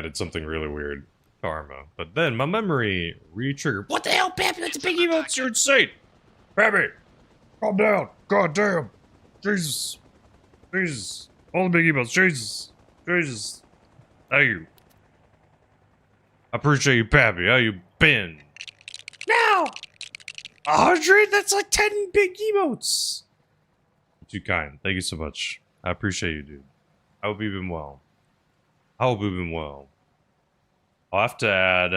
added something really weird to Arma. But then my memory re-triggered. What the hell, Pappy? That's a big emote. You're insane. Pappy, calm down. God damn. Jesus. Jesus. All the big emotes. Jesus. Jesus. Thank you. I appreciate you, Pappy. How you been? Now! 100? That's like 10 big emotes. Too kind. Thank you so much. I appreciate you, dude. I hope you've been well. I hope you've been well. I'll have to add,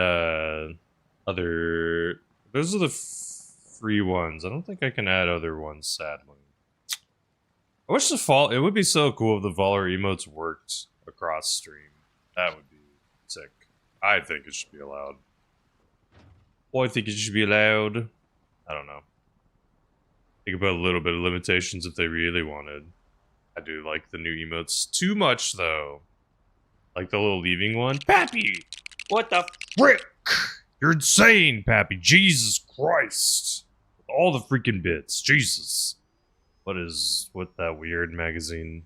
other... Those are the free ones. I don't think I can add other ones, sadly. I wish the fall... It would be so cool if the Valor emotes worked across stream. That would be sick. I think it should be allowed. Well, I think it should be allowed. I don't know. Think about a little bit of limitations if they really wanted. I do like the new emotes too much, though. Like the little leaving one. Pappy! What the frick? You're insane, Pappy. Jesus Christ. All the freaking bits. Jesus. What that weird magazine?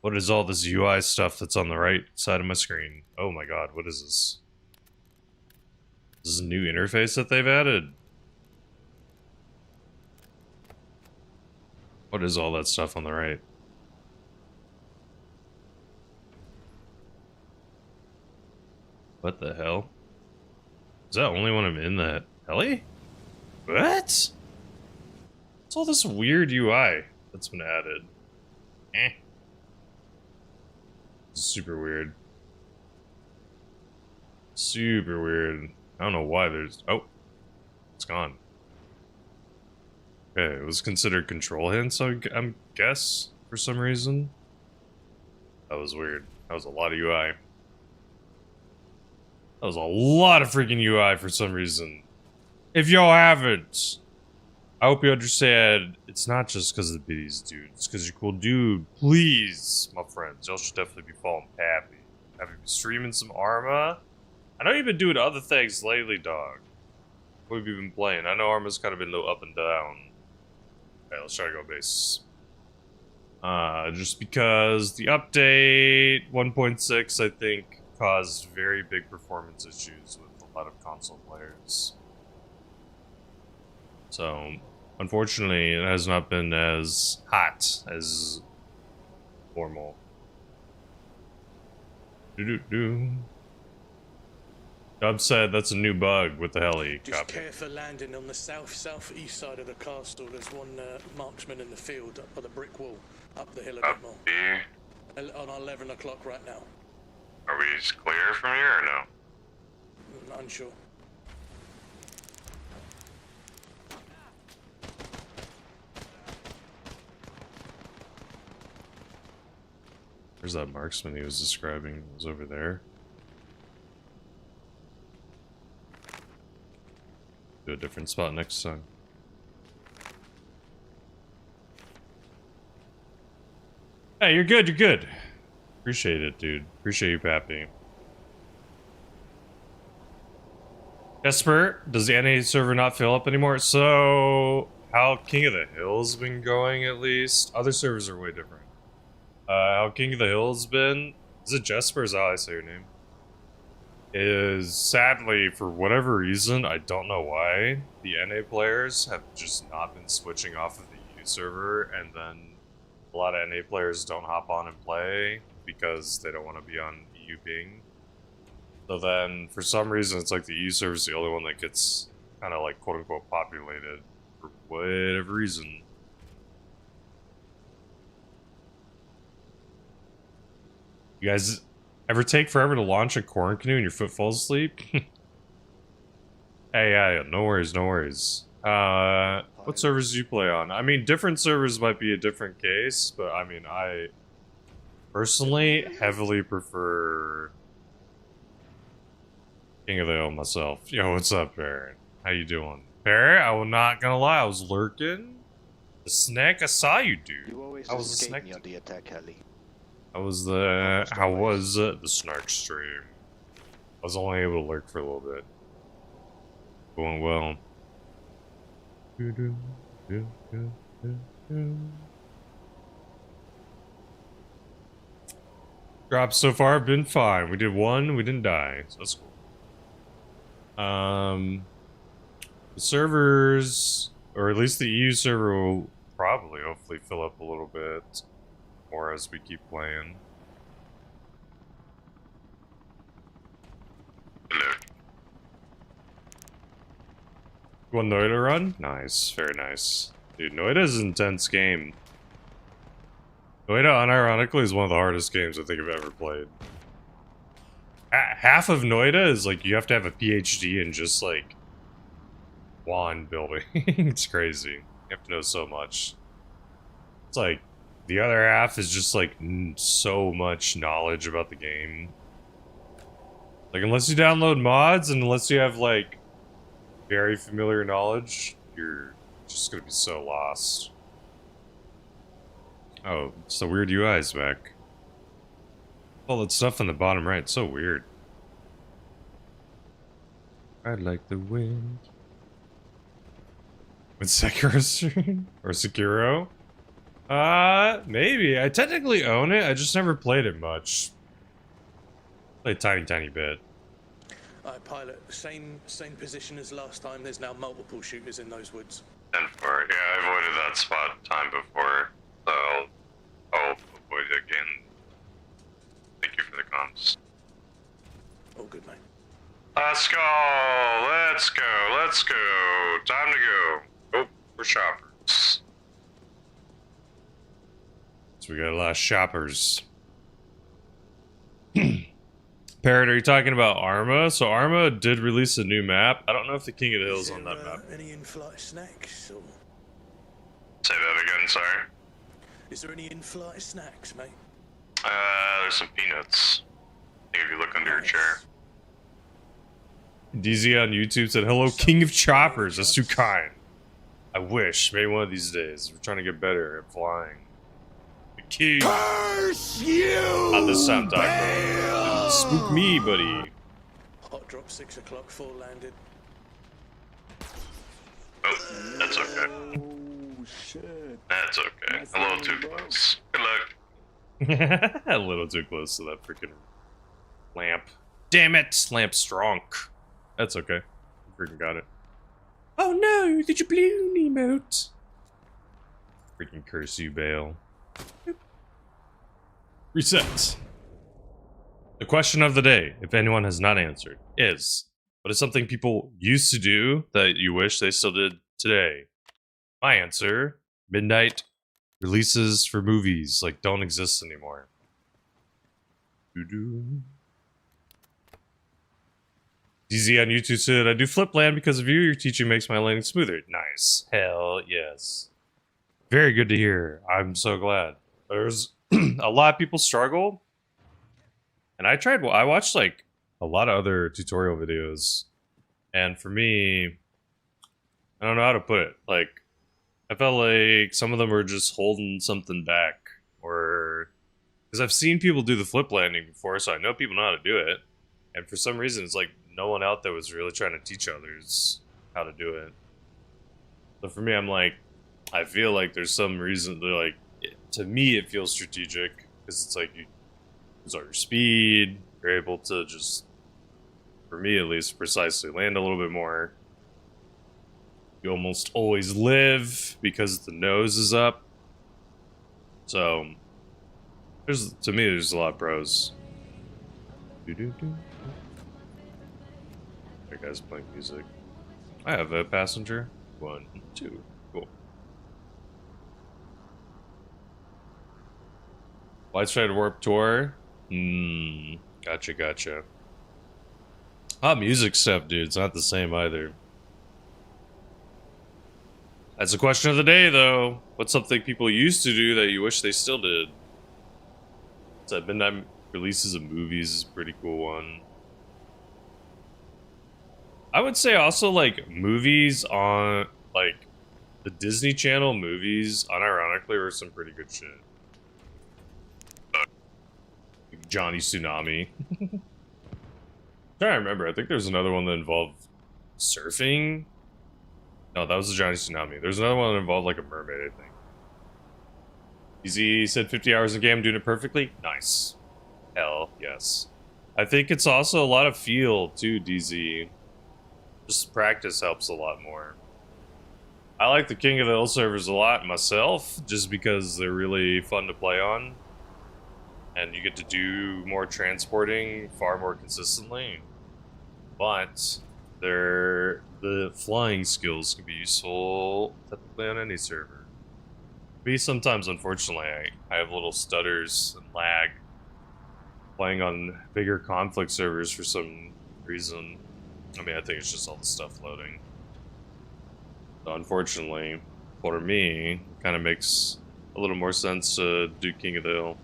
What is all this UI stuff that's on the right side of my screen? Oh my god, what is this? This is a new interface that they've added. What is all that stuff on the right? What the hell? Is that only when I'm in that heli? What? What's all this weird UI that's been added? Eh. Super weird. Super weird. I don't know why there's... Oh. It's gone. Okay, it was considered control hints, I'm guess, for some reason. That was weird. That was a lot of UI. That was a lot of freaking UI for some reason. If y'all haven't, I hope you understand, it's not just because of the biddies, dude. It's because you're cool, dude. Please, my friends, y'all should definitely be following Pappy. Have you been streaming some Arma? I know you've been doing other things lately, dog. What have you been playing? I know Arma's kind of been a little up and down. Okay, let's try to go base. Just because the update 1.6, I think, caused very big performance issues with a lot of console players. So, unfortunately, it has not been as hot as normal. Dub said that's a new bug with the heli. Just Copy. care for landing on the southeast side of the castle. There's one marksman in the field up by the brick wall, up the hill a bit more. Here? On 11 o'clock right now. Are we clear from here or no? Unsure. Where's that marksman he was describing? It was over there. Do a different spot next time. Hey, you're good, you're good. Appreciate it, dude. Appreciate you, Pappy. Jesper, does the NA server not fill up anymore? So, how King of the Hill's been going, at least? Other servers are way different. How King of the Hill's been... Is it Jesper? Is that how I say your name? Is, sadly, for whatever reason, I don't know why, the NA players have just not been switching off of the EU server, and then a lot of NA players don't hop on and play because they don't want to be on EU ping. So then, for some reason, it's like the EU server is the only one that gets kind of like quote-unquote populated for whatever reason. You guys ever take forever to launch a corn canoe and your foot falls asleep? Hey, yeah, no worries, no worries. What servers do you play on? I mean, different servers might be a different case, but I mean, I personally heavily prefer King of the Hill myself. Yo, what's up, Barrett? How you doing? Barrett, I was not gonna lie, I was lurking. The snack, I saw you, dude. You always I was a escape snack. me on the attack heli. How was the snark stream? I was only able to lurk for a little bit. Going well. Drops so far have been fine. We did one, we didn't die. So that's cool. The servers, or at least the EU server, will probably, hopefully, fill up a little bit more as we keep playing. Hello. You want Noida run? Nice, very nice. Dude, Noida's an intense game. Noida, unironically, is one of the hardest games I think I've ever played. Half of Noida is like you have to have a PhD in just like wand building. It's crazy. You have to know so much. It's like the other half is just like so much knowledge about the game. Like unless you download mods and unless you have like very familiar knowledge, you're just gonna be so lost. Oh, it's the weird UI's back. All that stuff on the bottom right, so weird. I like the wind. With Sekiro stream? Or Sekiro? Maybe. I technically own it, I just never played it much. Played a tiny bit. Pilot, same position as last time. There's now multiple shooters in those woods. 10-4. Yeah, I avoided that spot time before, so I'll avoid it again. Thank you for the comms. All good, mate. Let's go! Let's go! Let's go! Time to go! Oh, we're shoppers. So we got a lot of shoppers. Parrot, are you talking about Arma? So Arma did release a new map. I don't know if the King of the Hill is on that map. Any in-flight snacks? Or... Say that again, sorry. Is there any in-flight snacks, mate? There's some peanuts. I think if you look under your chair. DZ on YouTube said, "Hello, King of Choppers. That's too kind. I wish. Maybe one of these days. We're trying to get better at flying. The king. Curse you! Not this time, Taco. Spook me, buddy. Hot drop 6 o'clock, full landed. Oh, that's okay. Oh, shit. That's okay. A little too close. Good luck. A little too close to that freaking lamp. Damn it, lamp strong. That's okay. Freaking got it. Oh no, did you balloon emote? Freaking curse you, Bale. Reset. The question of the day, if anyone has not answered, is what is something people used to do that you wish they still did today? My answer, midnight releases for movies like don't exist anymore. Doo-doo. DZ on YouTube said, I do flip land because of you. Your teaching makes my landing smoother. Nice. Hell yes. Very good to hear. I'm so glad. There's a lot of people struggle. And I watched like a lot of other tutorial videos. And for me, I don't know how to put it. Like, I felt like some of them were just holding something back. Or, because I've seen people do the flip landing before, so I know people know how to do it. And for some reason, it's like no one out there was really trying to teach others how to do it. So for me, I'm like, I feel like there's some reason, like, to me, it feels strategic. Because it's like, you use all your speed, you're able to just, for me at least, precisely land a little bit more. You almost always live because the nose is up. So, to me, there's a lot of pros. Doo-doo-doo. That guy's playing music. I have a passenger. 1, 2. Cool. Widespread Warp Tour. Gotcha. Hot music stuff, dude. It's not the same either. That's the question of the day, though. What's something people used to do that you wish they still did? It's that midnight releases of movies is a pretty cool one. I would say also, like, movies on, like, the Disney Channel movies, unironically, were some pretty good shit. Like Johnny Tsunami. I'm trying to remember. I think there's another one that involved surfing. No, that was the Johnny Tsunami. There's another one that involved, like, a mermaid, I think. Easy said 50 hours in game, doing it perfectly. Nice. Hell, yes. I think it's also a lot of feel too, DZ. Just practice helps a lot more. I like the King of the Hill servers a lot myself, just because they're really fun to play on. And you get to do more transporting far more consistently. But the flying skills can be useful typically on any server. Me sometimes, unfortunately, I have little stutters and lag playing on bigger conflict servers for some reason. I mean, I think it's just all the stuff loading. So unfortunately, for me, it kind of makes a little more sense to do King of the Hill.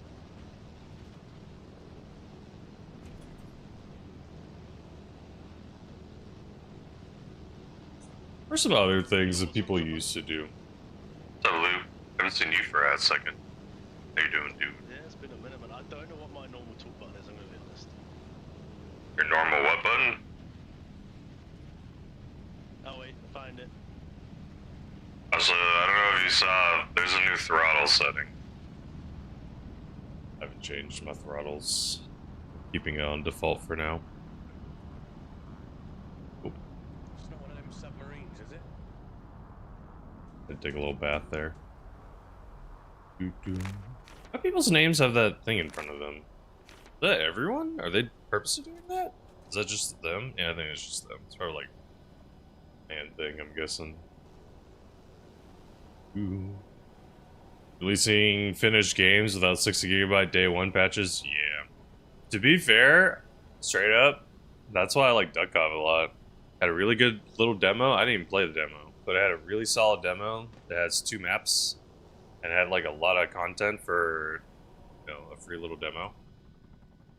Or some other things that people used to do. So, Luke, haven't seen you for a second. How you doing, dude? Yeah, it's been a minute, man. I don't know what my normal talk button is, I'm gonna be honest. Your normal what button? Oh wait, I found it. Also, I don't know if you saw, there's a new throttle setting. I haven't changed my throttles. Keeping it on default for now. It's not one of them submarines, is it? I'd take a little bath there. How people's names have that thing in front of them? Is that everyone? Are they purposely doing that? Is that just them? Yeah, I think it's just them. It's probably like man thing, I'm guessing. Ooh. Releasing finished games without 60 gigabyte day one patches? Yeah. To be fair, straight up, that's why I like Duckov a lot. Had a really good little demo. I didn't even play the demo, but it had a really solid demo that has 2 maps and had like a lot of content for, you know, a free little demo.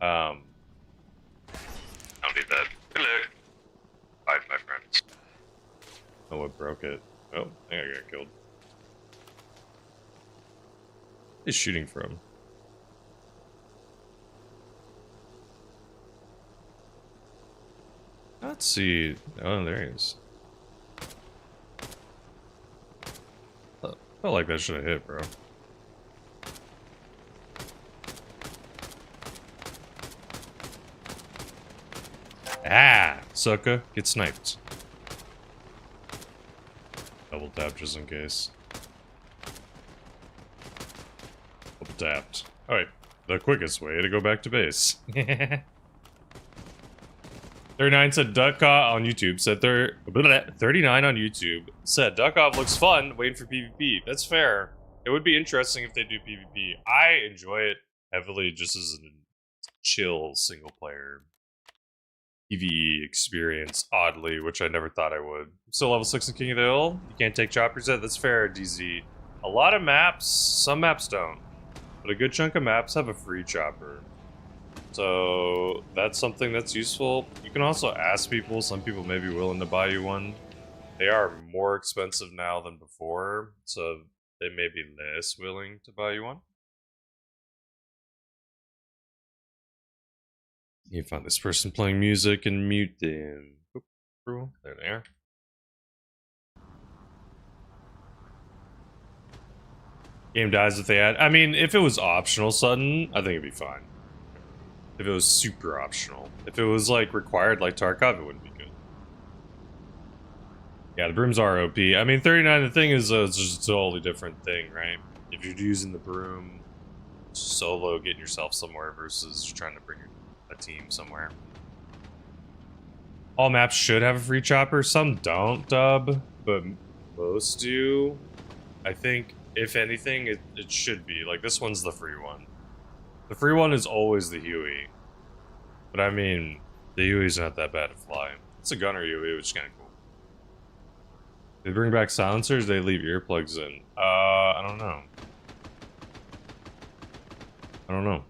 I don't need that. Hello. Hi, my friends. Oh, what broke it? Oh, I think I got killed. Who's shooting from? Let's see. Oh, there he is. Felt like that should have hit, bro. Ah! Sucker, get sniped. Double tap just in case. Double tapped. Alright, the quickest way to go back to base. 39 said Duckov on YouTube. Said 39 on YouTube. Said Duckov looks fun, waiting for PvP. That's fair. It would be interesting if they do PvP. I enjoy it heavily just as a chill single player PvE experience, oddly, which I never thought I would. Still level 6 in King of the Hill. You can't take choppers yet. That's fair, DZ. A lot of maps, some maps don't. But a good chunk of maps have a free chopper. So that's something that's useful. You can also ask people. Some people may be willing to buy you one. They are more expensive now than before, so they may be less willing to buy you one. You find this person playing music and mute them. Oop, there they are. Game dies if they add. I mean, if it was optional sudden, I think it'd be fine. If it was super optional. If it was like required like Tarkov, it wouldn't be good. Yeah, the brooms are OP. I mean, 39, the thing is, it's just a totally different thing, right? If you're using the broom solo, getting yourself somewhere versus trying to bring a team somewhere. All maps should have a free chopper. Some don't, Dub, but most do. I think, if anything, it should be. Like, this one's the free one. The free one is always the Huey. But I mean, the Huey's not that bad to fly. It's a gunner Huey, which is kind of cool. They bring back silencers, they leave earplugs in. I don't know. I don't know.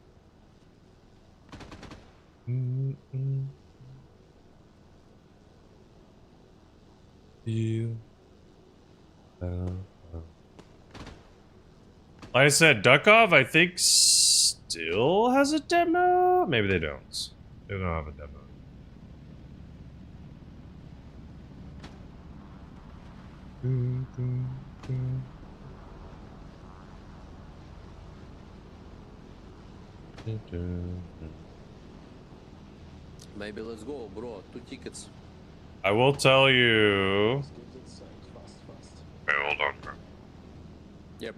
Like I said, Duckov, I think, still has a demo? Maybe they don't. They don't have a demo. Maybe let's go, bro. 2 tickets. I will tell you. Okay, hold on, bro. Yep.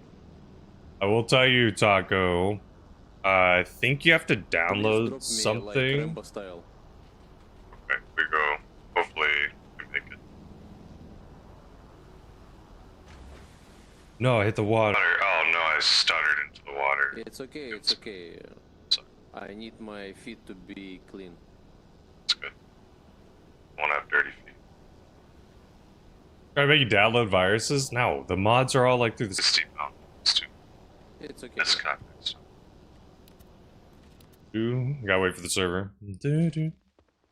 I will tell you, Taco. I think you have to Please download drop me like something. Rambo style. Okay, we go. Hopefully, we make it. No, I hit the water. Oh no, I stuttered into the water. It's okay, it's okay. Sorry. I need my feet to be clean. It's good. Won't have dirty feet. Try to make you download viruses? No, the mods are all like through It's the. steep mountain. It's too. It's okay. It's context. Gotta wait for the server.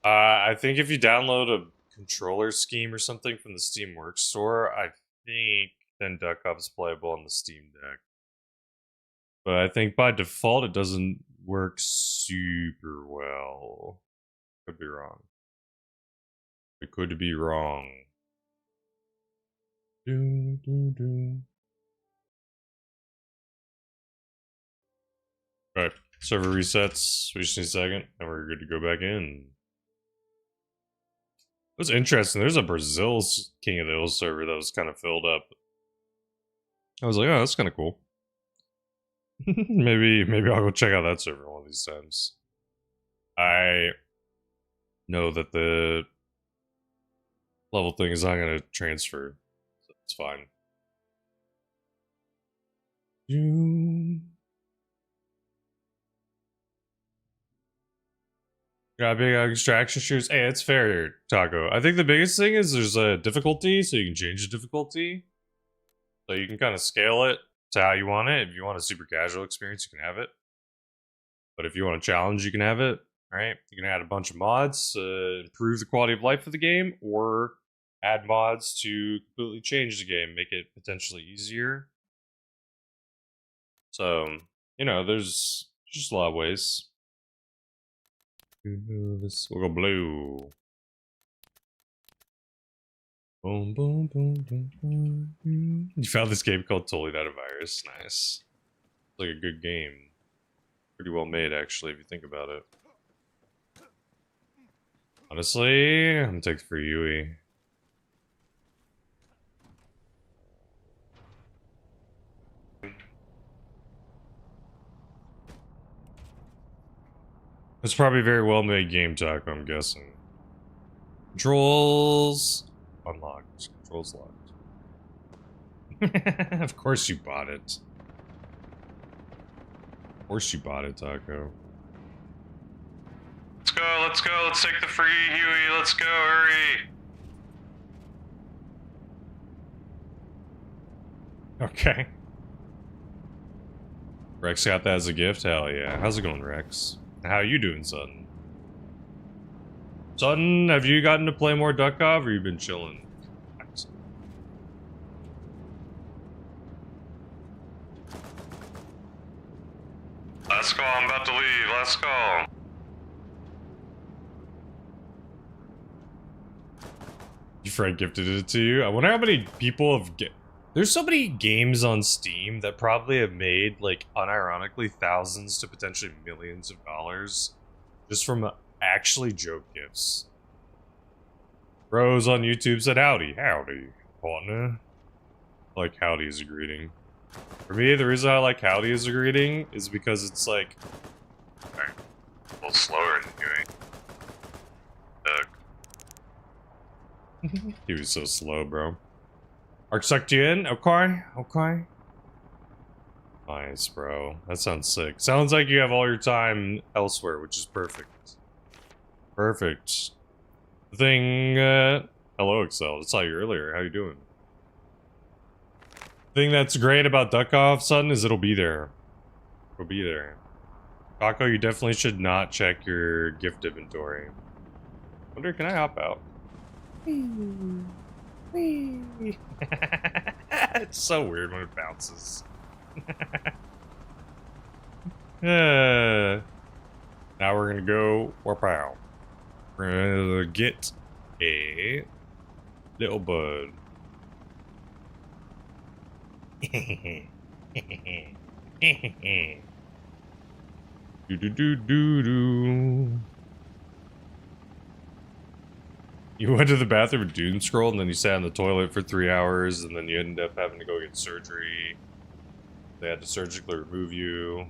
I think if you download a controller scheme or something from the Steam Works store, I think then Duck Hop's playable on the Steam Deck. But I think by default it doesn't work super well. Could be wrong. It could be wrong. Alright, server resets. We just need a second, and we're good to go back in. It was interesting. There's a Brazil's King of the Hill server that was kind of filled up. I was like, oh, that's kind of cool. maybe I'll go check out that server one of these times. I know that the level thing is not going to transfer. So it's fine. Got big extraction shooters. Hey, it's fair, Taco. I think the biggest thing is there's a difficulty, so you can change the difficulty. So you can kind of scale it to how you want it. If you want a super casual experience, you can have it. But if you want a challenge, you can have it. Right? You can add a bunch of mods to improve the quality of life of the game, or add mods to completely change the game, make it potentially easier. So, you know, there's just a lot of ways. This will go blue. Boom, boom, boom, boom, boom. You found this game called Totally Not a Virus. Nice. It's like a good game. Pretty well made, actually, if you think about it. Honestly, I'm gonna take it for Yui. It's probably a very well made game, Taco, I'm guessing. Controls unlocked. Controls locked. Of course you bought it. Of course you bought it, Taco. Let's go, let's go, let's take the free Huey, let's go, hurry! Okay. Rex got that as a gift? Hell yeah. How's it going, Rex? How you doing, Sutton? Sutton, have you gotten to play more Duck Off, or you been chilling? Let's go, I'm about to leave, let's go! Fred gifted it to you. I wonder how many people have There's so many games on Steam that probably have made, like, unironically thousands to potentially millions of dollars just from actually joke gifts. Rose on YouTube said, howdy, howdy, partner. I like howdy as a greeting. For me, the reason I like howdy as a greeting is because it's like... Alright, a little slower than Huey. He was so slow, bro. Arc sucked you in? Okay, okay. Nice, bro. That sounds sick. Sounds like you have all your time elsewhere, which is perfect. Perfect. The thing, hello, Excel. I saw you earlier. How you doing? The thing that's great about Duck Off, son, is it'll be there. It'll be there. Taco, you definitely should not check your gift inventory. Wonder, can I hop out? It's so weird when it bounces. Now we're gonna go warp out. We're gonna get a little bud. Do do do do do. You went to the bathroom and doom scrolled, and then you sat in the toilet for 3 hours, and then you ended up having to go get surgery. They had to surgically remove you.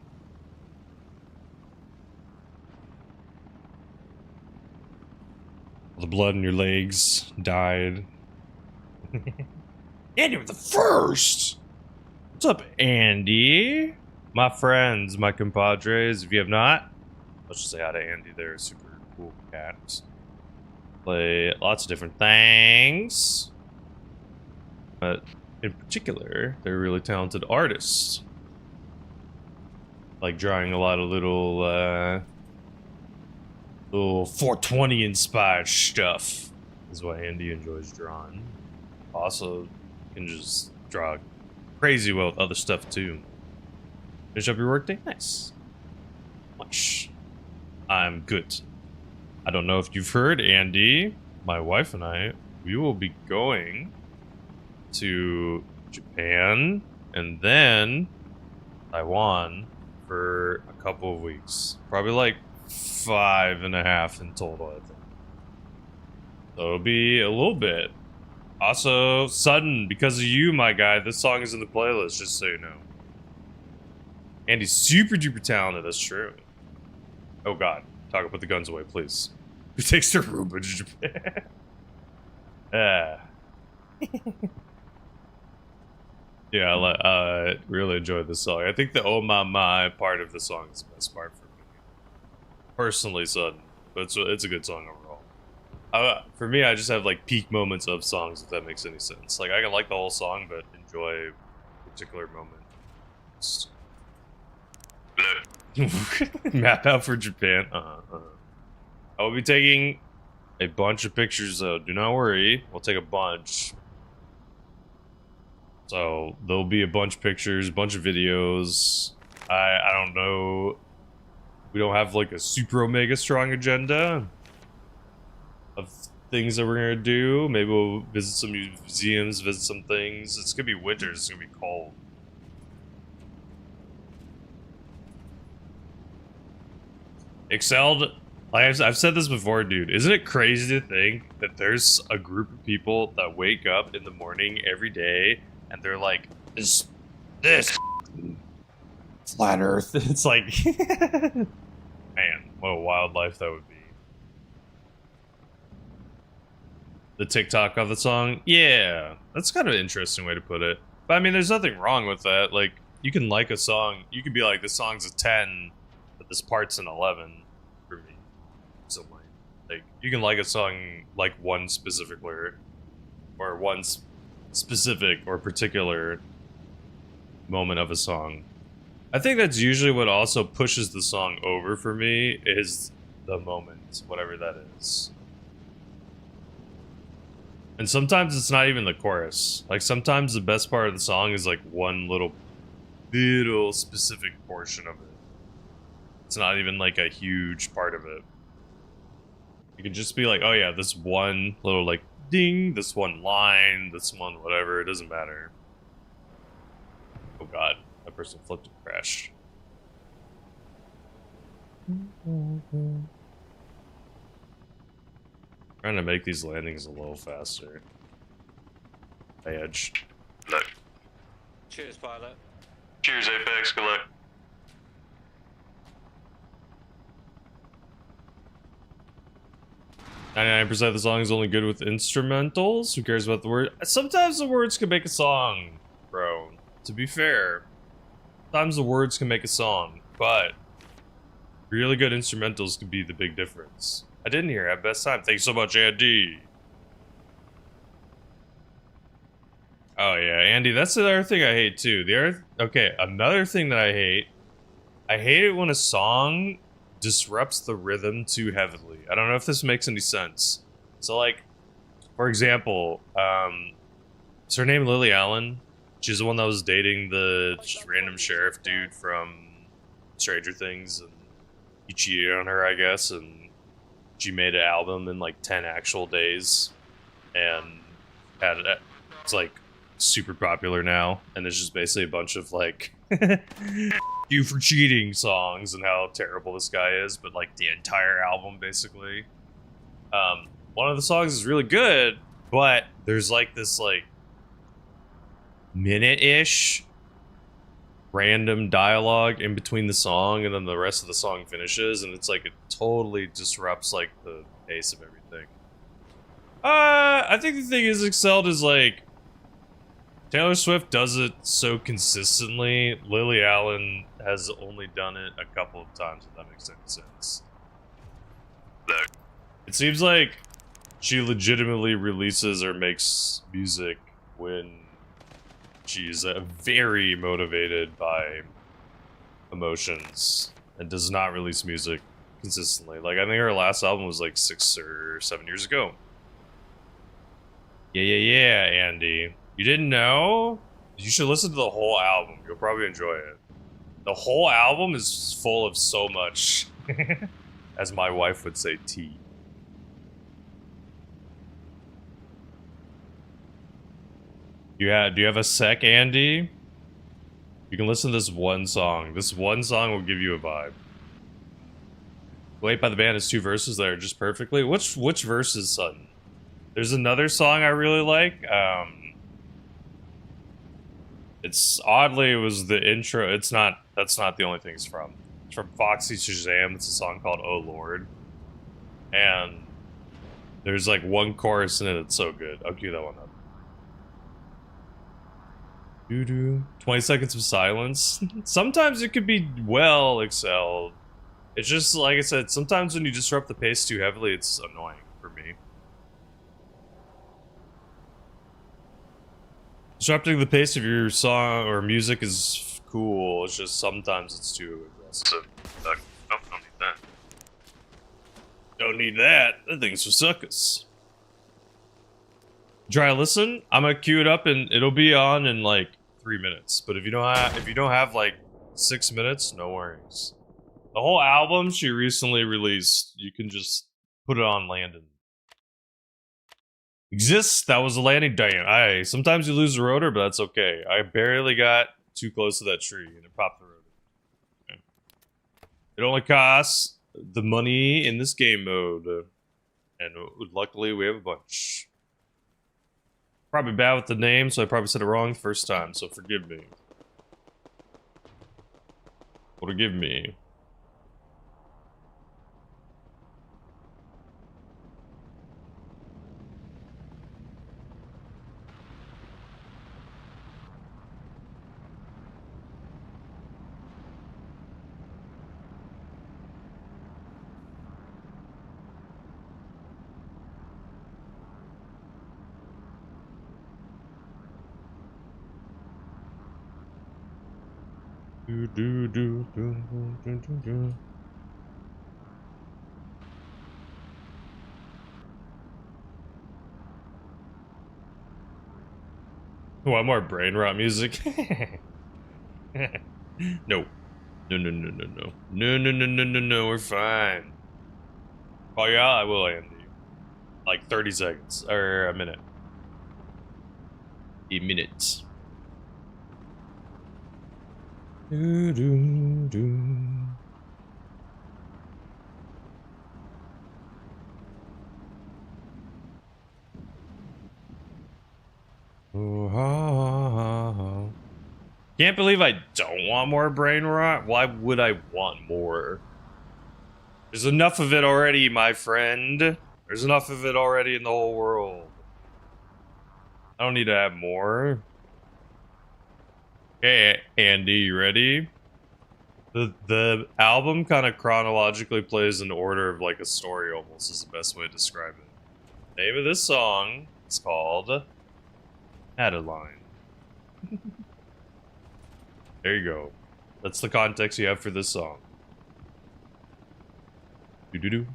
The blood in your legs died. Andy with the first! What's up, Andy? My friends, my compadres, if you have not, let's just say hi to Andy. They're a super cool cat. Play lots of different things. But in particular, they're really talented artists. Like drawing a lot of little 420 inspired stuff is what Andy enjoys drawing. Also, can just draw crazy well with other stuff too. Finish up your workday? Nice. Much. I'm good. I don't know if you've heard, Andy, my wife and I, we will be going to Japan and then Taiwan for a couple of weeks. Probably like 5.5 in total, I think. So it'll be a little bit. Also, sudden, because of you, my guy, this song is in the playlist, just so you know. Andy's super duper talented, that's true. Oh god, Taco, put the guns away, please. Who takes the Roomba to Japan? Yeah, I really enjoyed this song. I think the "Oh My" part of the song is the best part for me. Personally, sudden, but it's a good song overall. For me, I just have like peak moments of songs, if that makes any sense. Like I can like the whole song, but enjoy a particular moment. Map out for Japan. I will be taking a bunch of pictures, though. Do not worry. We'll take a bunch. So there'll be a bunch of pictures, a bunch of videos. I don't know. We don't have like a super omega strong agenda of things that we're gonna do. Maybe we'll visit some museums, visit some things. It's gonna be winter. It's gonna be cold. Excelled. Like I've said this before, dude. Isn't it crazy to think that there's a group of people that wake up in the morning every day and they're like, this flat Earth. It's like, man, what a wild life that would be. The TikTok of the song, yeah, that's kind of an interesting way to put it. But I mean, there's nothing wrong with that. Like, you can like a song, you can be like, this song's a 10, but this part's an 11 for me. Something like you can like a song like one specific lyric or one specific or particular moment of a song. I think that's usually what also pushes the song over for me is the moment, whatever that is. And sometimes it's not even the chorus. Like sometimes the best part of the song is like one little specific portion of it. It's not even like a huge part of it. You can just be like, oh yeah, this one little like ding, this one line, this one whatever, it doesn't matter. Oh god, that person flipped and crashed. Trying to make these landings a little faster. Edge. Look. Cheers, pilot. Cheers, Apex. Good luck. %of the song is only good with instrumentals. Who cares about the word? Sometimes the words can make a song, bro. To be fair, sometimes the words can make a song, but really good instrumentals can be the big difference. I didn't hear. Have best time. Thanks so much, Andy. Oh yeah, Andy. That's the other thing I hate too. Okay, another thing that I hate it when a song disrupts the rhythm too heavily. I don't know if this makes any sense. So like, for example, is her name Lily Allen? She's the one that was dating the random sheriff dude from Stranger Things, and he cheated on her, I guess, and she made an album in like 10 actual days, and it's like super popular now, and it's just basically a bunch of like You for cheating songs and how terrible this guy is, but like the entire album basically. One of the songs is really good, but there's like this like minute-ish random dialogue in between the song, and then the rest of the song finishes, and it's like it totally disrupts like the pace of everything. I think the thing is excelled is like Taylor Swift does it so consistently. Lily Allen has only done it a couple of times, if that makes any sense. It seems like she legitimately releases or makes music when she's very motivated by emotions and does not release music consistently. Like, I think her last album was like 6 or 7 years ago. Yeah, Andy. You didn't know? You should listen to the whole album. You'll probably enjoy it. The whole album is full of so much, as my wife would say, tea. Do you have a sec, Andy? You can listen to this one song. This one song will give you a vibe. Wait by the Band has 2 verses that are just perfectly. Which verses, son? There's another song I really like. It's oddly, it was the intro. That's not the only thing it's from. It's from Foxy Shazam. It's a song called Oh Lord. And there's like one chorus in it that's so good. I'll cue that one up. Doo-doo. 20 seconds of silence. Sometimes it could be well excelled. It's just, like I said, sometimes when you disrupt the pace too heavily, it's annoying for me. Disrupting the pace of your song or music is cool. It's just sometimes it's too aggressive. So, nope, don't need that. Don't need that. That thing's for suckers. Try to listen. I'm gonna queue it up and it'll be on in like 3 minutes. But if you don't have like 6 minutes, no worries. The whole album she recently released. You can just put it on Landon. Exists. That was a landing. Damn. Sometimes you lose the rotor, but that's okay. I barely got too close to that tree and it popped the rotor. Okay. It only costs the money in this game mode, and luckily we have a bunch. Probably bad with the name, so I probably said it wrong the first time. So forgive me. Forgive me. Want more brain rot music? No. No, we're fine. Oh yeah, I will, Andy. Like 30 seconds, or a minute. A minute. Can't believe I don't want more brain rot. Why would I want more? There's enough of it already, my friend. There's enough of it already in the whole world. I don't need to have more. Okay, Andy, you ready? The album kind of chronologically plays in order of like a story almost is the best way to describe it. The name of this song is called Adeline. There you go. That's the context you have for this song. Do-do-do.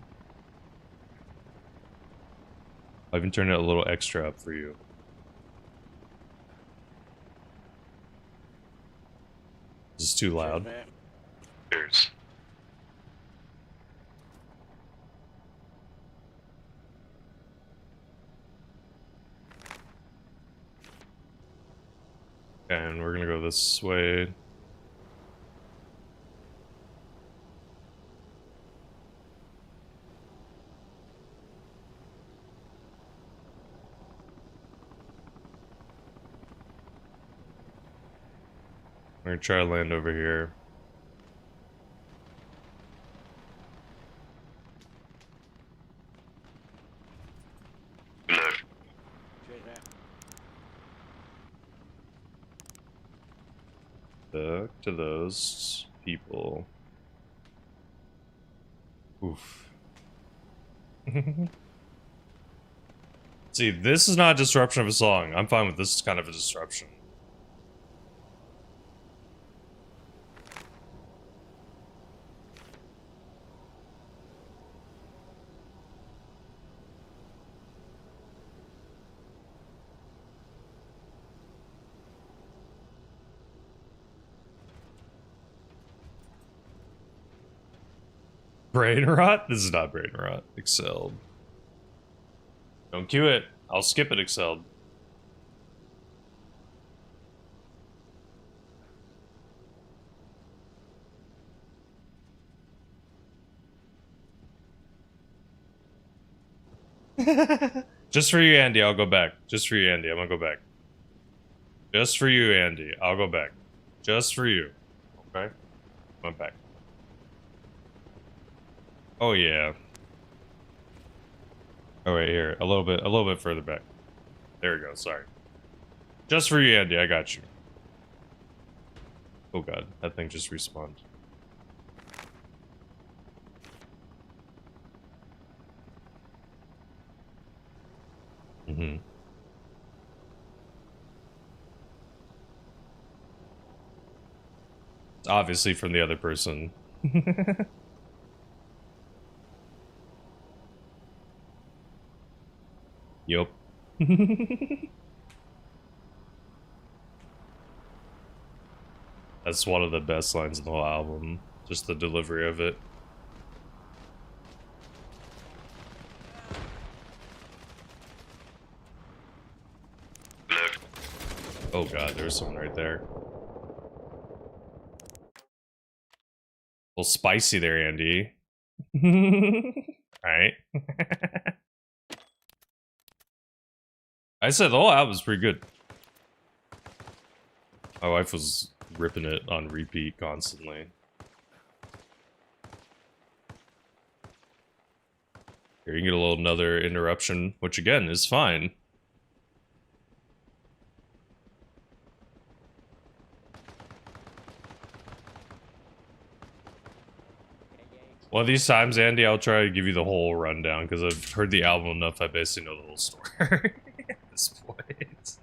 I'll even turn it a little extra up for you. Is this too loud? Cheers. And we're gonna go this way. Or try to land over here. Left. Back to those people. Oof. See, this is not a disruption of a song. I'm fine with this kind of a disruption. Brain rot? This is not brain rot. Excelled. Don't cue it. I'll skip it, Excelled. Just for you, Andy, I'll go back. Just for you, Andy, I'm gonna go back. Just for you, Andy, I'll go back. Just for you. Okay? I'm back. Oh yeah. Oh wait, here. A little bit further back. There we go, sorry. Just for you, Andy, I got you. Oh god, that thing just respawned. Mm-hmm. It's obviously from the other person. Yup. That's one of the best lines in the whole album. Just the delivery of it. Left. Oh god, there's someone right there. A little spicy there, Andy. Alright. I said the whole album's pretty good. My wife was ripping it on repeat constantly. Here, you can get another interruption, which again is fine. One of these times, Andy, I'll try to give you the whole rundown, because I've heard the album enough, I basically know the whole story at this point.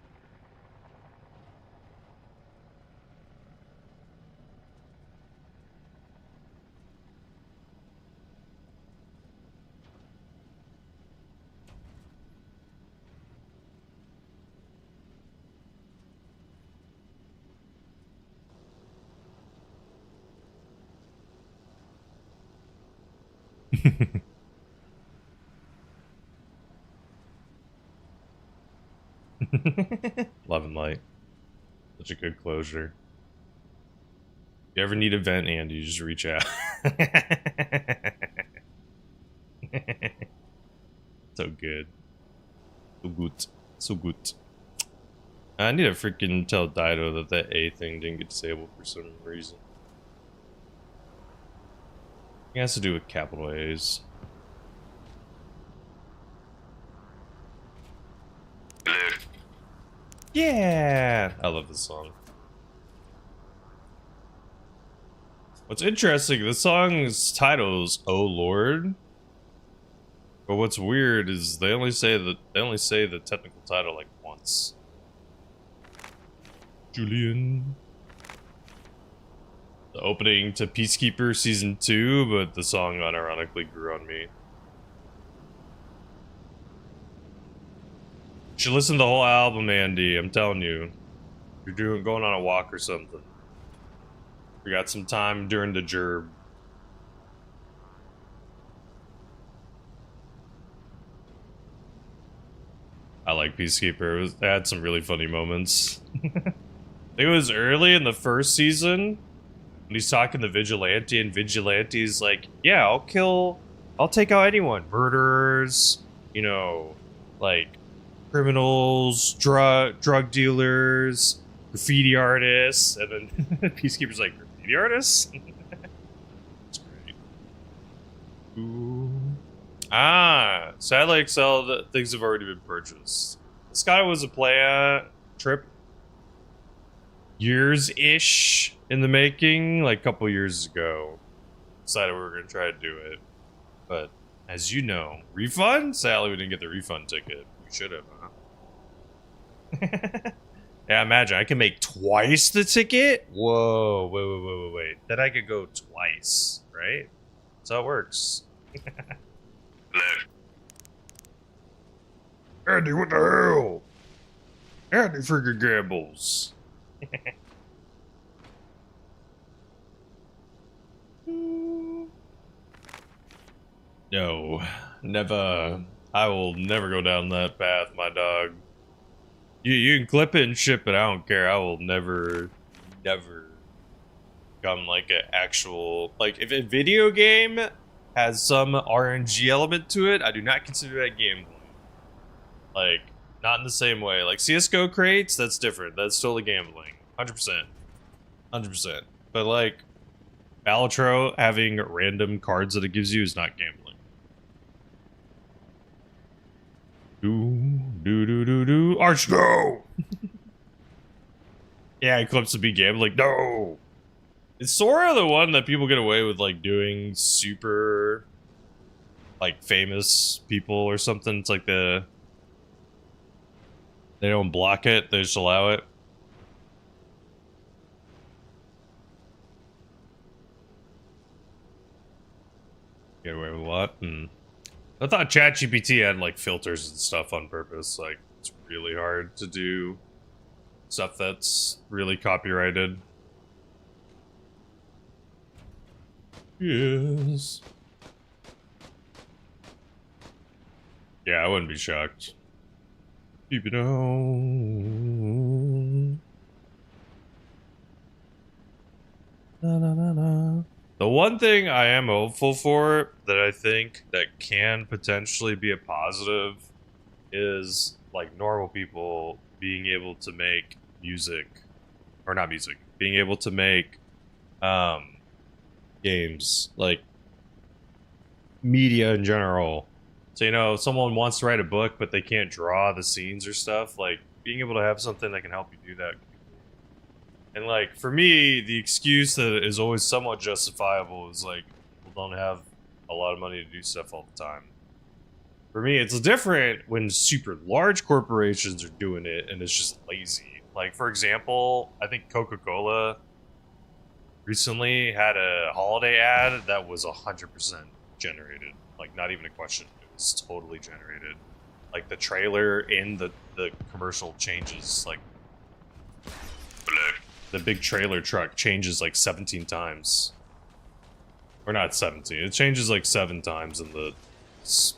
Love and light. Such a good closure. If you ever need a vent, Andy, just reach out. So good. So good. So good. I need to freaking tell Dido that that A thing didn't get disabled for some reason. It has to do with capital A's. Left. Yeah! I love this song. What's interesting, the song's title is "Oh Lord," but what's weird is they only say the technical title like once. Julian. The opening to Peacekeeper Season 2, but the song unironically grew on me. You should listen to the whole album, Andy, I'm telling you. You're going on a walk or something. We got some time during the gerb. I like Peacekeeper. It had some really funny moments. It was early in the first season when he's talking to Vigilante, and Vigilante's like, yeah, I'll take out anyone. Murderers, you know, like criminals, drug dealers, graffiti artists, and then Peacekeeper's like, graffiti artists? That's great. Ooh. Ah, sadly excelled, things have already been purchased. This guy was a playa trip years-ish in the making, like a couple years ago. Decided we were going to try to do it. But, as you know, refund? Sadly, we didn't get the refund ticket. We should have, huh? Yeah, imagine, I can make twice the ticket? Whoa, wait. Then I could go twice, right? That's how it works. Andy, what the hell? Andy freaking gambles. No, never. I will never go down that path, my dog. You can clip it and ship it, I don't care. I will never become like an actual, like, if a video game has some RNG element to it, I do not consider that gameplay. Like, not in the same way. Like, CSGO crates, that's different. That's totally gambling. 100%. 100%. But, like, Balatro having random cards that it gives you is not gambling. Arch, no! Yeah, Eclipse would be gambling. No! Is Sora the one that people get away with, like, doing super, like, famous people or something? It's like they don't block it, they just allow it. Get away with a lot. I thought ChatGPT had, like, filters and stuff on purpose. Like, it's really hard to do stuff that's really copyrighted. Yes. Yeah, I wouldn't be shocked. Keep it on. Na, na, na, na. The one thing I am hopeful for that I think that can potentially be a positive is, like, normal people being able to make music, or not music, being able to make games, like media in general. So, you know, if someone wants to write a book but they can't draw the scenes or stuff, like, being able to have something that can help you do that. And, like, for me, the excuse that is always somewhat justifiable is, like, people don't have a lot of money to do stuff all the time. For me, it's different when super large corporations are doing it and it's just lazy. Like, for example, I think Coca-Cola recently had a holiday ad that was 100% generated. Like, not even a question. It was totally generated. Like, the trailer in the commercial changes, like, the big trailer truck changes like 17 times. Or not 17, it changes like 7 times in the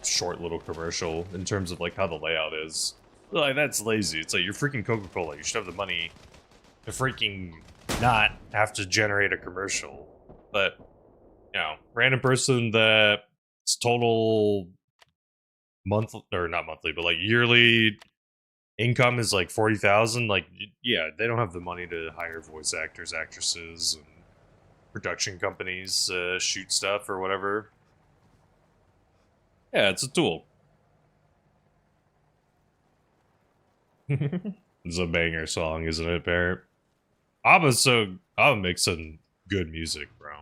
short little commercial in terms of like how the layout is. Like, that's lazy. It's like, you're freaking Coca-Cola. You should have the money to freaking not have to generate a commercial. But, you know, random person that's total monthly, or not monthly, but like yearly income is like 40,000. Like, yeah, they don't have the money to hire voice actors, actresses, and production companies shoot stuff or whatever. Yeah, it's a tool. It's a banger song, isn't it, Barrett? Abba makes some good music, bro.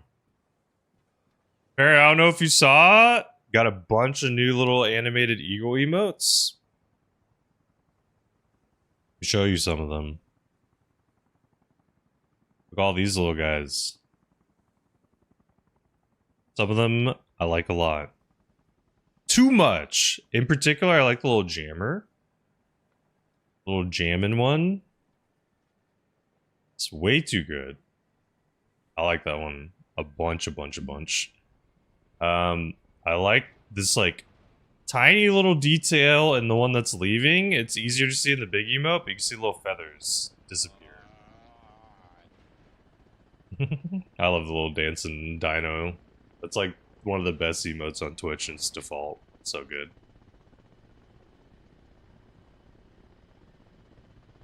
Barrett, I don't know if you saw it. Got a bunch of new little animated eagle emotes. I'll show you some of them. Look at all these little guys. Some of them I like a lot. Too much. In particular, I like the little jammer. Little jammin' one. It's way too good. I like that one a bunch. I like this, like, tiny little detail in the one that's leaving. It's easier to see in the big emote, but you can see little feathers disappear. I love the little dancing dino. That's like one of the best emotes on Twitch, and it's default. It's so good.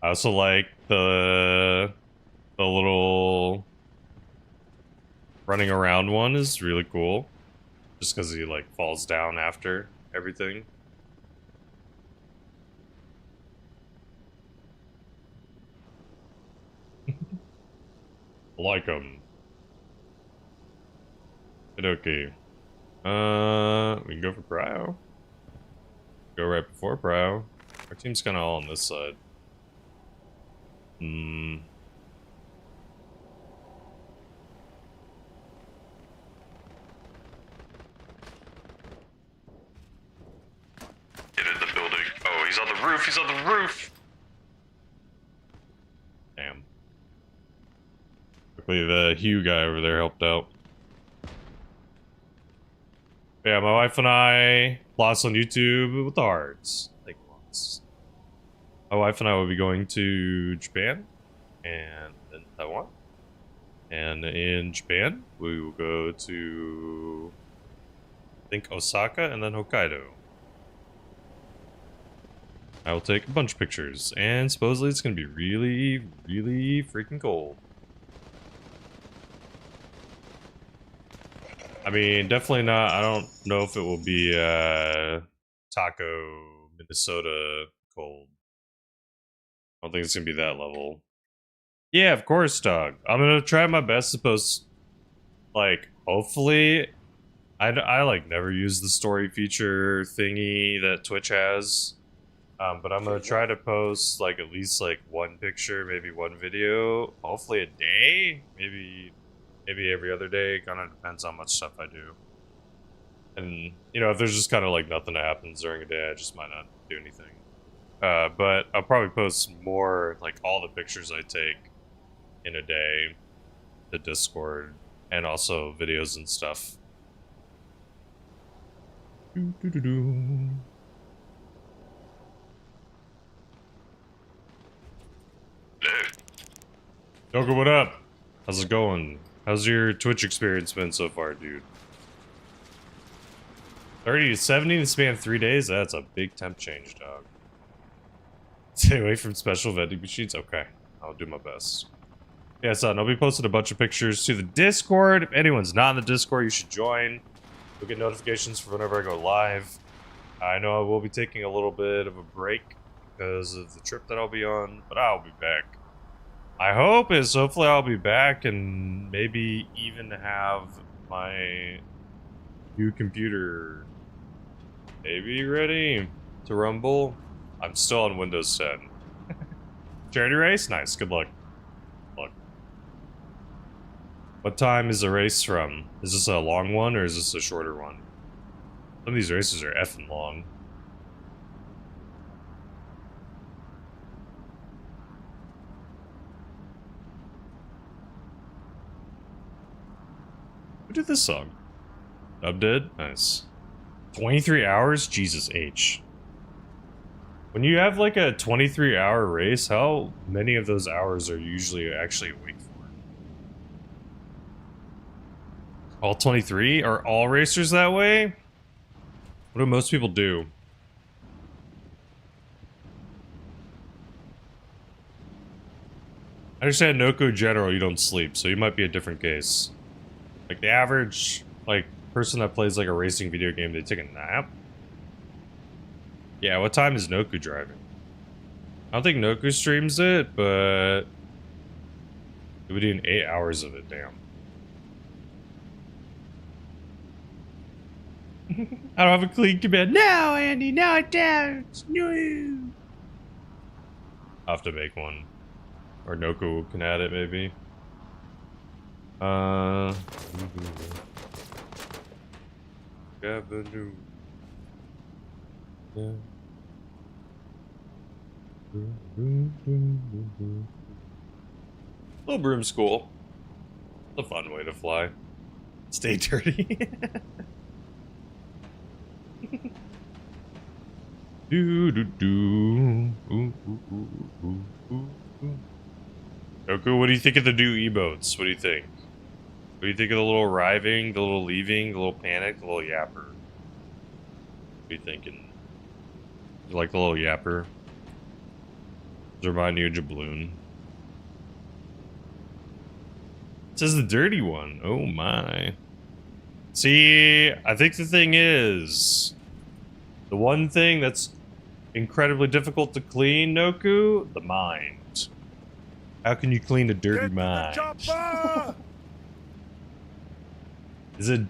I also like the little running around one is really cool. Just because he like falls down after everything. Like him. Okay. We can go for Prio. Go right before Prio. Our team's kind of all on this side. Hmm. Get in the building. Oh, he's on the roof. He's on the roof. Damn. Luckily the Hugh guy over there helped out. Yeah, my wife and I lost on YouTube with the hearts. Like lots. My wife and I will be going to Japan and then Taiwan. And in Japan, we will go to I think Osaka and then Hokkaido. I will take a bunch of pictures, and supposedly it's gonna be really, really freaking cold. I mean, definitely not. I don't know if it will be Taco, Minnesota cold. I don't think it's gonna be that level. Yeah, of course, dog. I'm gonna try my best to post, like, hopefully, I like never use the story feature thingy that Twitch has. But I'm gonna try to post like at least like one picture, maybe one video, hopefully a day, maybe every other day. Kind of depends on how much stuff I do. And you know, if there's just kind of like nothing that happens during a day, I just might not do anything. But I'll probably post more like all the pictures I take in a day to Discord and also videos and stuff. Doo-doo-doo-doo. Joker, what up? How's it going? How's your Twitch experience been so far, dude? 30 to 70 in the span of 3 days? That's a big temp change, dog. Stay away from special vending machines? Okay, I'll do my best. Yeah, son, I'll be posting a bunch of pictures to the Discord. If anyone's not in the Discord, you should join. You'll get notifications for whenever I go live. I know I will be taking a little bit of a break because of the trip that I'll be on, but I'll be back. I hope is hopefully I'll be back and maybe even have my new computer maybe ready to rumble. I'm still on Windows 10. Charity race? Nice, good luck. Luck. What time is the race from? Is this a long one or is this a shorter one? Some of these races are effing long. Who did this song? Dub did? Nice. 23 hours? Jesus H. When you have like a 23-hour race, how many of those hours are you usually actually awake for? All 23? Are all racers that way? What do most people do? I understand Noku in general, you don't sleep, so you might be a different case. Like the average, like, person that plays like a racing video game, they take a nap? Yeah, what time is Noku driving? I don't think Noku streams it, but we're doing 8 hours of it, damn. I don't have a clean command. No, Andy, no, I don't. No. I'll have to make one. Or Noku can add it, maybe. Avenue. Yeah. Little broom school. It's a fun way to fly. Stay dirty. Do do do. Ooh, ooh, ooh, ooh, ooh, ooh. Goku, what do you think of the new emotes? What do you think? What do you think of the little arriving, the little leaving, the little panic, the little yapper? What are you thinking? You like the little yapper? To remind you of Jabloon. It says the dirty one. Oh my. See, I think the thing is, the one thing that's incredibly difficult to clean, Noku, the mind. How can you clean a dirty mind? Is it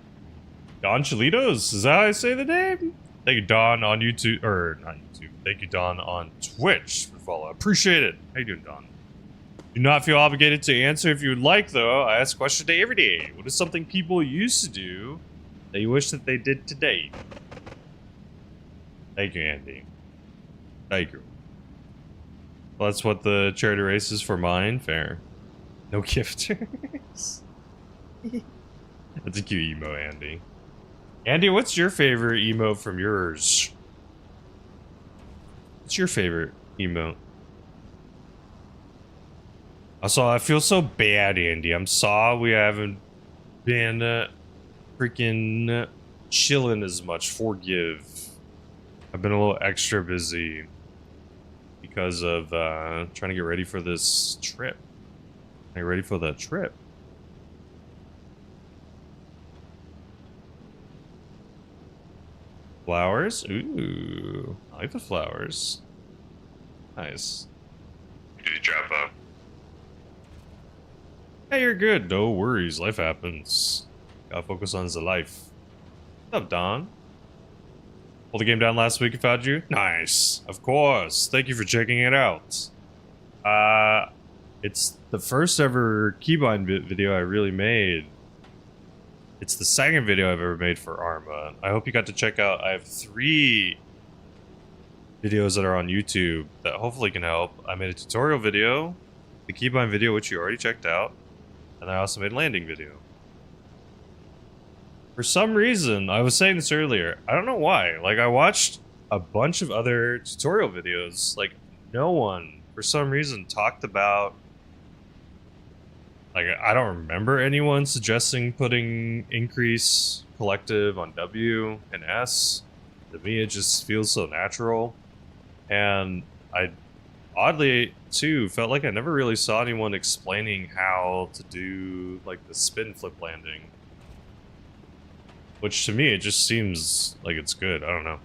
Don Cholitos? Is that how I say the name? Thank you, Don, on YouTube, or not YouTube. Thank you, Don, on Twitch for the follow. Appreciate it. How you doing, Don? Do not feel obligated to answer if you would like, though. I ask question day every day. What is something people used to do that you wish that they did today? Thank you, Andy. Thank you. Well, that's what the charity race is for mine. Fair. No gifters. That's a cute emo, Andy. Andy, what's your favorite emote from yours? What's your favorite emote? Also, I feel so bad, Andy. I'm sorry we haven't been freaking chilling as much. Forgive. I've been a little extra busy because of trying to get ready for this trip. Are you ready for the trip? Flowers? Ooh, I like the flowers. Nice. Did you drop off? Hey, you're good. No worries. Life happens. Gotta focus on the life. What's up, Don? Pulled the game down last week and found you? Nice. Of course. Thank you for checking it out. It's the first ever keybind video I really made. It's the second video I've ever made for Arma. I hope you got to check out. I have 3 videos that are on YouTube that hopefully can help. I made a tutorial video, the keybind video, which you already checked out, and I also made a landing video. For some reason, I was saying this earlier, I don't know why, like I watched a bunch of other tutorial videos, like no one, for some reason, talked about, like I don't remember anyone suggesting putting increase collective on W and S. To me, it just feels so natural. And I, oddly, too, felt like I never really saw anyone explaining how to do, like, the spin flip landing. Which, to me, it just seems like it's good. I don't know.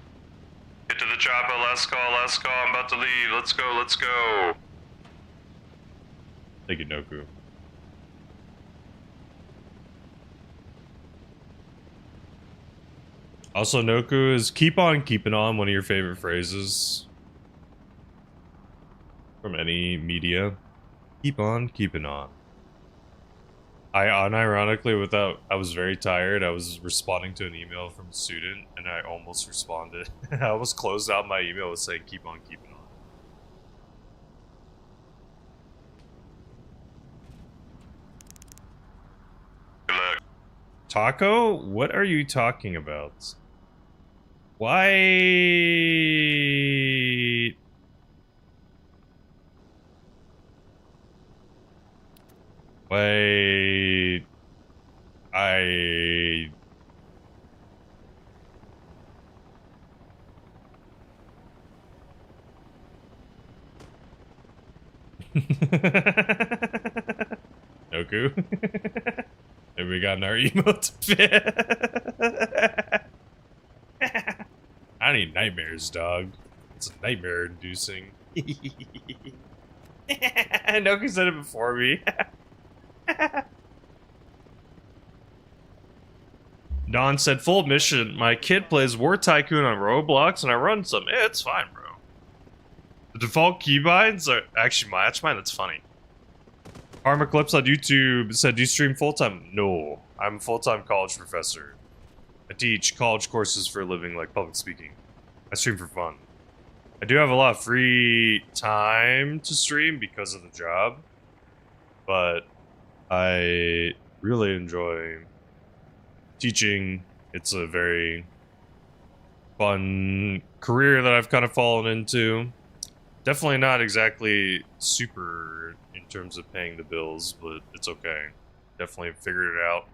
Get to the chopper, last call, I'm about to leave. Let's go, let's go. Thank you, Noku. Also, Noku, is keep on keeping on one of your favorite phrases from any media? Keep on keeping on. I unironically, I was very tired. I was responding to an email from a student, and I almost responded. I almost closed out my email with saying, keep on keeping on. Good luck. Taco? What are you talking about? Why? Wait. I... Noku? Maybe we got an our emote fit. I need nightmares, dog. It's nightmare inducing. Noku said it before me. Don said, full admission, my kid plays War Tycoon on Roblox and I run some. Yeah, it's fine, bro. The default keybinds are actually match mine. That's funny. Arma Clips on YouTube said, do you stream full-time? No, I'm a full-time college professor. I teach college courses for a living, like public speaking. I stream for fun. I do have a lot of free time to stream because of the job, but I really enjoy teaching. It's a very fun career that I've kind of fallen into. Definitely not exactly super in terms of paying the bills, but it's okay. Definitely figured it out.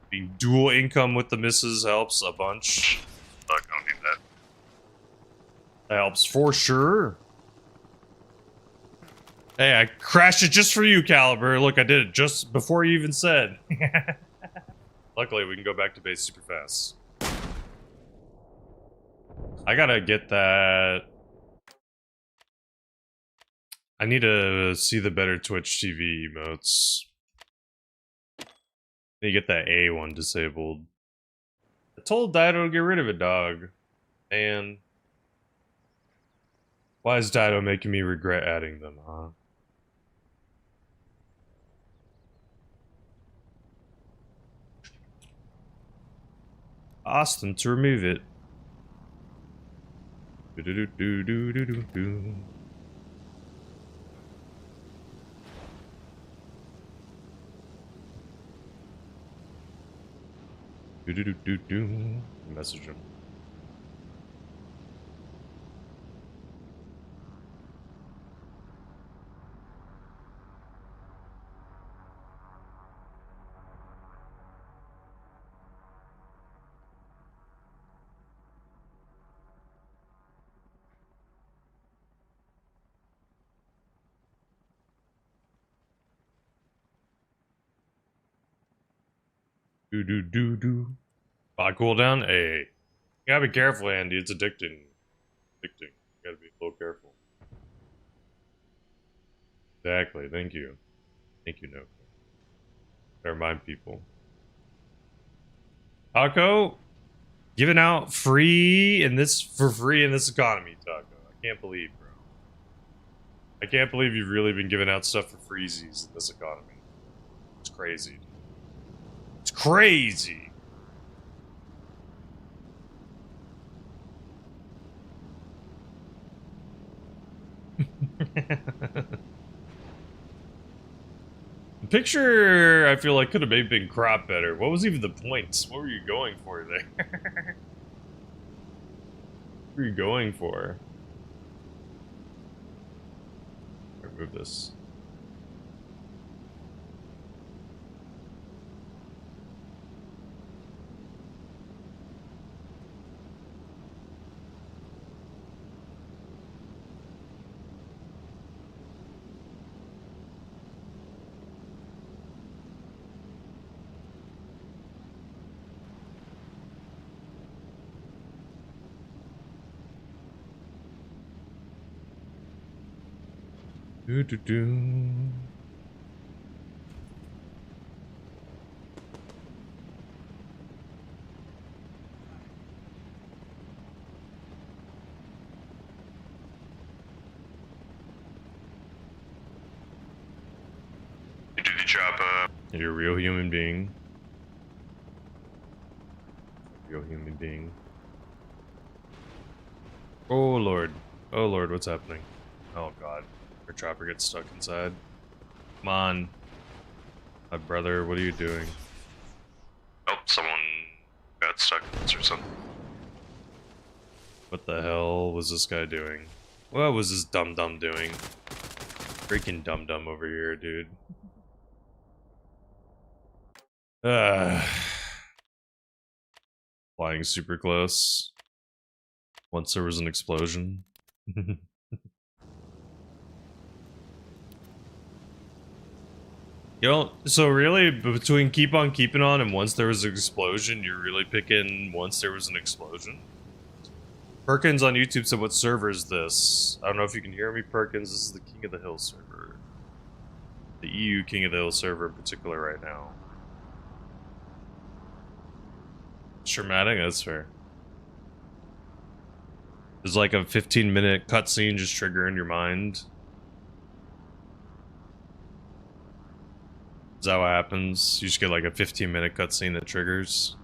Being dual income with the missus helps a bunch. Look, I don't need that. That helps for sure. Hey, I crashed it just for you, Caliber. Look, I did it just before you even said. Luckily, we can go back to base super fast. I gotta get that. I need to see the better Twitch TV emotes. I need to get that A one disabled. I told Dido to get rid of it, dog. And why is Dido making me regret adding them, huh? Ask them to remove it. Do do do do do do do. Do do do do do. Message him. Do do do do. Bot cooldown? Hey. You gotta be careful, Andy. It's addicting. Addicting. You gotta be a little careful. Exactly. Thank you. Thank you, Noka. To remind people. Taco? Giving out free in this for free in this economy, Taco. I can't believe, bro. I can't believe you've really been giving out stuff for freezies in this economy. It's crazy. It's crazy. The picture, I feel like, could have maybe been cropped better. What was even the point? What were you going for there? What were you going for? Remove this. Do do do. You do the job, You're a real human being. Real human being. Oh lord. Oh lord, what's happening? Oh god. Our chopper gets stuck inside. Come on. My brother, what are you doing? oh, someone got stuck or something. What the hell was this guy doing? What was this dum-dum doing? Freaking dum-dum over here, dude. Flying super close. Once there was an explosion. You know, so really, between keep on keeping on and once there was an explosion, you're really picking once there was an explosion? Perkins on YouTube said, what server is this? I don't know if you can hear me, Perkins. This is the King of the Hill server. The EU King of the Hill server in particular right now. Traumatic? That's fair. There's like a 15-minute cutscene just triggering your mind. Is that what happens? You just get like a 15-minute cutscene that triggers?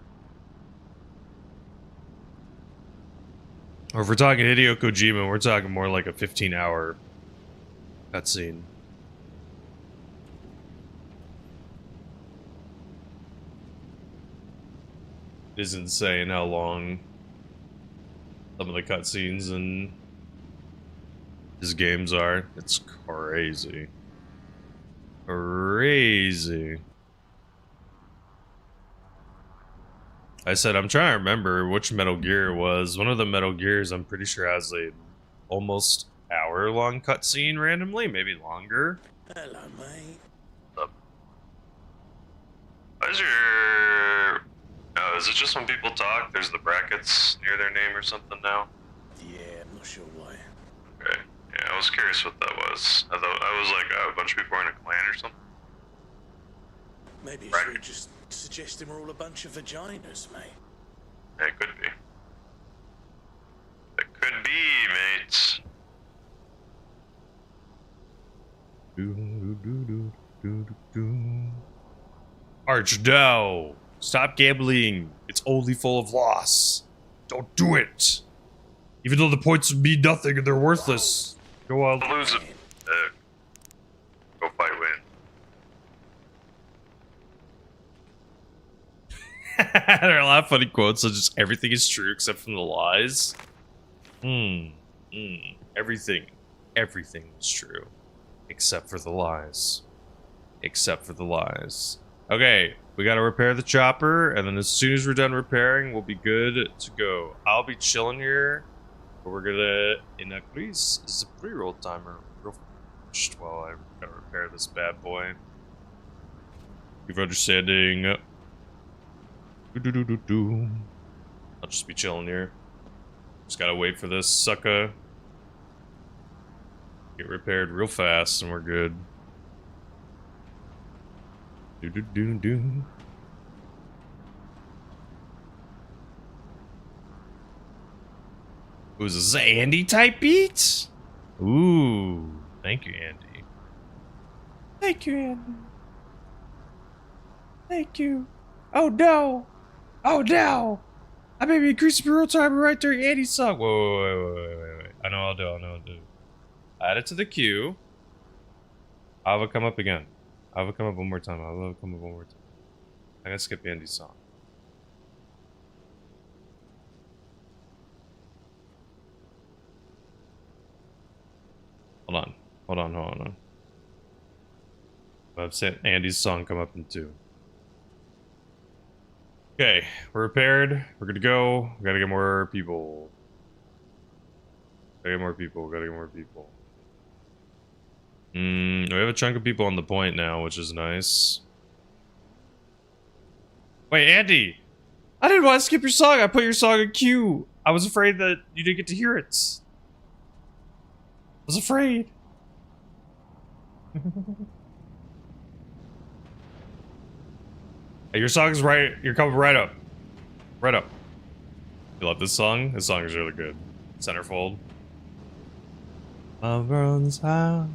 Or if we're talking Hideo Kojima, we're talking more like a 15-hour cutscene. It is insane how long some of the cutscenes in his games are. It's crazy. Crazy. I said, I'm trying to remember which Metal Gear it was. One of the Metal Gears, I'm pretty sure, has a almost hour-long cutscene randomly, maybe longer. Hello, mate. How's your... is it just when people talk, there's the brackets near their name or something now? Yeah, I'm not sure why. Okay. Yeah, I was curious what that was. I thought I was like a bunch of people are in a clan or something. Maybe it's Right. you just suggesting we're all a bunch of vaginas, mate. Yeah, it could be. It could be, mates. Archdow, stop gambling. It's only full of loss. Don't do it. Even though the points would be nothing and they're worthless. Go out. Lose it. Go fight win. There are a lot of funny quotes, so just everything is true except from the lies. Everything is true. Except for the lies. Except for the lies. Okay, we gotta repair the chopper, and then as soon as we're done repairing, we'll be good to go. I'll be chilling here, but we're gonna increase the pre-roll timer real fast while I gotta repair this bad boy. Give understanding. I'll just be chilling here. Just gotta wait for this sucker. Get repaired real fast and we're good. Ooh, is this an Andy type beat? Ooh, thank you, Andy. Thank you, Andy. Thank you. Oh no! Oh no! I made me increase the real timer right during Andy's song. Wait. I know I'll do. Add it to the queue. I'll have it come up again. I'll have it come up one more time. I gotta skip Andy's song. Hold on. I've seen Andy's song come up in 2. Okay, we're repaired. We're good to go. We gotta get more people. We have a chunk of people on the point now, which is nice. Wait, Andy! I didn't want to skip your song. I put your song in queue. I was afraid that you didn't get to hear it. I was afraid. Hey, your song's right. You're coming right up. Right up. You love this song? This song is really good. Centerfold. Everyone's house.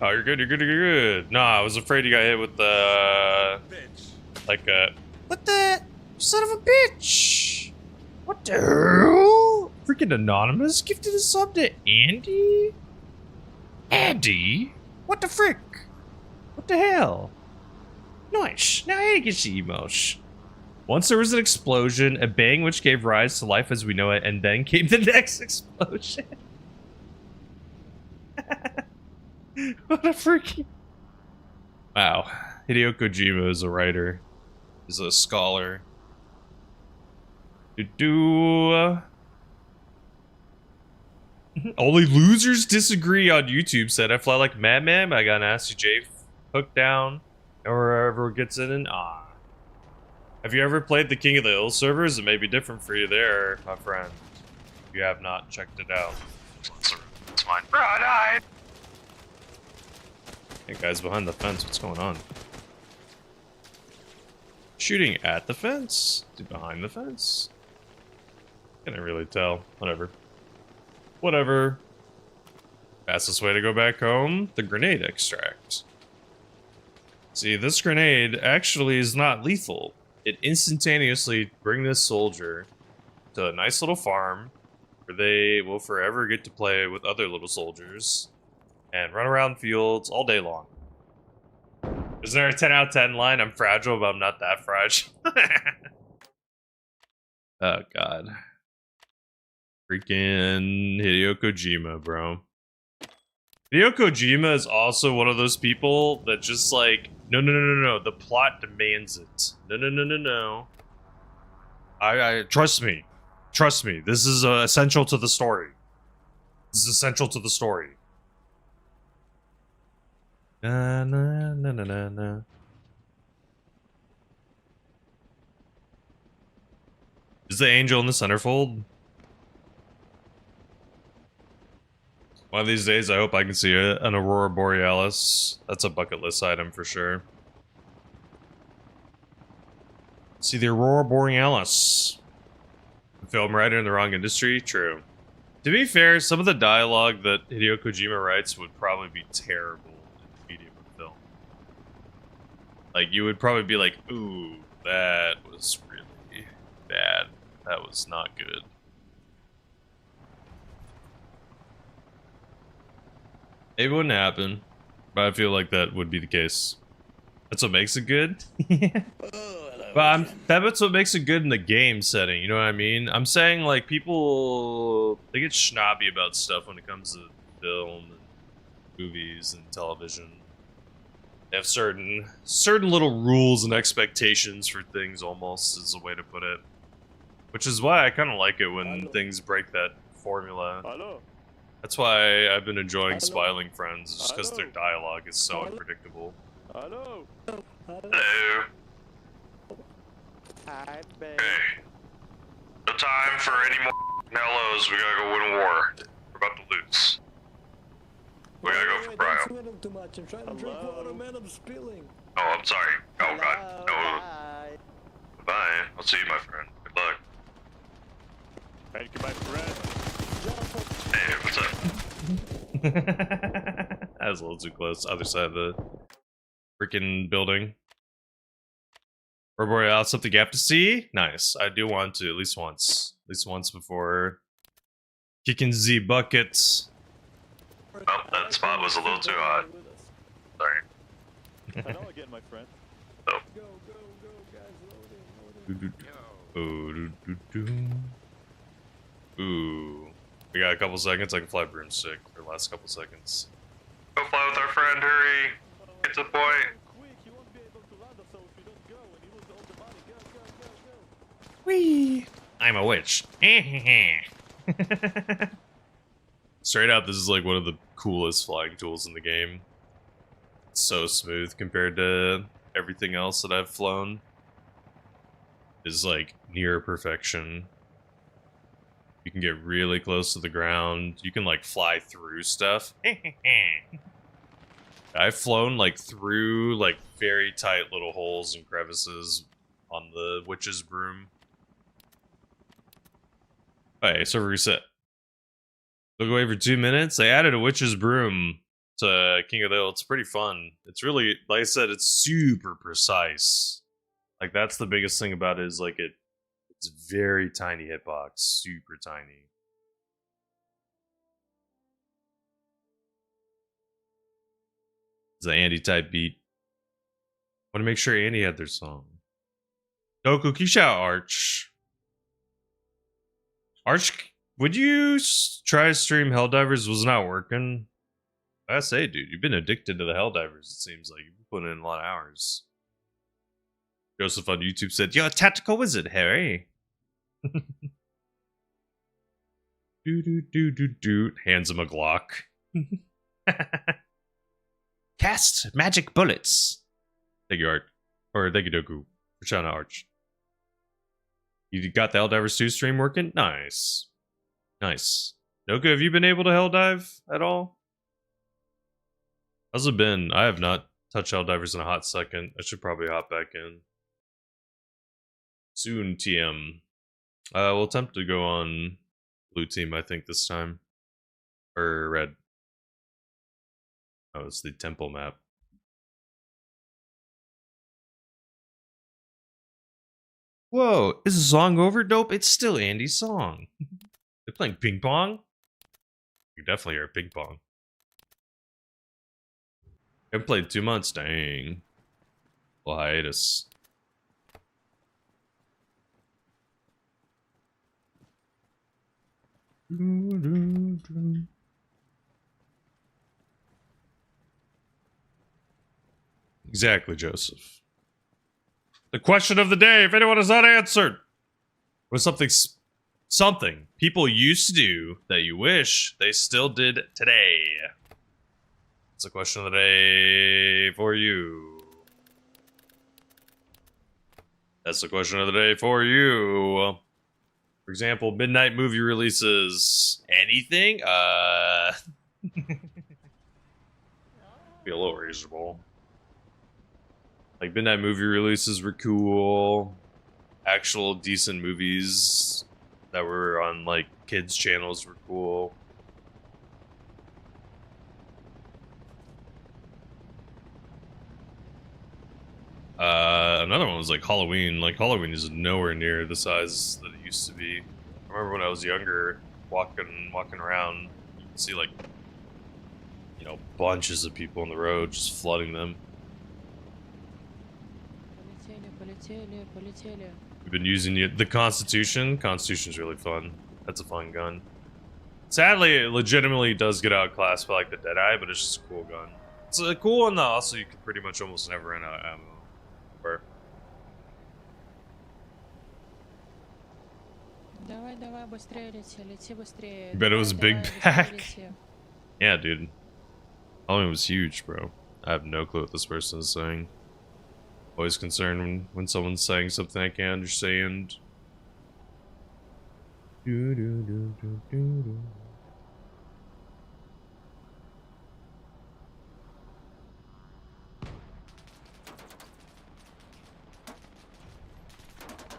Oh, you're good. Nah, I was afraid you got hit with the... Like, what the... Son of a bitch! What the hell? Freaking Anonymous gifted a sub to Andy? Andy? What the frick? What the hell? Nice. Now Andy gets the emotes. Once there was an explosion, a bang which gave rise to life as we know it, and then came the next explosion. What a freaking... Wow. Hideo Kojima is a writer. Is a scholar. Only losers disagree on YouTube said I fly like madman. I got an Nasty J hooked down. And wherever it gets in and Have you ever played the King of the Hill servers? It may be different for you there, my friend. If you have not checked it out. It's fine. Bro, I died! Hey guys, behind the fence, what's going on? Shooting at the fence? To behind the fence? Can't really tell. Whatever. Fastest way to go back home? The grenade extract. See, this grenade actually is not lethal. It instantaneously brings this soldier to a nice little farm where they will forever get to play with other little soldiers and run around fields all day long. Isn't there a 10 out of 10 line? I'm fragile, but I'm not that fragile. Oh, God. Freaking Hideo Kojima, bro. Hideo Kojima is also one of those people that just like, no. The plot demands it. No. I trust me. Trust me, this is essential to the story. This is essential to the story. Na na na na na na. Is the angel in the centerfold? One of these days, I hope I can see an Aurora Borealis. That's a bucket list item for sure. See the Aurora Borealis. Film writer in the wrong industry? True. To be fair, some of the dialogue that Hideo Kojima writes would probably be terrible in the medium of film. Like, you would probably be like, ooh, that was really bad. That was not good. It wouldn't happen, but I feel like that would be the case. That's what makes it good. But that's what makes it good in the game setting, you know what I mean? I'm saying, like, people, they get snobby about stuff when it comes to film and movies and television. They have certain little rules and expectations for things, almost, is a way to put it. Which is why I kind of like it when things break that formula. That's why I've been enjoying Spiling Friends, just because their dialogue is so unpredictable. Hello. Hi, babe. Hey. No time for any more hellos. We gotta go win a war. We're about to lose. We gotta go for Brio. Don't swim too much. I'm trying to drink water, man. I'm spilling. Oh, I'm sorry. Oh, God. No. Bye. Bye. I'll see you, my friend. Good luck. Thank you, my friend. Hey, what's up? That was a little too close. Other side of the freaking building. Or Borealis up the gap to see? Nice. I do want to, at least once. At least once before kicking Z buckets. Oh, that spot was a little too hot. Sorry. Hello again, my friend. Oh. Go, go, go, guys. Loading, loading. Ooh. We got a couple seconds. I can fly broomstick for the last couple seconds. Go fly with our friend, hurry. Get to the point. Quick, you won't be able to land us so if you don't go and you lose all the money. Go, go, go, go. Whee! I'm a witch. Straight up, this is like one of the coolest flying tools in the game. It's so smooth compared to everything else that I've flown. It's like near perfection. You can get really close to the ground. You can like fly through stuff. I've flown like through like very tight little holes and crevices on the witch's broom. Alright, server reset. Look away for 2 minutes. They added a witch's broom to King of the Hill. It's pretty fun. It's really, like I said, it's super precise. Like that's the biggest thing about it is like it's very tiny hitbox, super tiny. It's an Andy type beat. Want to make sure Andy had their song. Doku, can you shout Arch? Arch, would you try to stream Helldivers? Was not working. I say, dude, you've been addicted to the Helldivers. It seems like you've been putting in a lot of hours. Joseph on YouTube said, "You're a tactical wizard, Harry." Do. Hands him a Glock. Cast magic bullets. Thank you, Art. Or thank you, Doku. For shouting out Arch. You got the Helldivers 2 stream working? Nice. Nice. Doku, have you been able to Helldive at all? How's it been? I have not touched Helldivers in a hot second. I should probably hop back in. Soon, TM. We'll attempt to go on blue team, I think, this time. Or red. Oh, it's the temple map. Whoa, is the song over? Nope, it's still Andy's song. They're playing ping pong? You definitely are ping pong. I haven't played 2 months, dang. Well, hiatus. Exactly, Joseph. The question of the day, if anyone has not answered. What is something Something people used to do that you wish they still did today. It's a question of the day for you. That's the question of the day for you. For example, midnight movie releases. Anything? Be a little reasonable. Like, midnight movie releases were cool. Actual decent movies that were on, like, kids' channels were cool. Another one was, like, Halloween. Like, Halloween is nowhere near the size that it used to be. I remember when I was younger, walking around, you could see, like, you know, bunches of people on the road, just flooding them. We've been using the Constitution. Constitution's really fun. That's a fun gun. Sadly, it legitimately does get outclassed by, like, the Deadeye, but it's just a cool gun. It's a cool one, though. Also, you can pretty much almost never run out of ammo. Or... You bet it was a big pack. Yeah, dude. Halloween was huge, bro. I have no clue what this person is saying. Always concerned when someone's saying something I can't understand.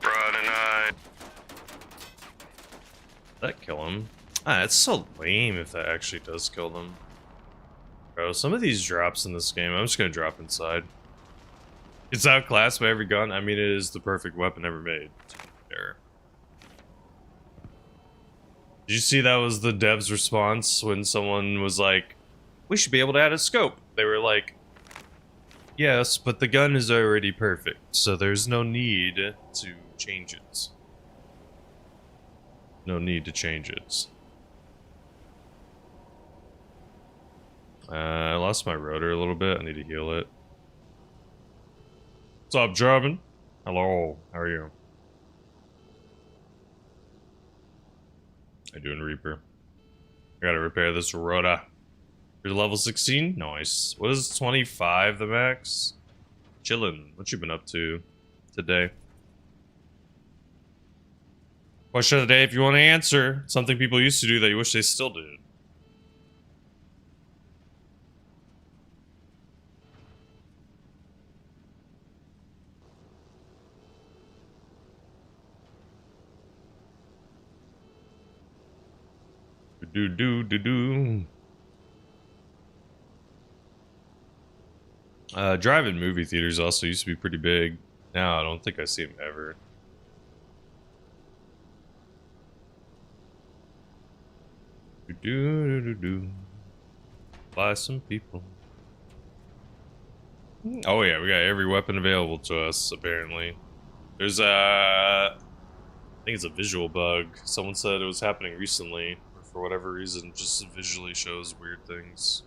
Friday night. That kill him? Ah, it's so lame if that actually does kill them. Bro, some of these drops in this game, I'm just gonna drop inside. It's outclassed by every gun. I mean, it is the perfect weapon ever made. There. Did you see that was the dev's response when someone was like, we should be able to add a scope? They were like, yes, but the gun is already perfect, so there's no need to change it. No need to change it. I lost my rotor a little bit. I need to heal it. What's up, German? Hello, how are you? How you doing, Reaper? I gotta repair this rotor. You're level 16? Nice. What is 25 the max? Chillin'. What you been up to today? Question of the day if you want to answer. Something people used to do that you wish they still did. Do. Drive-in movie theaters also used to be pretty big. Now I don't think I see them ever. Buy some people. Oh yeah, we got every weapon available to us, apparently. There's I think it's a visual bug. Someone said it was happening recently. For whatever reason, just visually shows weird things.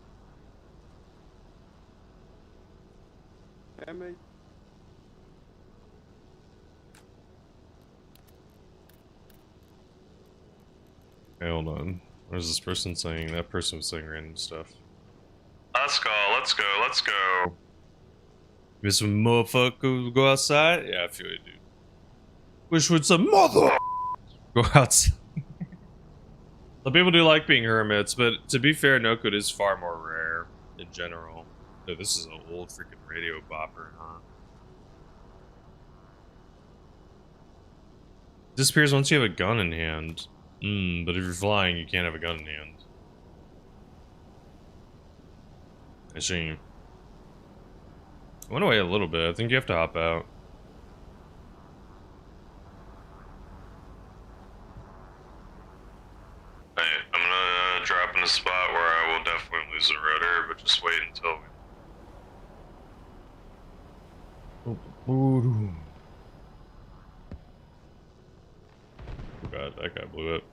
Family. Hey, hold on. What is this person saying? That person was saying random stuff. Let's go. Miss some motherfuckers go outside? Yeah, I feel it, dude. Wish would some mother go outside. Some people do like being hermits, but to be fair, no code is far more rare in general. Dude, this is an old freaking radio bopper, huh? Disappears once you have a gun in hand. But if you're flying, you can't have a gun in hand. I see. I went away a little bit. I think you have to hop out. Hey, I'm gonna drop in a spot where I will definitely lose a rotor, but just wait until we... Oh god, that guy blew it.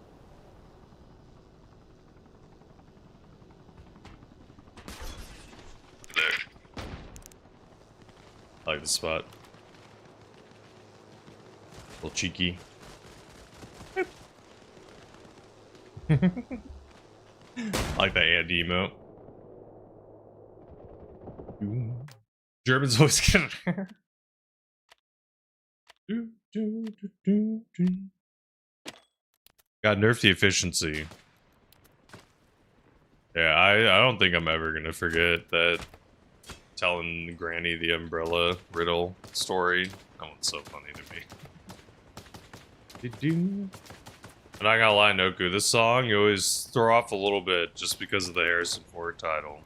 There. I like the spot. A little cheeky. Like the and emote. Germans always get it. Got nerfed the efficiency. Yeah, I don't think I'm ever gonna forget that telling Granny the umbrella riddle story. That one's so funny to me. I'm not gonna lie, Noku, this song you always throw off a little bit just because of the Harrison Ford title.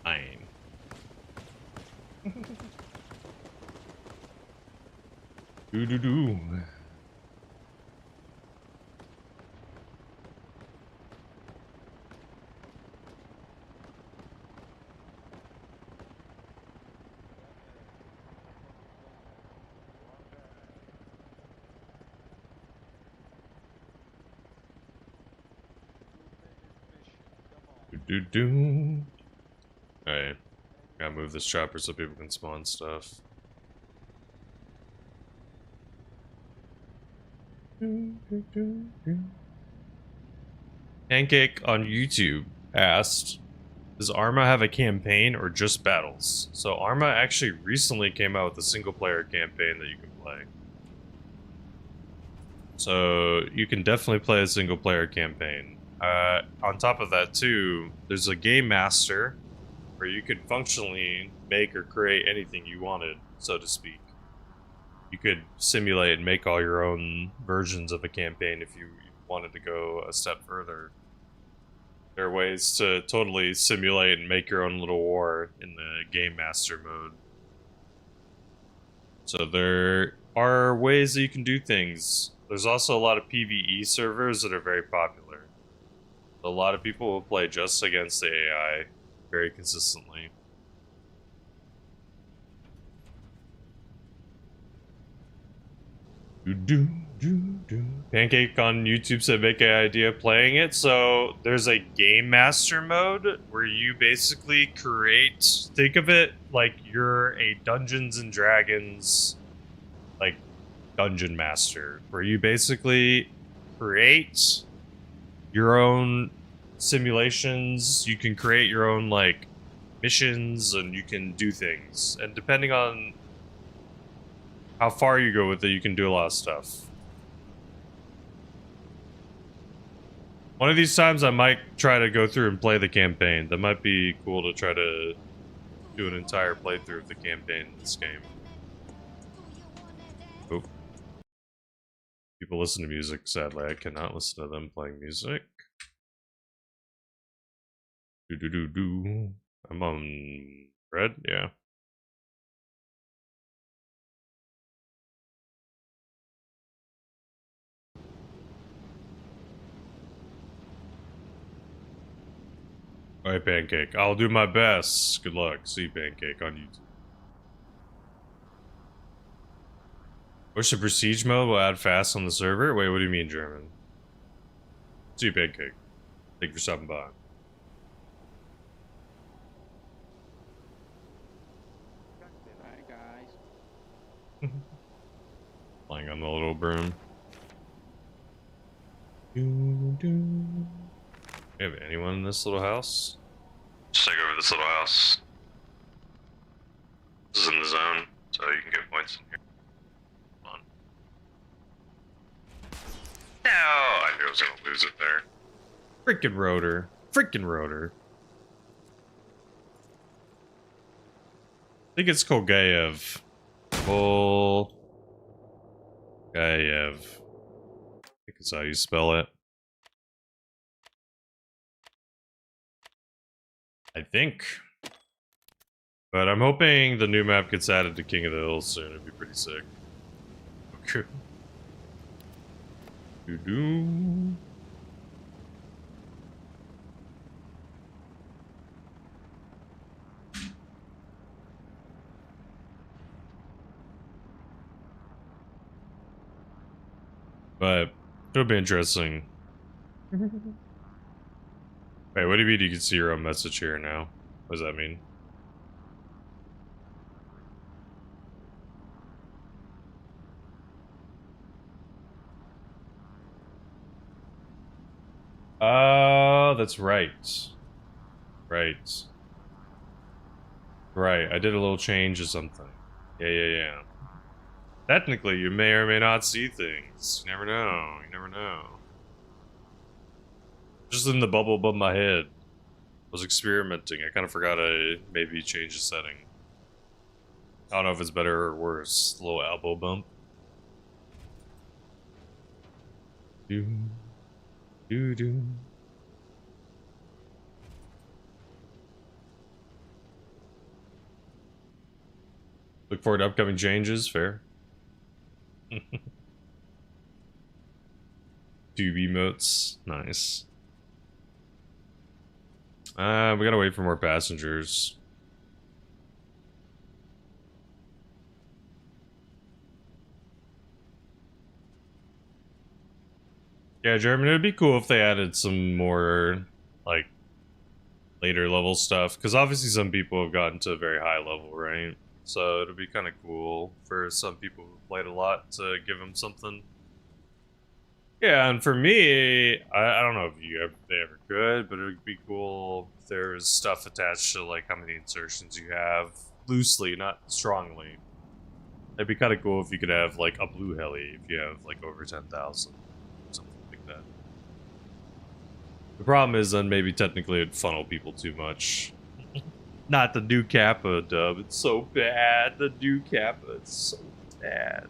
Fine. Do. Alright. Gotta move this chopper so people can spawn stuff. Pancake on YouTube asked, does Arma have a campaign or just battles? So Arma actually recently came out with a single player campaign that you can play. So you can definitely play a single player campaign. On top of that too, there's a game master where you could functionally make or create anything you wanted, so to speak. You could simulate and make all your own versions of a campaign if you wanted to go a step further. There are ways to totally simulate and make your own little war in the game master mode. So there are ways that you can do things. There's also a lot of PvE servers that are very popular. A lot of people will play just against the AI very consistently. Pancake on YouTube said make an idea of playing it. So there's a game master mode where you basically create, think of it like you're a Dungeons and Dragons like dungeon master, where you basically create your own simulations. You can create your own like missions and you can do things, and depending on how far you go with it, you can do a lot of stuff. One of these times I might try to go through and play the campaign. That might be cool to try to do an entire playthrough of the campaign in this game. Oh. People listen to music, sadly. I cannot listen to them playing music. Do. I'm on red, yeah. Alright, Pancake. I'll do my best. Good luck. See Pancake on YouTube. Wish the prestige mode will add fast on the server? Wait, what do you mean, German? See Pancake. Thank you for stopping by. Hi guys. Flying on the little broom. We have anyone in this little house? Just take over this little house. This is in the zone, so you can get points in here. Come on. No! I knew I was gonna lose it there. Freaking rotor. Freaking rotor. I think it's Kogayev. Kogayev. I think is how you spell it. I think. But I'm hoping the new map gets added to King of the Hills soon. It'd be pretty sick. Okay. Doo-doo. But it'll be interesting. Wait, what do you mean you can see your own message here now? What does that mean? Oh, that's right. Right. Right, I did a little change or something. Yeah. Technically, you may or may not see things. You never know. You never know. Just in the bubble above my head. I was experimenting. I kind of forgot to maybe change the setting. I don't know if it's better or worse. A little elbow bump. Doom. Doo-doo. Look forward to upcoming changes. Fair. Tube emotes. Nice. We gotta wait for more passengers. Yeah, German, it would be cool if they added some more, like, later level stuff. Because obviously some people have gotten to a very high level, right? So it'll be kind of cool for some people who played a lot to give them something. Yeah, and for me, I don't know if they ever could, but it would be cool if there was stuff attached to like how many insertions you have, loosely, not strongly. It'd be kind of cool if you could have like a blue heli if you have like over 10,000, something like that. The problem is then maybe technically it'd funnel people too much. Not the new Kappa dub. It's so bad. The new Kappa. It's so bad.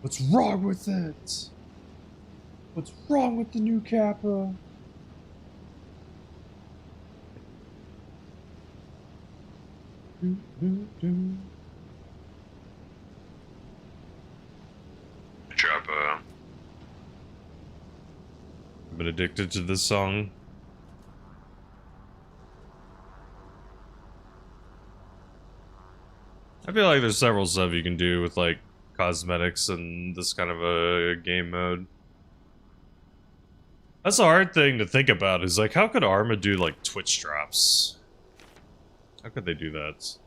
What's wrong with it? What's wrong with the new Kappa? Jabba. I've been addicted to this song. I feel like there's several stuff you can do with like cosmetics and this kind of a game mode. That's a hard thing to think about, is like, how could Arma do like Twitch drops? How could they do that?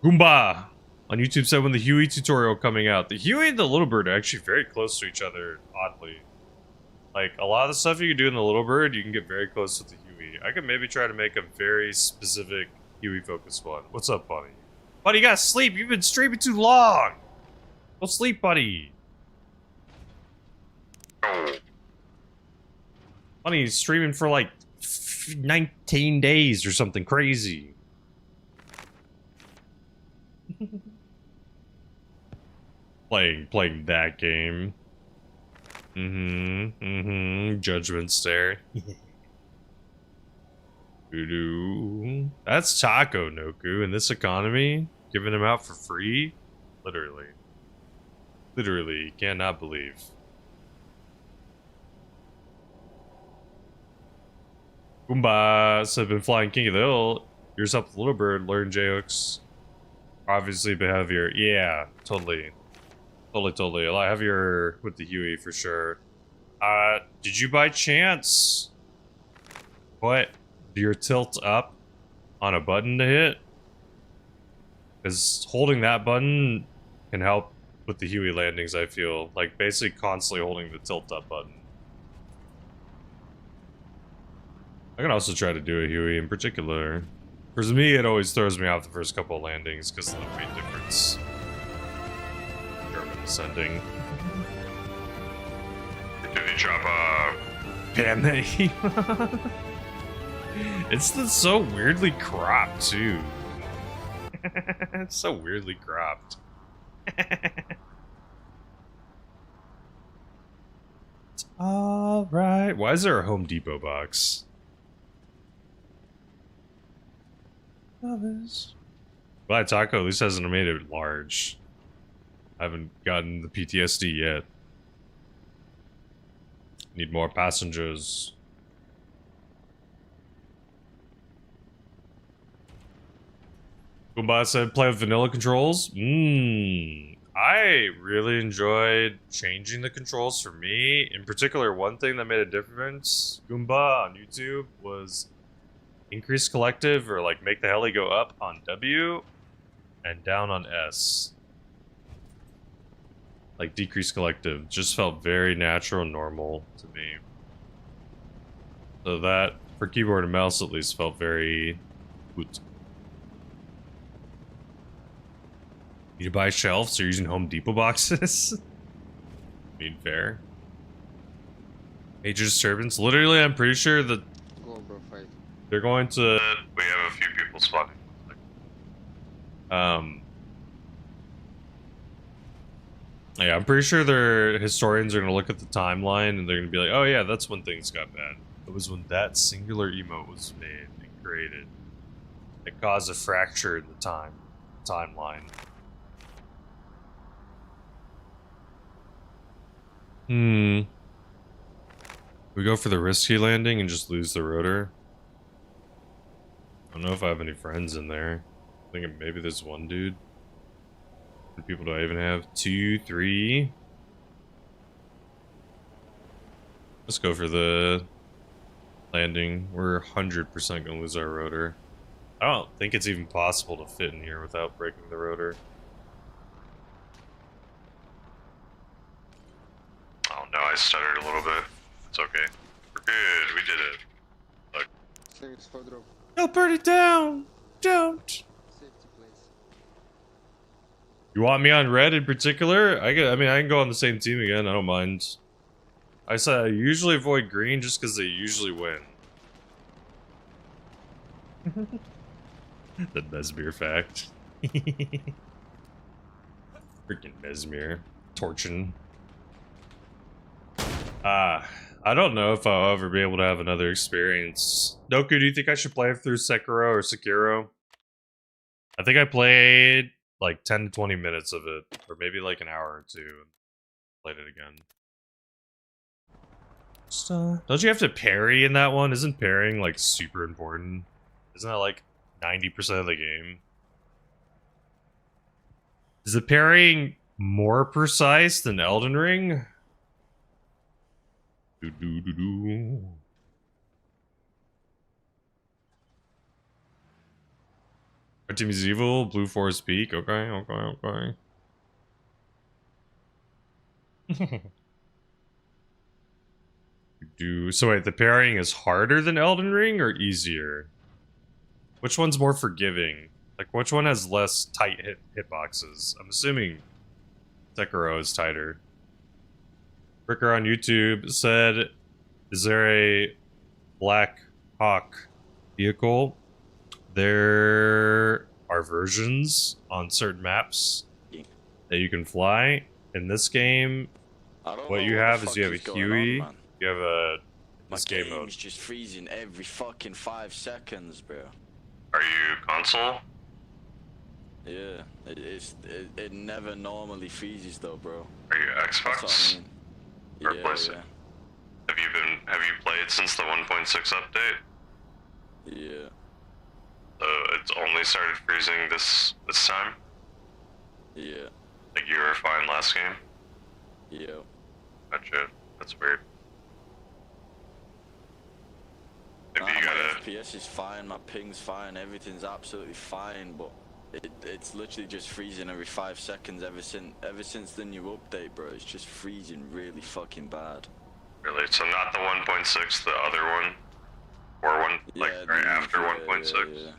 Goomba on YouTube said when the Huey tutorial coming out. The Huey and the Little Bird are actually very close to each other, oddly. Like, a lot of the stuff you can do in the Little Bird, you can get very close with the Huey. I could maybe try to make a very specific Huey-focused one. What's up, buddy? Buddy, you gotta sleep. You've been streaming too long. Go sleep, buddy. Buddy, he's streaming for like 19 days or something crazy. playing that game. Judgment stare. Voodoo. That's Taco Noku in this economy. Giving him out for free? Literally. Literally, cannot believe. Goomba said, been flying King of the Hill. Yours up with Little Bird, learn J-hooks. Obviously behavior. Yeah, totally. Totally. I have your with the Huey for sure. Did you by chance put your tilt up on a button to hit? Because holding that button can help with the Huey landings, I feel. Like, basically constantly holding the tilt up button. I can also try to do a Huey in particular. For me, it always throws me off the first couple of landings because of the weight difference. German ascending. Did he drop a... Damn it. It's so weirdly cropped, too. It's so weirdly cropped. Alright. Why is there a Home Depot box? Glad Taco at least hasn't made it large. I haven't gotten the PTSD yet. Need more passengers. Goomba said play with vanilla controls? I really enjoyed changing the controls for me. In particular, one thing that made a difference, Goomba on YouTube, was increase collective or like make the heli go up on W and down on S. Like decrease collective just felt very natural and normal to me. So that, for keyboard and mouse at least, felt very good. You buy shelves? You're using Home Depot boxes? I mean, fair. Major disturbance? Literally, I'm pretty sure that Go, bro, fight. they're going to... We have a few people spawning. Yeah, I'm pretty sure their historians are going to look at the timeline and they're going to be like, oh yeah, that's when things got bad. It was when that singular emote was made and created. It caused a fracture in the timeline. We go for the risky landing and just lose the rotor. I don't know if I have any friends in there. I think maybe there's one dude. How many people do I even have? 2, 3. Let's go for the landing. We're 100% gonna lose our rotor. I don't think it's even possible to fit in here without breaking the rotor. Oh no, I stuttered a little bit. It's okay. We're good. We did it. Look. Thanks for drop. Don't burn it down! Don't! Safety, please. You want me on red in particular? I mean, I can go on the same team again. I don't mind. I said I usually avoid green just because they usually win. The Mesmere fact. Freaking Mesmere. Torching. I don't know if I'll ever be able to have another experience. Doku, do you think I should play through Sekiro or Sekiro? I think I played like 10 to 20 minutes of it, or maybe like an hour or two. Played it again. Don't you have to parry in that one? Isn't parrying like super important? Isn't that like 90% of the game? Is the parrying more precise than Elden Ring? Our team is evil, Blue Forest Peak. Okay. So wait, the parrying is harder than Elden Ring or easier? Which one's more forgiving? Like, which one has less tight hitboxes? I'm assuming Sekiro is tighter. Ricker on YouTube said, is there a Black Hawk vehicle? There are versions on certain maps that you can fly. In this game, what you have is you have a Huey, you have a escape mode. Game's just freezing every fucking 5 seconds, bro. Are you console? Yeah, it never normally freezes though, bro. Are you That's Xbox? what I mean. Or Yeah, PlayStation? Have you played since the 1.6 update? yeah. So it's only started freezing this time? Yeah, Like you were fine last game? yeah. Gotcha. That's weird. Maybe Nah, you my gotta... FPS is fine, my ping's fine, everything's absolutely fine, but it's literally just freezing every 5 seconds ever since the new update, bro. It's just freezing really fucking bad. Really? So not the 1.6, the other one? Or one, like Yeah, right the- after yeah, 1.6? yeah.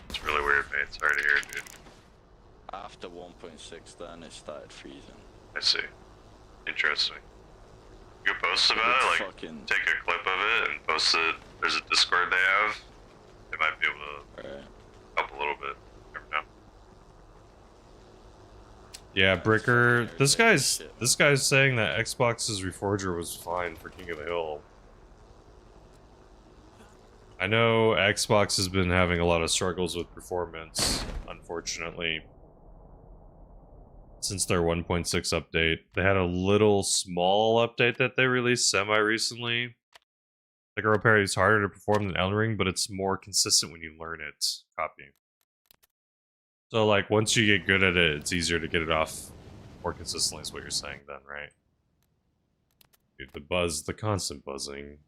It's really weird, mate. Sorry to hear, dude. After 1.6 then it started freezing. I see. Interesting. You can post about It's it, like, fucking- take a clip of it and post it. There's a Discord they have. They might be able to Right. help a little bit. Never know. Yeah, Bricker. fucking This irritating guy's shit, this guy's saying that Xbox's Reforger was fine for King of the Hill. I know Xbox has been having a lot of struggles with performance, unfortunately. Since their 1.6 update. They had a little small update that they released semi-recently. Like a repair is harder to perform than Elden Ring, but it's more consistent when you learn it. Copy. So, like, once you get good at it, it's easier to get it off more consistently, is what you're saying then, right? Dude, the buzz, the constant buzzing,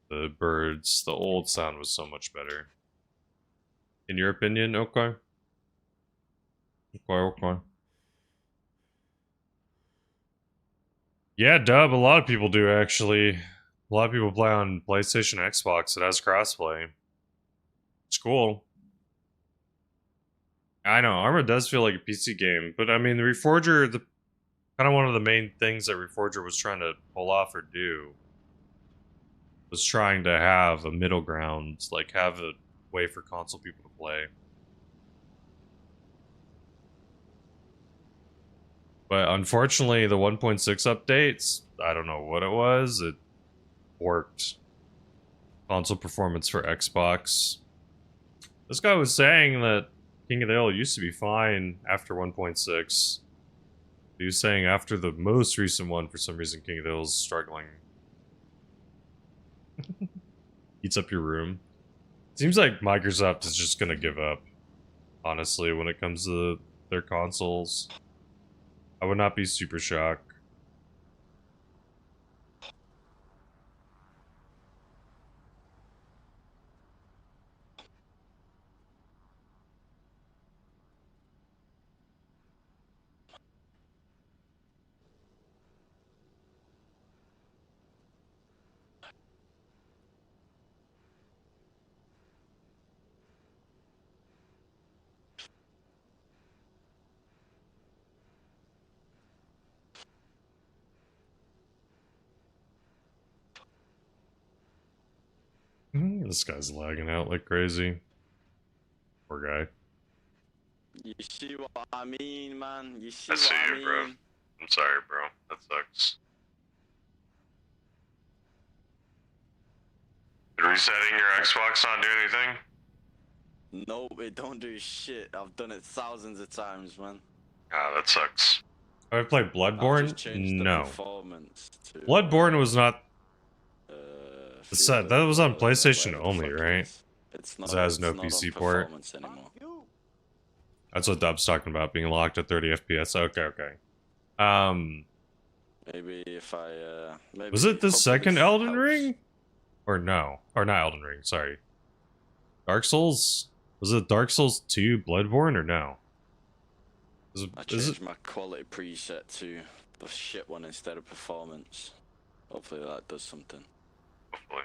the birds, the old sound was so much better. In your opinion? Okay. Okay. Yeah, Dub, a lot of people do, actually. A lot of people play on PlayStation and Xbox. It has crossplay. It's cool. I know, Arma does feel like a PC game, but I mean, the Reforger, the kind of one of the main things that Reforger was trying to pull off or do was trying to have a middle ground, like have a way for console people to play. But unfortunately, the 1.6 updates, I don't know what it was, it worked. Console performance for Xbox. This guy was saying that King of the Hill used to be fine after 1.6. He was saying after the most recent one, for some reason, King of the Hill is struggling. Eats up your room. Seems like Microsoft is just gonna give up, honestly, when it comes to their consoles. I would not be super shocked. This guy's lagging out like crazy. Poor guy. You see what I mean, man? You see I what see I you, mean? bro. I'm sorry, bro. That sucks. Did resetting your Xbox not do anything? No, it don't do shit. I've done it thousands of times, man. Ah, that sucks. Have I played I've Bloodborne? just changed the No. performance to, Bloodborne was not. feel Set. a That bit was on more like PlayStation whatever the only, fuck it right? is. It's It not. has It's no not PC on port. performance anymore. That's what Dub's talking about, being locked at 30 FPS. Okay, okay. Maybe if I maybe Was it the hopefully second this Elden helps. Ring? Or no? Or not Elden Ring, sorry. Dark Souls? Was it Dark Souls 2 Bloodborne or no? I Is changed it? my quality preset to the shit one instead of performance. Hopefully that does something. Hopefully.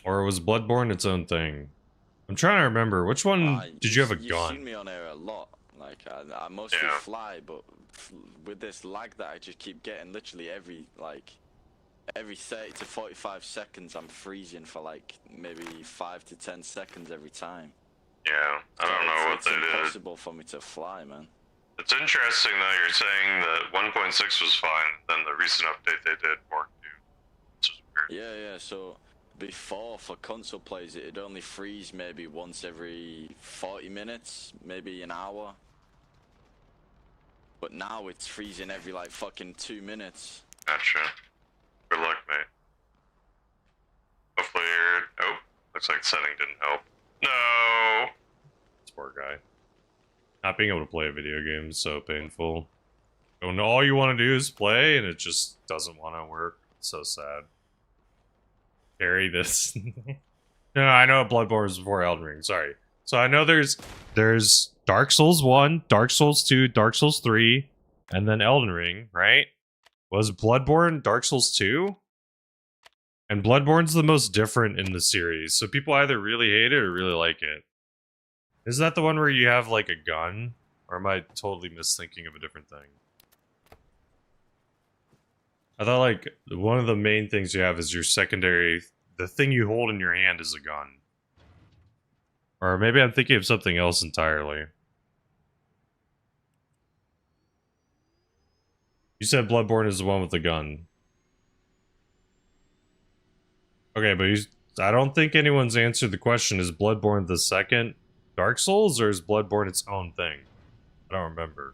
Or was Bloodborne its own thing? I'm trying to remember. Which one did you have a You've seen gun? me on air a lot. Like I mostly Yeah. fly, but with this lag that I just keep getting, literally every 30 to 45 seconds, I'm freezing for like maybe 5 to 10 seconds every time. Yeah, I don't know what It's they did. impossible for me to fly, man. It's interesting though, you're saying that 1.6 was fine, then the recent update they did worked too. Which is weird. Yeah. So before, for console plays, it'd only freeze maybe once every 40 minutes, maybe an hour. But now it's freezing every like fucking 2 minutes. Gotcha. Good luck, mate. Hopefully you're... Oh, looks like setting didn't help. No! This poor guy. Not being able to play a video game is so painful. When all you want to do is play and it just doesn't want to work. It's so sad. Carry this. No, I know Bloodborne was before Elden Ring, sorry. So I know there's Dark Souls 1, Dark Souls 2, Dark Souls 3, and then Elden Ring, right? Was Bloodborne Dark Souls 2? And Bloodborne's the most different in the series, so people either really hate it or really like it. Is that the one where you have, like, a gun? Or am I totally misthinking of a different thing? I thought, like, one of the main things you have is your secondary... The thing you hold in your hand is a gun. Or maybe I'm thinking of something else entirely. You said Bloodborne is the one with the gun. Okay, but I don't think anyone's answered the question, is Bloodborne the second Dark Souls, or is Bloodborne its own thing? I don't remember.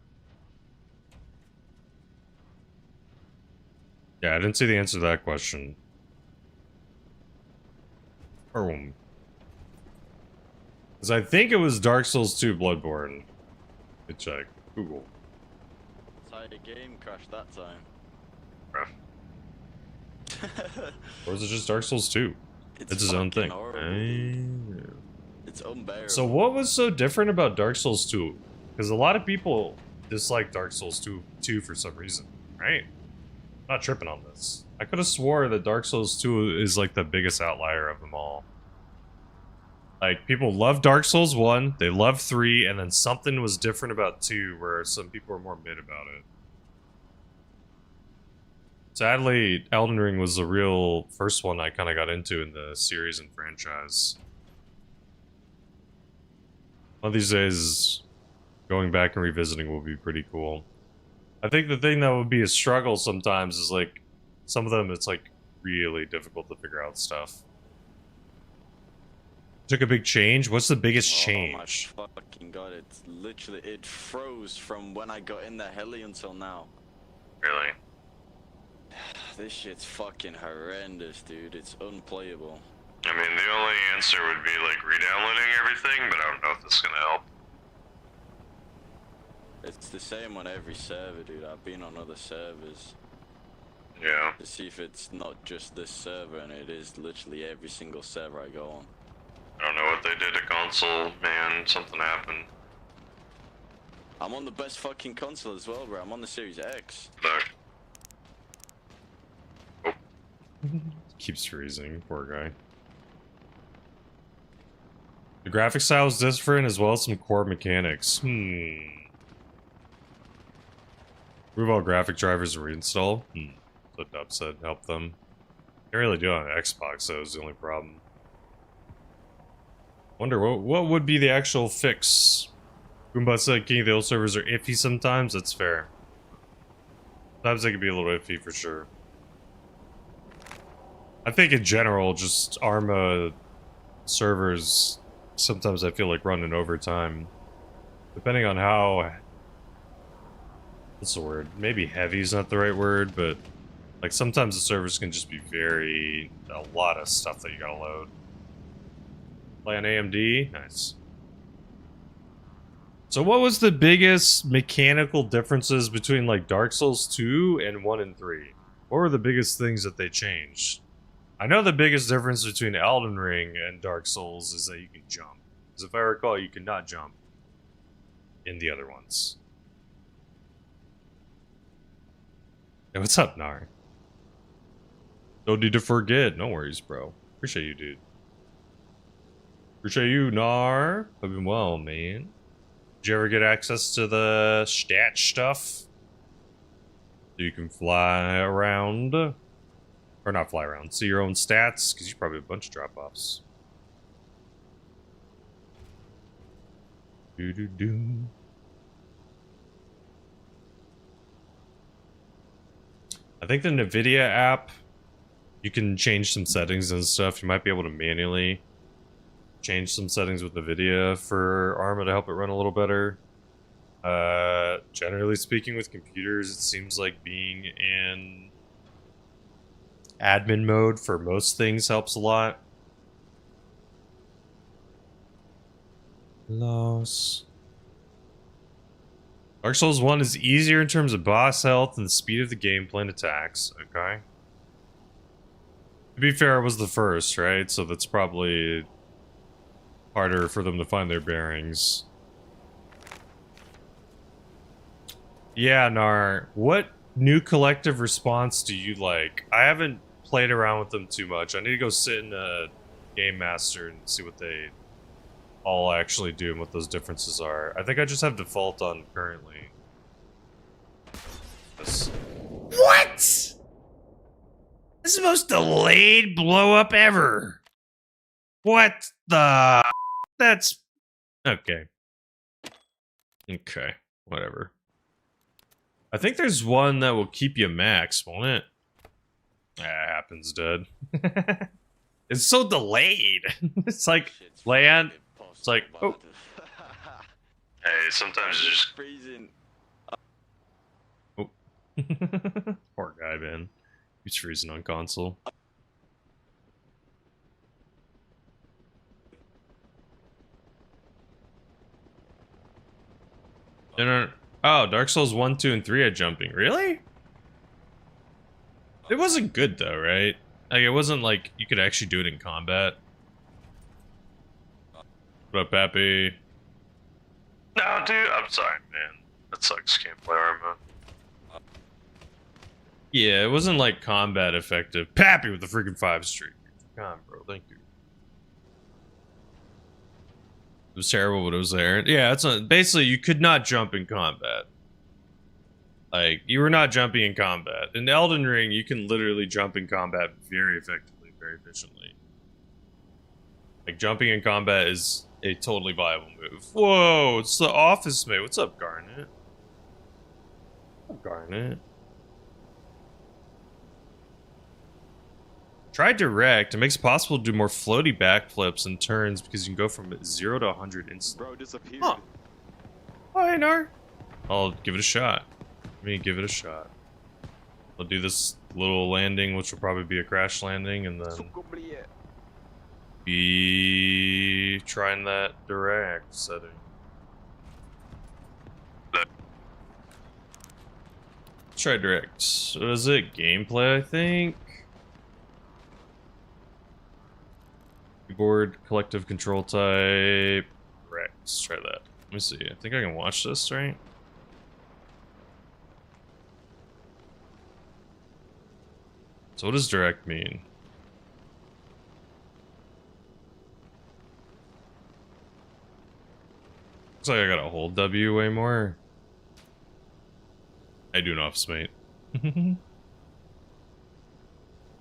Yeah, I didn't see the answer to that question. Boom. Because I think it was Dark Souls 2 Bloodborne. Good check. Google. Sorry, the game crashed that time. Rough. Or was it just Dark Souls 2? It's his own fucking thing. horrible, dude. It's unbearable. So what was so different about Dark Souls 2? Because a lot of people dislike Dark Souls 2 for some reason, right? I'm not tripping on this. I could have swore that Dark Souls 2 is like the biggest outlier of them all. Like, people love Dark Souls 1, they love 3, and then something was different about 2 where some people were more mid about it. Sadly, Elden Ring was the real first one I kind of got into in the series and franchise. One of these days, going back and revisiting will be pretty cool. I think the thing that would be a struggle sometimes is like, some of them it's like really difficult to figure out stuff. Took a big change? What's the biggest change? Oh my fucking god, it's literally, it froze from when I got in the heli until now. Really? This shit's fucking horrendous, dude. It's unplayable. I mean, the only answer would be like re-downloading everything, but I don't know if this is gonna help. It's the same on every server, dude. I've been on other servers Yeah. to see if it's not just this server, and it is literally every single server I go on. I don't know what they did to console, man. Something happened. I'm on the best fucking console as well, bro. I'm on the Series X. Look. Keeps freezing, poor guy. The graphic style is different as well as some core mechanics. Remove all graphic drivers and reinstall. So Dub said help them. Can't really do it on Xbox, though, is the only problem. Wonder what would be the actual fix? Goomba said King of the Old servers are iffy sometimes. That's fair. Sometimes they can be a little iffy for sure. I think in general, just Arma servers sometimes I feel like run in overtime. Depending on how... What's the word? Maybe heavy is not the right word, but like sometimes the servers can just be very... a lot of stuff that you gotta load. Play on AMD? Nice. So what was the biggest mechanical differences between like Dark Souls 2 and 1 and 3? What were the biggest things that they changed? I know the biggest difference between Elden Ring and Dark Souls is that you can jump. Because if I recall, you could not jump in the other ones. Hey, what's up, Nar? No need to forget. No worries, bro. Appreciate you, dude. Appreciate you, Nar. I've been well, man. Did you ever get access to the stat stuff? So you can fly around. Or not fly around. See your own stats? Because you probably have a bunch of drop-offs. Doo-doo-doo. I think the NVIDIA app, you can change some settings and stuff. You might be able to manually change some settings with NVIDIA for Arma to help it run a little better. Generally speaking, with computers, it seems like being in admin mode for most things helps a lot. Loss. Dark Souls 1 is easier in terms of boss health and the speed of the gameplay and attacks. Okay. To be fair, it was the first, right? So that's probably harder for them to find their bearings. Yeah, Nar, what new collective response do you like? I haven't played around with them too much. I need to go sit in a Game Master and see what they all actually do and what those differences are. I think I just have default on currently. What? This is the most delayed blow up ever. What the? That's okay. Okay, whatever. I think there's one that will keep you max, won't it? That happens, dude. It's so delayed. It's like land. It's like, oh. Hey, sometimes it's just freezing. Oh. Poor guy, man. He's freezing on console. Oh, Dark Souls 1, 2, and 3 had jumping. Really? It wasn't good though, right? Like, it wasn't like you could actually do it in combat. What up, Pappy? No, dude, I'm sorry, man. That sucks. Can't play Arma. Yeah, it wasn't like combat effective. Pappy with the freaking 5 streak. Come on, bro. Thank you. It was terrible, but it was there. Yeah, it's not, basically you could not jump in combat. Like, you were not jumping in combat. In Elden Ring, you can literally jump in combat very effectively, very efficiently. Like, jumping in combat is a totally viable move. Whoa, it's the office mate. What's up, Garnet? What's up, Garnet? Try direct. It makes it possible to do more floaty backflips and turns because you can go from 0 to 100 instantly. Bro disappeared. Huh. Oh, hey, Nar. I'll give it a shot. Let me give it a shot. I'll do this little landing, which will probably be a crash landing, and then be trying that direct setting. Let's try direct. What is it? Gameplay, I think? Keyboard, collective control type. Direct. Let's try that. Let me see. I think I can watch this, right? So what does direct mean? Looks like I gotta hold W way more. I do not, mate.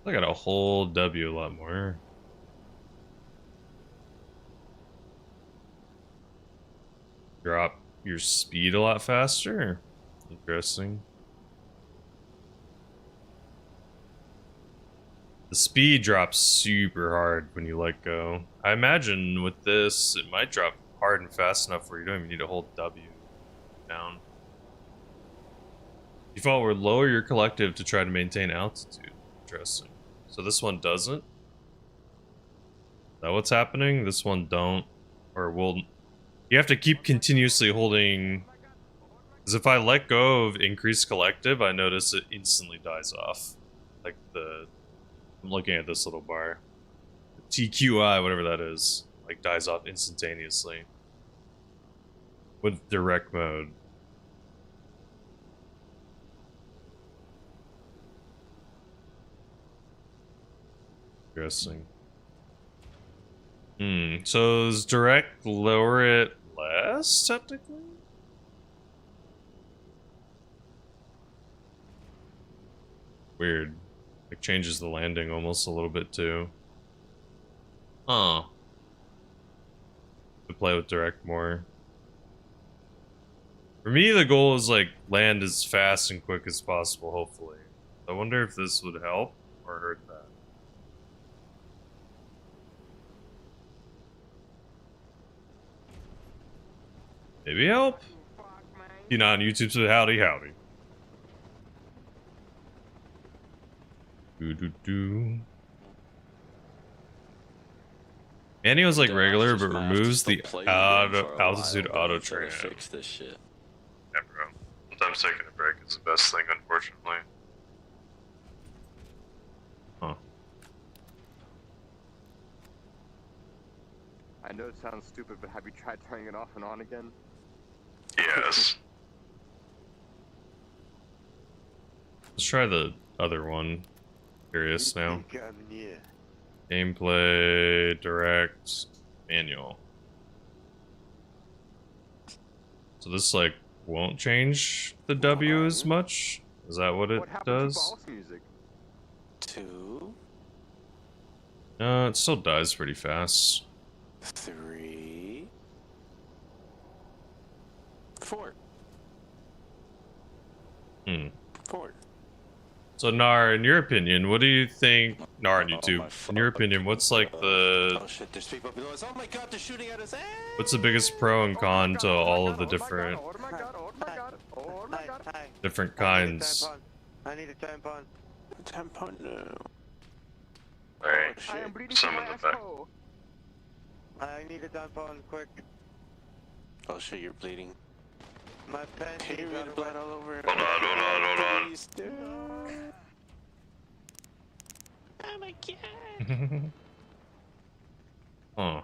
I gotta hold W a lot more. Drop your speed a lot faster. Interesting. The speed drops super hard when you let go. I imagine with this, it might drop hard and fast enough where you don't even need to hold W down. Default would lower your collective to try to maintain altitude. Interesting. So this one doesn't? Is that what's happening? This one don't? Or will... You have to keep continuously holding... Because if I let go of increased collective, I notice it instantly dies off. Like the... I'm looking at this little bar. TQI, whatever that is. Like, dies off instantaneously. With direct mode. Interesting. So does direct lower it less, technically? Weird. It changes the landing almost a little bit too. Huh. To play with direct more. For me, the goal is like land as fast and quick as possible, hopefully. I wonder if this would help or hurt that. Maybe help? You know, on YouTube, so howdy howdy. Manual's like regular, but removes the altitude auto train. Fix this shit. Yeah, bro. Sometimes taking a break is the best thing, unfortunately. Huh. I know it sounds stupid, but have you tried turning it off and on again? Yes. Let's try the other one. Curious now. Gameplay, direct, manual. So this like won't change the W as much? Is that what it does? Boss music? 2, It still dies pretty fast. 3, 4. 4. So Nar, in your opinion, what do you think? Nar on YouTube, in your opinion, what's like the... Oh shit, there's people below us. Oh my god, they're shooting at us. What's the biggest pro and con to all of the different... different kinds? I need a tampon. A tampon, no. Alright. I am bleeding Some from in my the back. asshole. I need a tampon, quick. Oh shit, you're bleeding. My pants got blood all over. Hold on, hold on, hold on. Please, dude. Oh my god. Huh.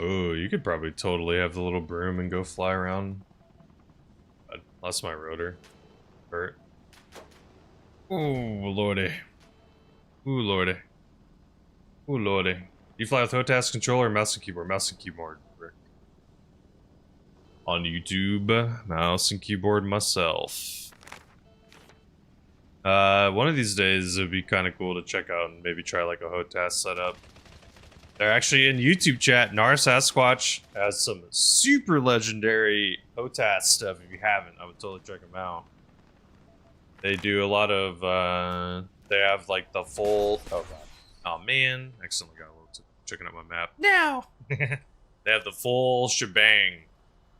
Oh, you could probably totally have the little broom and go fly around. I lost my rotor. Hurt. Ooh, lordy. Ooh, lordy. Ooh, lordy. You fly with HOTAS controller or mouse and keyboard? Mouse and keyboard, Rick. On YouTube, mouse and keyboard myself. One of these days it would be kind of cool to check out and maybe try like a HOTAS setup. They're actually in YouTube chat. Nar Sasquatch has some super legendary HOTAS stuff. If you haven't, I would totally check them out. They do a lot of, they have like the full, oh god. Oh man, accidentally got a little checking out my map. No! They have the full shebang.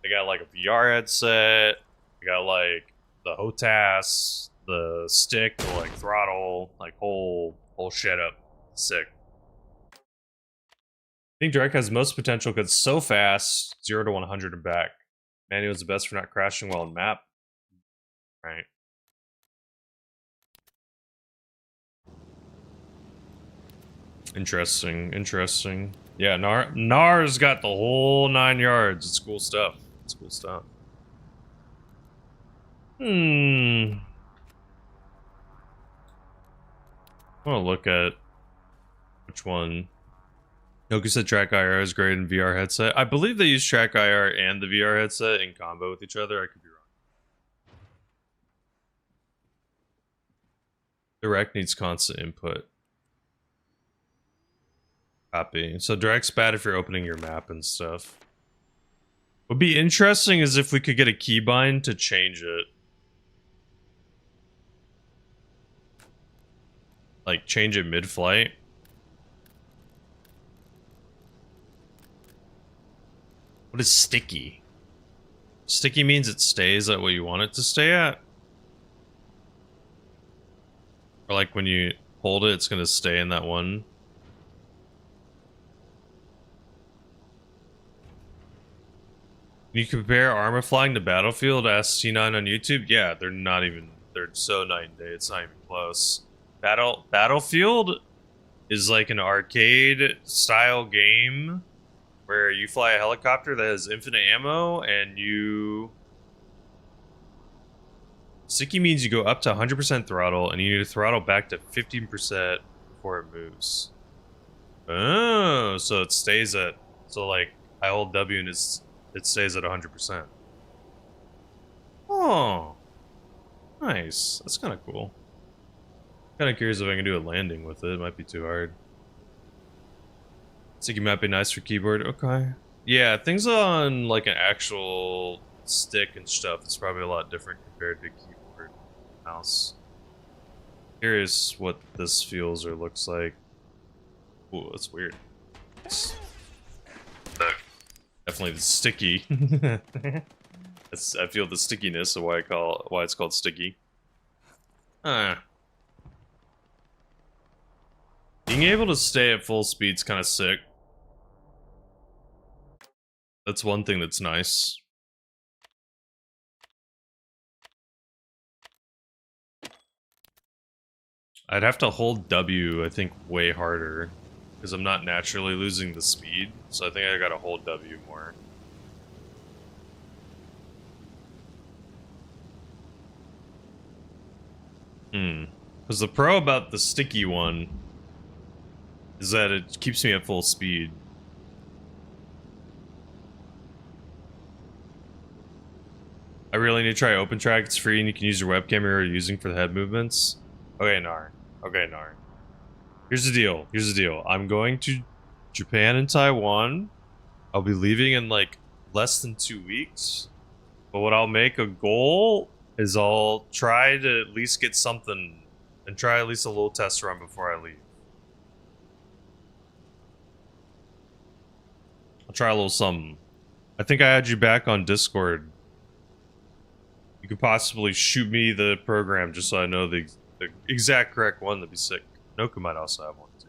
They got like a VR headset. They got like the HOTAS, the stick, the like throttle, like whole shit up. Sick. I think Direct has most potential because it's so fast, 0 to 100 and back. Manual is the best for not crashing while on map. Right. Interesting, interesting. Yeah, Nar's got the whole 9 yards. It's cool stuff. It's cool stuff. I want to look at which one. Yoki said Track IR is great in VR headset. I believe they use Track IR and the VR headset in combo with each other. I could be wrong. Direct needs constant input. Copy. So Direct's bad if you're opening your map and stuff. Would be interesting is if we could get a keybind to change it. Like change it mid-flight. What is sticky? Sticky means it stays at what you want it to stay at? Or like when you hold it, it's gonna stay in that one. Can you compare Arma flying to Battlefield? Ask C9 on YouTube. Yeah, they're not even, they're so night and day, it's not even close. Battlefield is like an arcade style game where you fly a helicopter that has infinite ammo and you... Sticky means you go up to 100% throttle and you need to throttle back to 15% before it moves. Oh, so it stays at... So like, I hold W and it stays at 100%. Oh. Nice. That's kind of cool. Kind of curious if I can do a landing with it. It might be too hard. Sticky might be nice for keyboard. Okay. Yeah, things on like an actual stick and stuff, it's probably a lot different compared to keyboard mouse. Curious what this feels or looks like. Ooh, that's weird. It's definitely the sticky. I feel the stickiness of why it's called sticky. Being able to stay at full speed's kind of sick. That's one thing that's nice. I'd have to hold W, I think, way harder. Because I'm not naturally losing the speed. So I think I gotta hold W more. Because the pro about the sticky one is that it keeps me at full speed. I really need to try OpenTrack. It's free and you can use your webcam you're using for the head movements. Okay, Nar. Okay, Nar. Here's the deal. Here's the deal. I'm going to Japan and Taiwan. I'll be leaving in like less than 2 weeks. But what I'll make a goal is I'll try to at least get something and try at least a little test run before I leave. I'll try a little something. I think I had you back on Discord. You could possibly shoot me the program just so I know the exact correct one. That'd be sick. Noka might also have one too.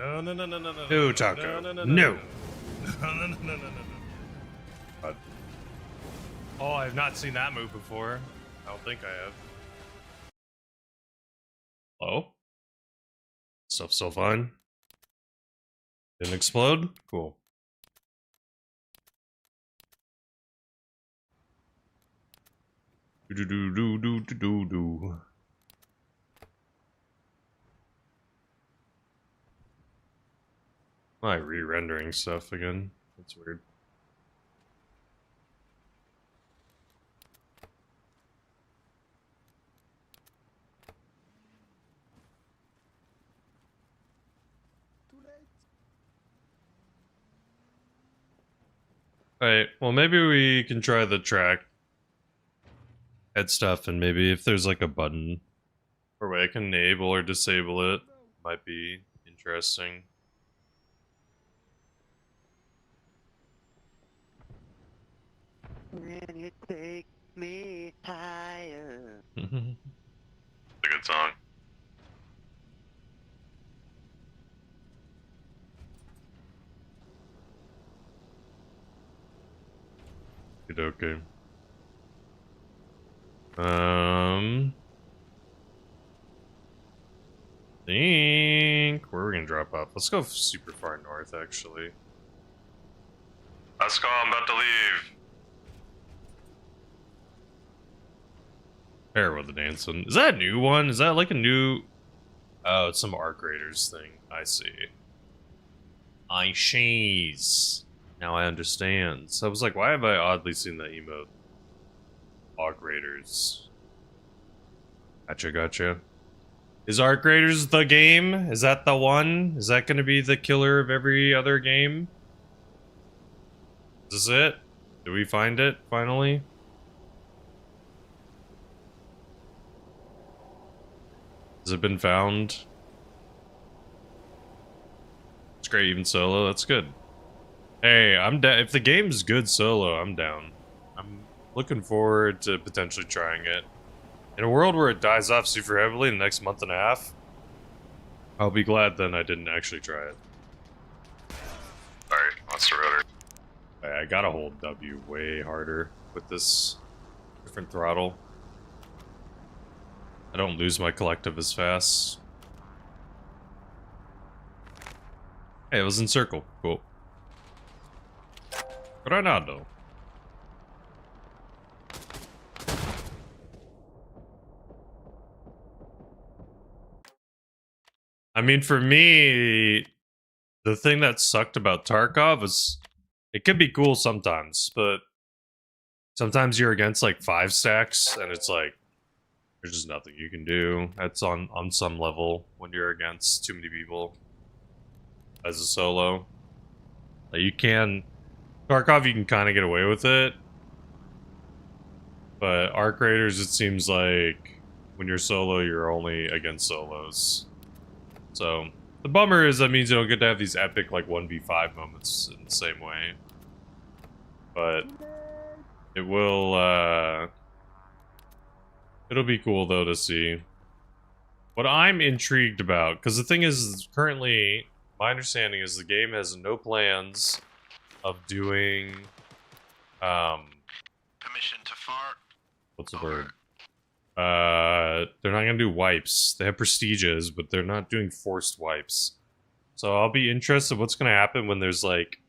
No, no, no, no, no, no. No, Taco. No, no, no, No. no. No, no, no, no, no, no. What? Oh, I've not seen that move before. I don't think I have. Hello? Stuff still fine? Didn't explode? Cool. Do do do do do do do. Why re-rendering stuff again? That's weird. Alright, well maybe we can try the track head stuff, and maybe if there's like a button or way I can enable or disable it, might be interesting. When you take me higher. It's a good song. Okay. Think where are we gonna drop off? Let's go super far north, actually. Let's go, I'm about to leave. There with the dancing. Is that a new one? Is that like a new? Oh, it's some Arc Raiders thing. I see. I she's. Now I understand. So I was like, why have I oddly seen that emote? Arc Raiders. Gotcha, gotcha. Is Arc Raiders the game? Is that the one? Is that gonna be the killer of every other game? Is this it? Did we find it, finally? Has it been found? It's great, even solo. That's good. Hey, I'm down. If the game's good solo, I'm down. I'm looking forward to potentially trying it. In a world where it dies off super heavily in the next month and a half, I'll be glad then I didn't actually try it. Sorry, Monster Rotor. I gotta hold W way harder with this different throttle. I don't lose my collective as fast. Hey, it was in circle. Cool. Granado. I mean, for me, the thing that sucked about Tarkov is it could be cool sometimes, but sometimes you're against like 5 stacks and it's like there's just nothing you can do. That's on some level when you're against too many people as a solo. Like you can Tarkov, you can kind of get away with it, but Arc Raiders, it seems like when you're solo, you're only against solos. So the bummer is that means you don't get to have these epic like 1v5 moments in the same way. But it will it'll be cool though to see. What I'm intrigued about, because the thing is currently my understanding is the game has no plans of doing Permission to fart. what's the word? They're not gonna do wipes. They have prestiges, but they're not doing forced wipes. So I'll be interested what's gonna happen when there's like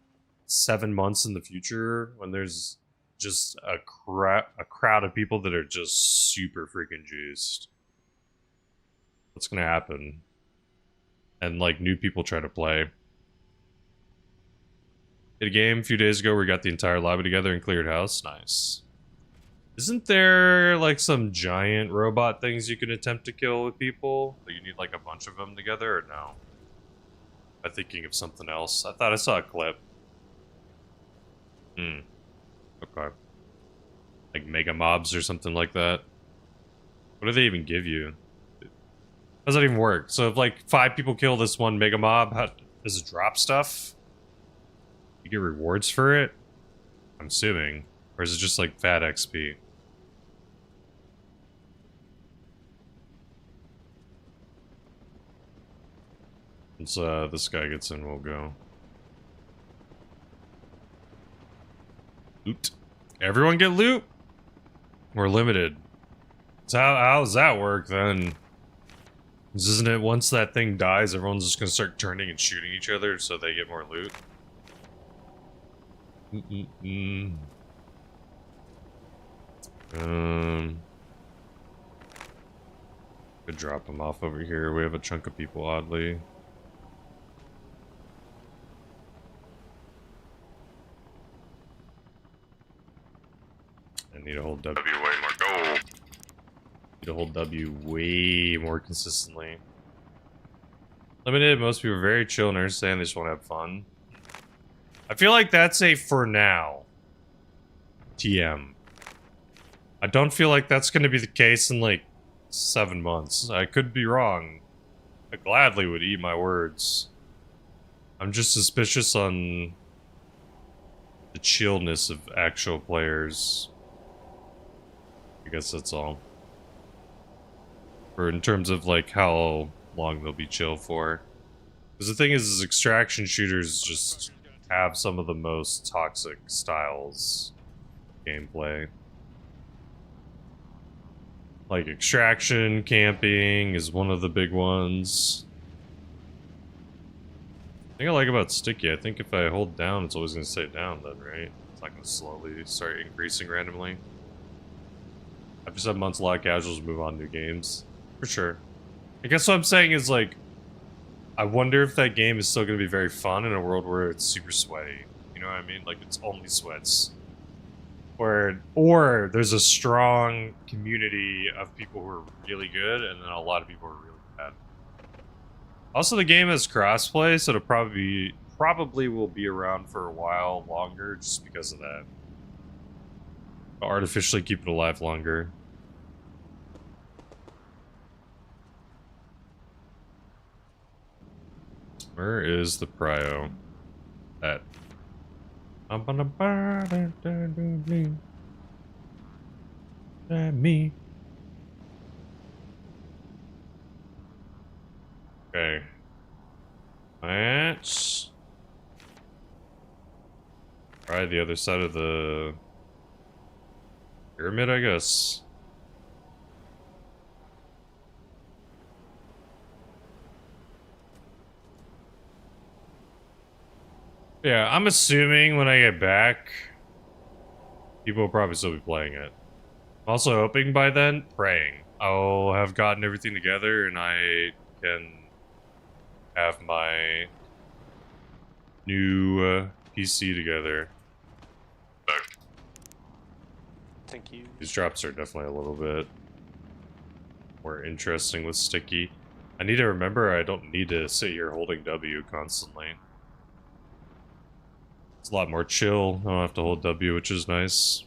7 months in the future, when there's just a crowd of people that are just super freaking juiced. What's gonna happen? And like new people try to play. Did a game a few days ago where we got the entire lobby together and cleared house. Nice. Isn't there like some giant robot things you can attempt to kill with people? Like you need like a bunch of them together, or no? I'm thinking of something else. I thought I saw a clip. Okay. Like mega mobs or something like that. What do they even give you? How does that even work? So if like 5 people kill this one mega mob, how does it drop stuff? You get rewards for it? I'm assuming. Or is it just like fat XP? Once this guy gets in, we'll go. Loot. Everyone get loot? We're limited. So how does that work then? Isn't it once that thing dies, everyone's just gonna start turning and shooting each other so they get more loot? Could drop them off over here. We have a chunk of people, oddly. I need to hold W way more. Go. Need to hold W way more consistently. Limited. Most people are very chill and understand. They just want to have fun. I feel like that's a for now. TM. I don't feel like that's going to be the case in like 7 months. I could be wrong. I gladly would eat my words. I'm just suspicious on the chillness of actual players. I guess that's all. Or in terms of like how long they'll be chill for. Because the thing is extraction shooters just have some of the most toxic styles gameplay. Like extraction, camping is one of the big ones. The thing I like about sticky, I think if I hold down, it's always going to stay down then, right? It's not going to slowly start increasing randomly. After 7 months, a lot of casuals move on to new games. For sure. I guess what I'm saying is, like, I wonder if that game is still going to be very fun in a world where it's super sweaty. You know what I mean? Like, it's only sweats. Or there's a strong community of people who are really good, and then a lot of people who are really bad. Also, the game has crossplay, so it'll probably will be around for a while longer just because of that. Artificially keep it alive longer. Where is the prio? That. Me. Okay. Let's try the other side of the pyramid, I guess. Yeah, I'm assuming when I get back, people will probably still be playing it. I'm also hoping by then, praying, I'll have gotten everything together and I can have my new PC together. Thank you. These drops are definitely a little bit more interesting with sticky. I need to remember I don't need to sit here holding W constantly. It's a lot more chill. I don't have to hold W, which is nice.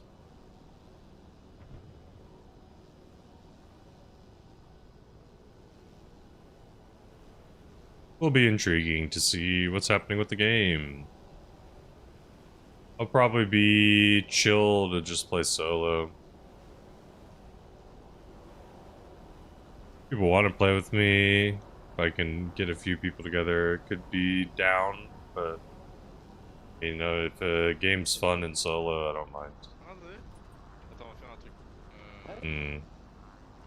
Will be intriguing to see what's happening with the game. I'll probably be chill to just play solo. People want to play with me. If I can get a few people together, it could be down, but you know, if a game's fun in solo, I don't mind. I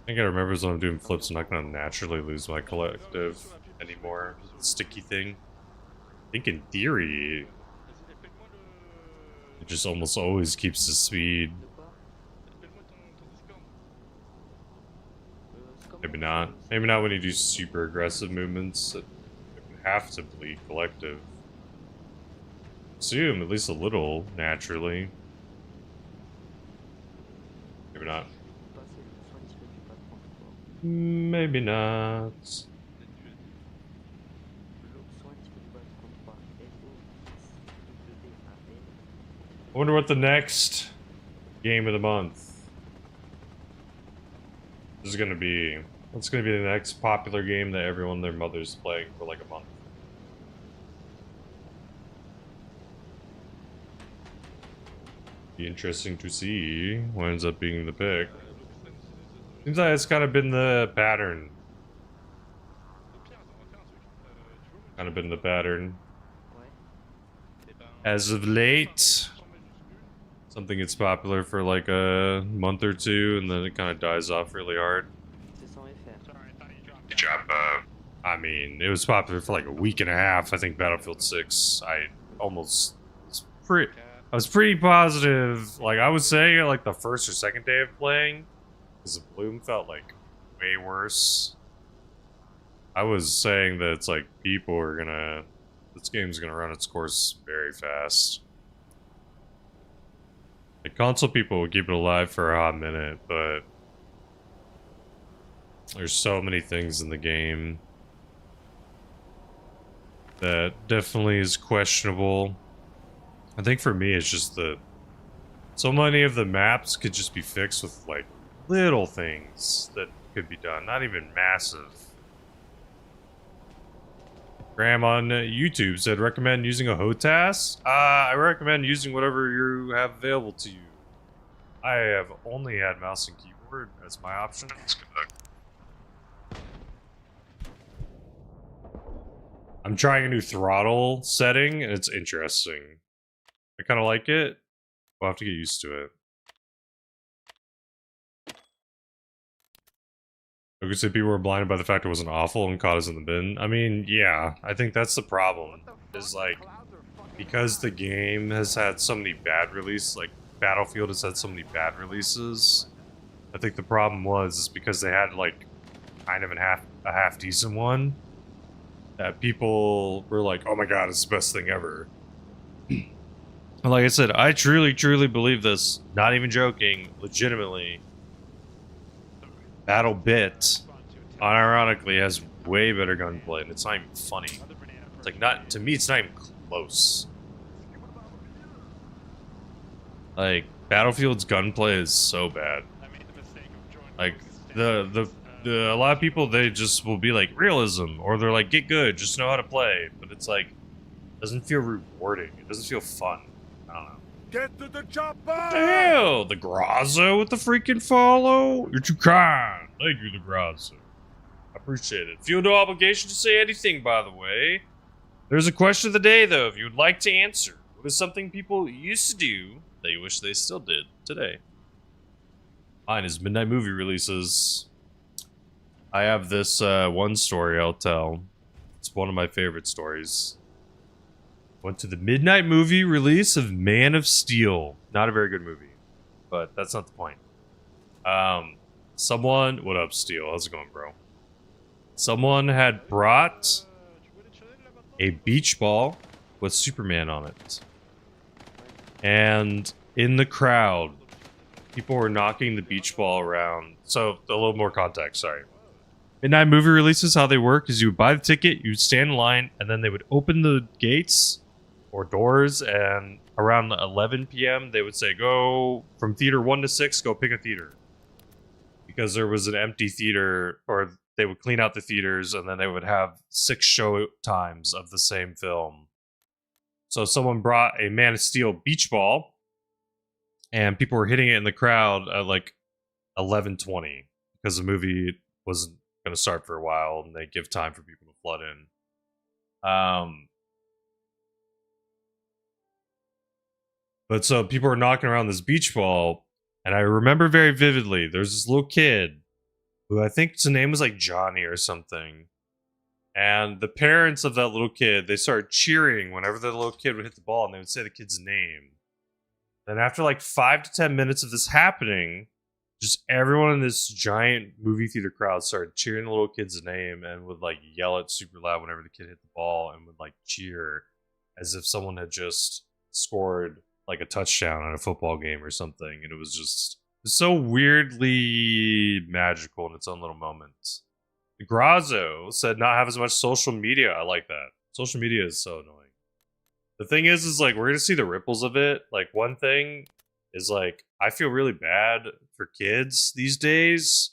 think I remember when I'm doing flips, I'm not gonna naturally lose my collective anymore. Sticky thing. I think in theory, it just almost always keeps the speed. Maybe not. Maybe not when you do super aggressive movements that have to bleed collective. Assume at least a little naturally. Maybe not. Maybe not. I wonder what the next game of the month is gonna be. What's gonna be the next popular game that everyone and their mother's playing for like a month? Be interesting to see what ends up being the pick. Seems like it's kind of been the pattern. Kind of been the pattern. As of late, something gets popular for like a month or two, and then it kind of dies off really hard. Good job, I mean, it was popular for like a week and a half. I think Battlefield 6, I was pretty positive. Like, I would say, like, the first or second day of playing, because the Bloom felt, like, way worse. I was saying that it's, like, people are gonna... This game's gonna run its course very fast. The console people will keep it alive for a hot minute, but... There's so many things in the game that definitely is questionable. I think for me, it's just that so many of the maps could just be fixed with, like, little things that could be done. Not even massive. Graham on YouTube said, recommend using a HOTAS? I recommend using whatever you have available to you. I have only had mouse and keyboard as my option. That's good. I'm trying a new throttle setting, and it's interesting. I kind of like it. We'll have to get used to it. I could say people were blinded by the fact it wasn't awful and caught us in the bin. I mean, yeah, I think that's the problem. Is like, because the game has had so many bad releases, like Battlefield has had so many bad releases, I think the problem was because they had like kind of a half decent one, that people were like, oh my god, it's the best thing ever. And like I said, I truly believe this. Not even joking, legitimately. Battle Bit, unironically, has way better gunplay, and it's not even funny. It's like, not, to me, it's not even close. Like, Battlefield's gunplay is so bad. Like, a lot of people, they just will be like, realism, or they're like, get good, just know how to play. But it's like, it doesn't feel rewarding. It doesn't feel fun. I don't know. Get to the chopper! What the hell? The Grazo with the freaking follow? You're too kind. Thank you, the Grazo. I appreciate it. Feel no obligation to say anything, by the way. There's a question of the day, though, if you would like to answer. What is something people used to do that you wish they still did today? Mine is midnight movie releases. I have this one story I'll tell. It's one of my favorite stories. Went to the midnight movie release of Man of Steel. Not a very good movie, but that's not the point. Someone... What up, Steel? How's it going, bro? Someone had brought a beach ball with Superman on it. And in the crowd, people were knocking the beach ball around. So, a little more context, sorry. Midnight movie releases, how they work is you would buy the ticket, you would stand in line, and then they would open the gates or doors, and around 11 p.m. they would say, go from theater 1 to 6, go pick a theater. Because there was an empty theater, or they would clean out the theaters, and then they would have 6 show times of the same film. So someone brought a Man of Steel beach ball, and people were hitting it in the crowd at like 11:20, because the movie wasn't going to start for a while, and they give time for people to flood in. But so people were knocking around this beach ball, and I remember very vividly, there's this little kid who I think his name was like Johnny or something. And the parents of that little kid, they started cheering whenever the little kid would hit the ball, and they would say the kid's name. Then after like 5 to 10 minutes of this happening, just everyone in this giant movie theater crowd started cheering the little kid's name and would like yell it super loud whenever the kid hit the ball, and would like cheer as if someone had just scored like a touchdown on a football game or something. And it was just so weirdly magical in its own little moment. Grazo said not have as much social media. I like that. Social media is so annoying. The thing is like, we're gonna see the ripples of it. Like, one thing is like, I feel really bad for kids these days,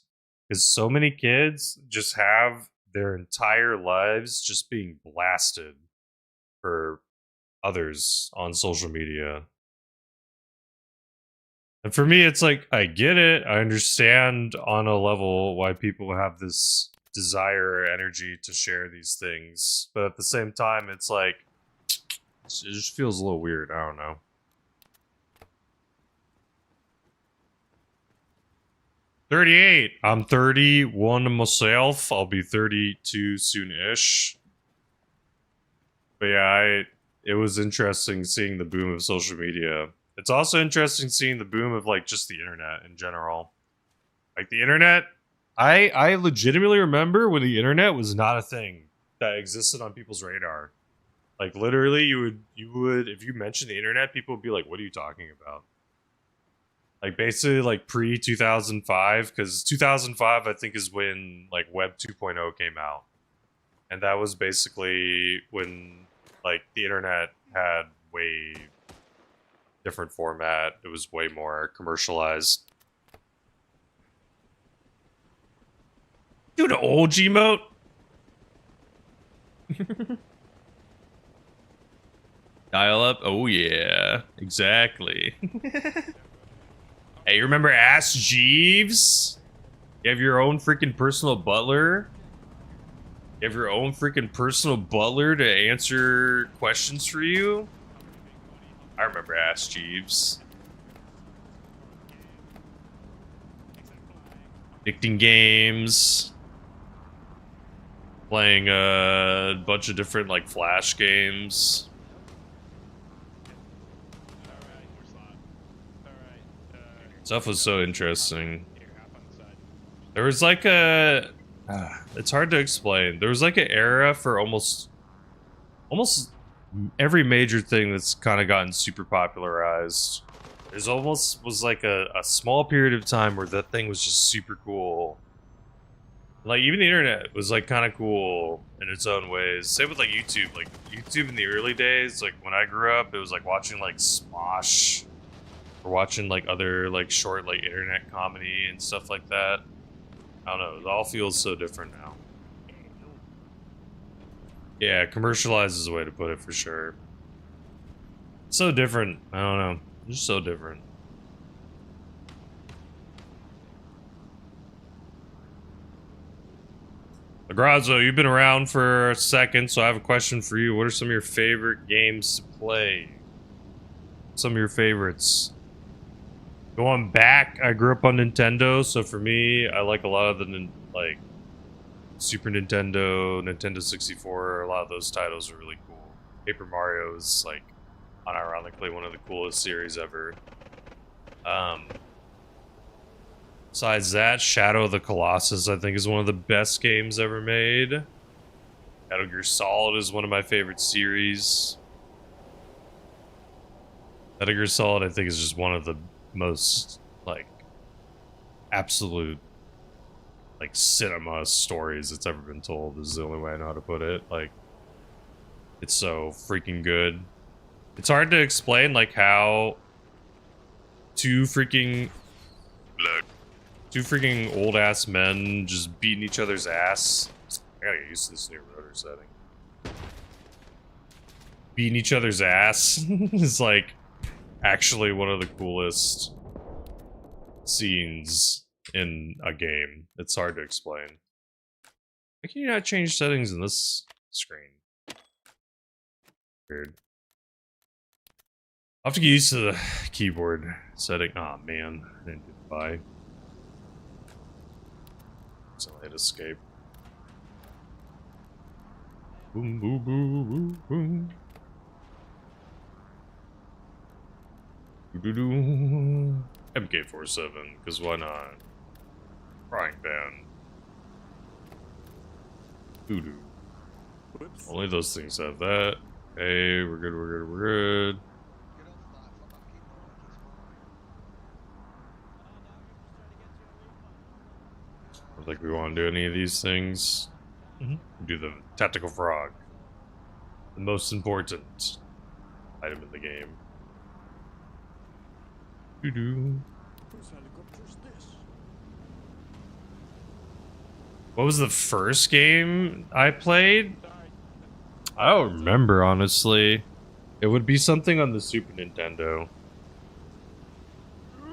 because so many kids just have their entire lives just being blasted for others on social media. And for me, it's like, I get it. I understand on a level why people have this desire or energy to share these things, but at the same time, it's like it just feels a little weird. I don't know. 38. I'm 31 myself. I'll be 32 soon-ish. But yeah, it was interesting seeing the boom of social media. It's also interesting seeing the boom of like just the internet in general. Like the internet, I legitimately remember when the internet was not a thing that existed on people's radar. Like literally, you would if you mentioned the internet, people would be like, "What are you talking about?" Like basically like pre 2005, because 2005 I think is when like Web 2.0 came out, and that was basically when like the internet had way different format. It was way more commercialized. Dude, an old Gmote? Dial up? Oh yeah, exactly. Hey, you remember Ask Jeeves? You have your own freaking personal butler? You have your own freaking personal butler to answer questions for you? I remember Ask Jeeves. Addicting games. Playing a bunch of different, like, Flash games. Stuff was so interesting. There was like a... it's hard to explain. There was like an era for almost every major thing that's kind of gotten super popularized. There's almost was like a small period of time where that thing was just super cool. Like even the internet was like kind of cool in its own ways. Same with like YouTube. Like YouTube in the early days, like when I grew up, it was like watching like Smosh. Or watching like other like short like internet comedy and stuff like that. I don't know, it all feels so different now. Yeah, commercialized is a way to put it for sure. So different. I don't know. Just so different. Agrazo, you've been around for a second, so I have a question for you. What are some of your favorite games to play? Some of your favorites. Going back, I grew up on Nintendo, so for me, I like a lot of the, like, Super Nintendo, Nintendo 64, a lot of those titles are really cool. Paper Mario is, like, unironically one of the coolest series ever. Besides that, Shadow of the Colossus, I think, is one of the best games ever made. Metal Gear Solid is one of my favorite series. Metal Gear Solid, I think, is just one of the most like absolute like cinema stories that's ever been told is the only way I know how to put it. Like it's so freaking good. It's hard to explain like how two freaking old ass men just beating each other's ass. I gotta get used to this new rotor setting. Beating each other's ass is like actually one of the coolest scenes in a game. It's hard to explain. Why can you not change settings in this screen? Weird. I'll have to get used to the keyboard setting. Aw, oh, man. I didn't get by. So I hit escape. Boom, boom, boom, boom, boom. MK47, because why not? Frying pan. Doo-doo. Only those things have that. Hey, we're good, we're good, we're good. I don't think we want to do any of these things. Do the tactical frog. The most important item in the game. Doo-doo. What was the first game I played? I don't remember, honestly. It would be something on the Super Nintendo.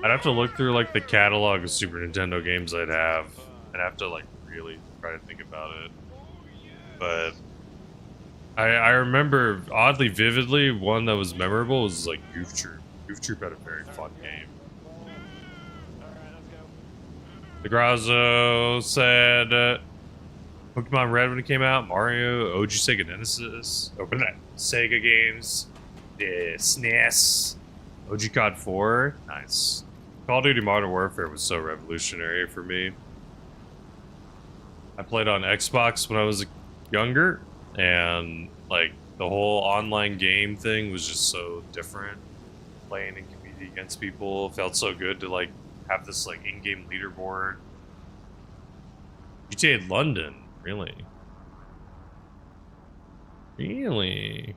I'd have to look through, like, the catalog of Super Nintendo games I'd have. I'd have to, like, really try to think about it. But I remember oddly vividly one that was memorable was like Goof Troop. Goof Troop had a very fun game. DeGrazzo said Pokemon Red when it came out, Mario, OG Sega Genesis, open that Sega games, the SNES, OG COD 4, nice. Call of Duty Modern Warfare was so revolutionary for me. I played on Xbox when I was younger, and like the whole online game thing was just so different. Playing and competing against people felt so good to like have this like in-game leaderboard. GTA London, really? Really?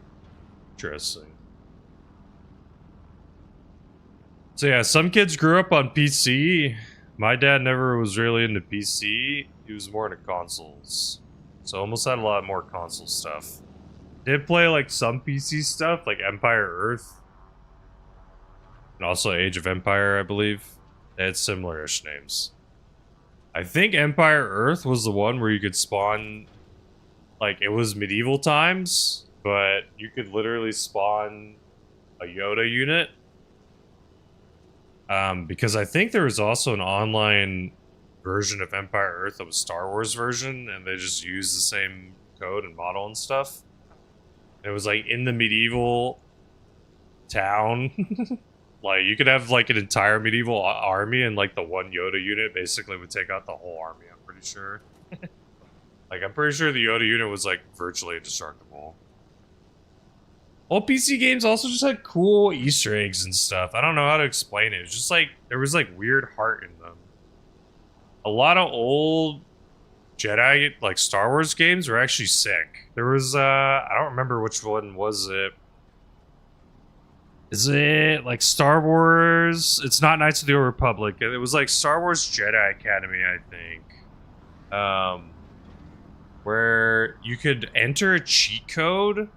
Interesting. So yeah, some kids grew up on PC. My dad never was really into PC. He was more into consoles. So almost had a lot more console stuff. Did play like some PC stuff, like Empire Earth. And also Age of Empire, I believe. They had similar-ish names. I think Empire Earth was the one where you could spawn... Like, it was medieval times, but you could literally spawn a Yoda unit. Because I think there was also an online version of Empire Earth that was Star Wars version, and they just used the same code and model and stuff. And it was like in the medieval town. Like you could have like an entire medieval army, and like the one Yoda unit basically would take out the whole army, I'm pretty sure. Like I'm pretty sure the Yoda unit was like virtually indestructible. Old PC games also just had cool Easter eggs and stuff. I don't know how to explain it. It was just like, there was like weird heart in them. A lot of old Jedi, like Star Wars games were actually sick. There was, I don't remember which one was it. Is it like Star Wars? It's not Knights of the Old Republic. It was like Star Wars Jedi Academy, I think. Where you could enter a cheat code,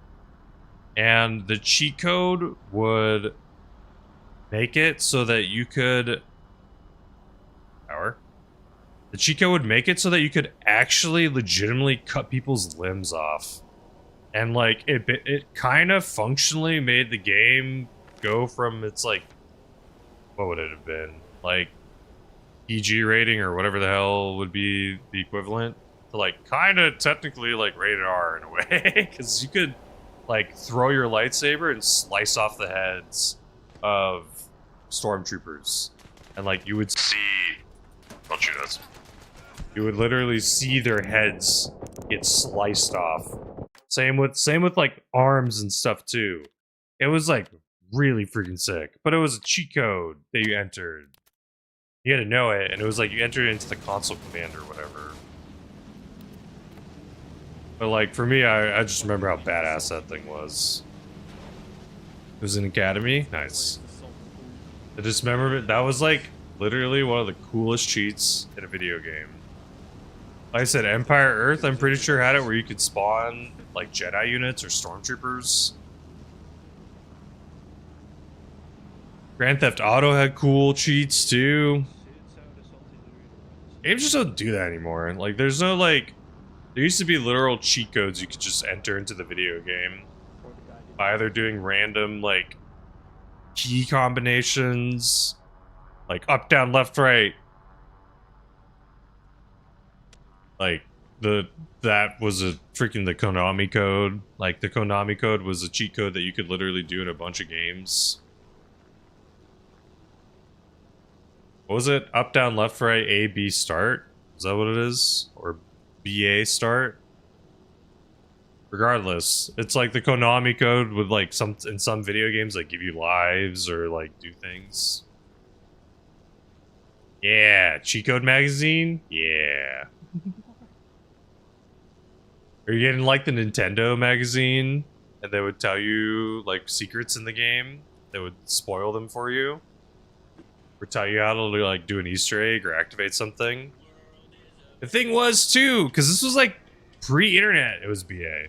and the cheat code would make it so that you could... The cheat code would make it so that you could actually legitimately cut people's limbs off. And like, it kind of functionally made the game go from its like... What would it have been? Like, PG rating or whatever the hell would be the equivalent? To like, kind of technically like rated R in a way. Because you could... like, throw your lightsaber and slice off the heads of stormtroopers. And, like, you would see... Don't shoot us. You would literally see their heads get sliced off. Same with, like, arms and stuff, too. It was, like, really freaking sick. But it was a cheat code that you entered. You had to know it, and it was like you entered it into the console command or whatever. But like, for me, I just remember how badass that thing was. It was an academy? Nice. I just remember that was like, literally one of the coolest cheats in a video game. Like I said, Empire Earth, I'm pretty sure had it where you could spawn, like, Jedi units or stormtroopers. Grand Theft Auto had cool cheats, too. Games just don't do that anymore. Like, there's no, like... There used to be literal cheat codes you could just enter into the video game. By either doing random, like, key combinations. Like, up, down, left, right. Like, that was a freaking the Konami code. Like, the Konami code was a cheat code that you could literally do in a bunch of games. What was it? Up, down, left, right, A, B, start? Is that what it is? Or BA start? Regardless, it's like the Konami code would like in some video games like give you lives or like do things. Yeah, cheat code magazine? Yeah. Are you getting like the Nintendo magazine and they would tell you like secrets in the game? They would spoil them for you? Or tell you how to like do an Easter egg or activate something? The thing was too, because this was like pre-internet, it was BA.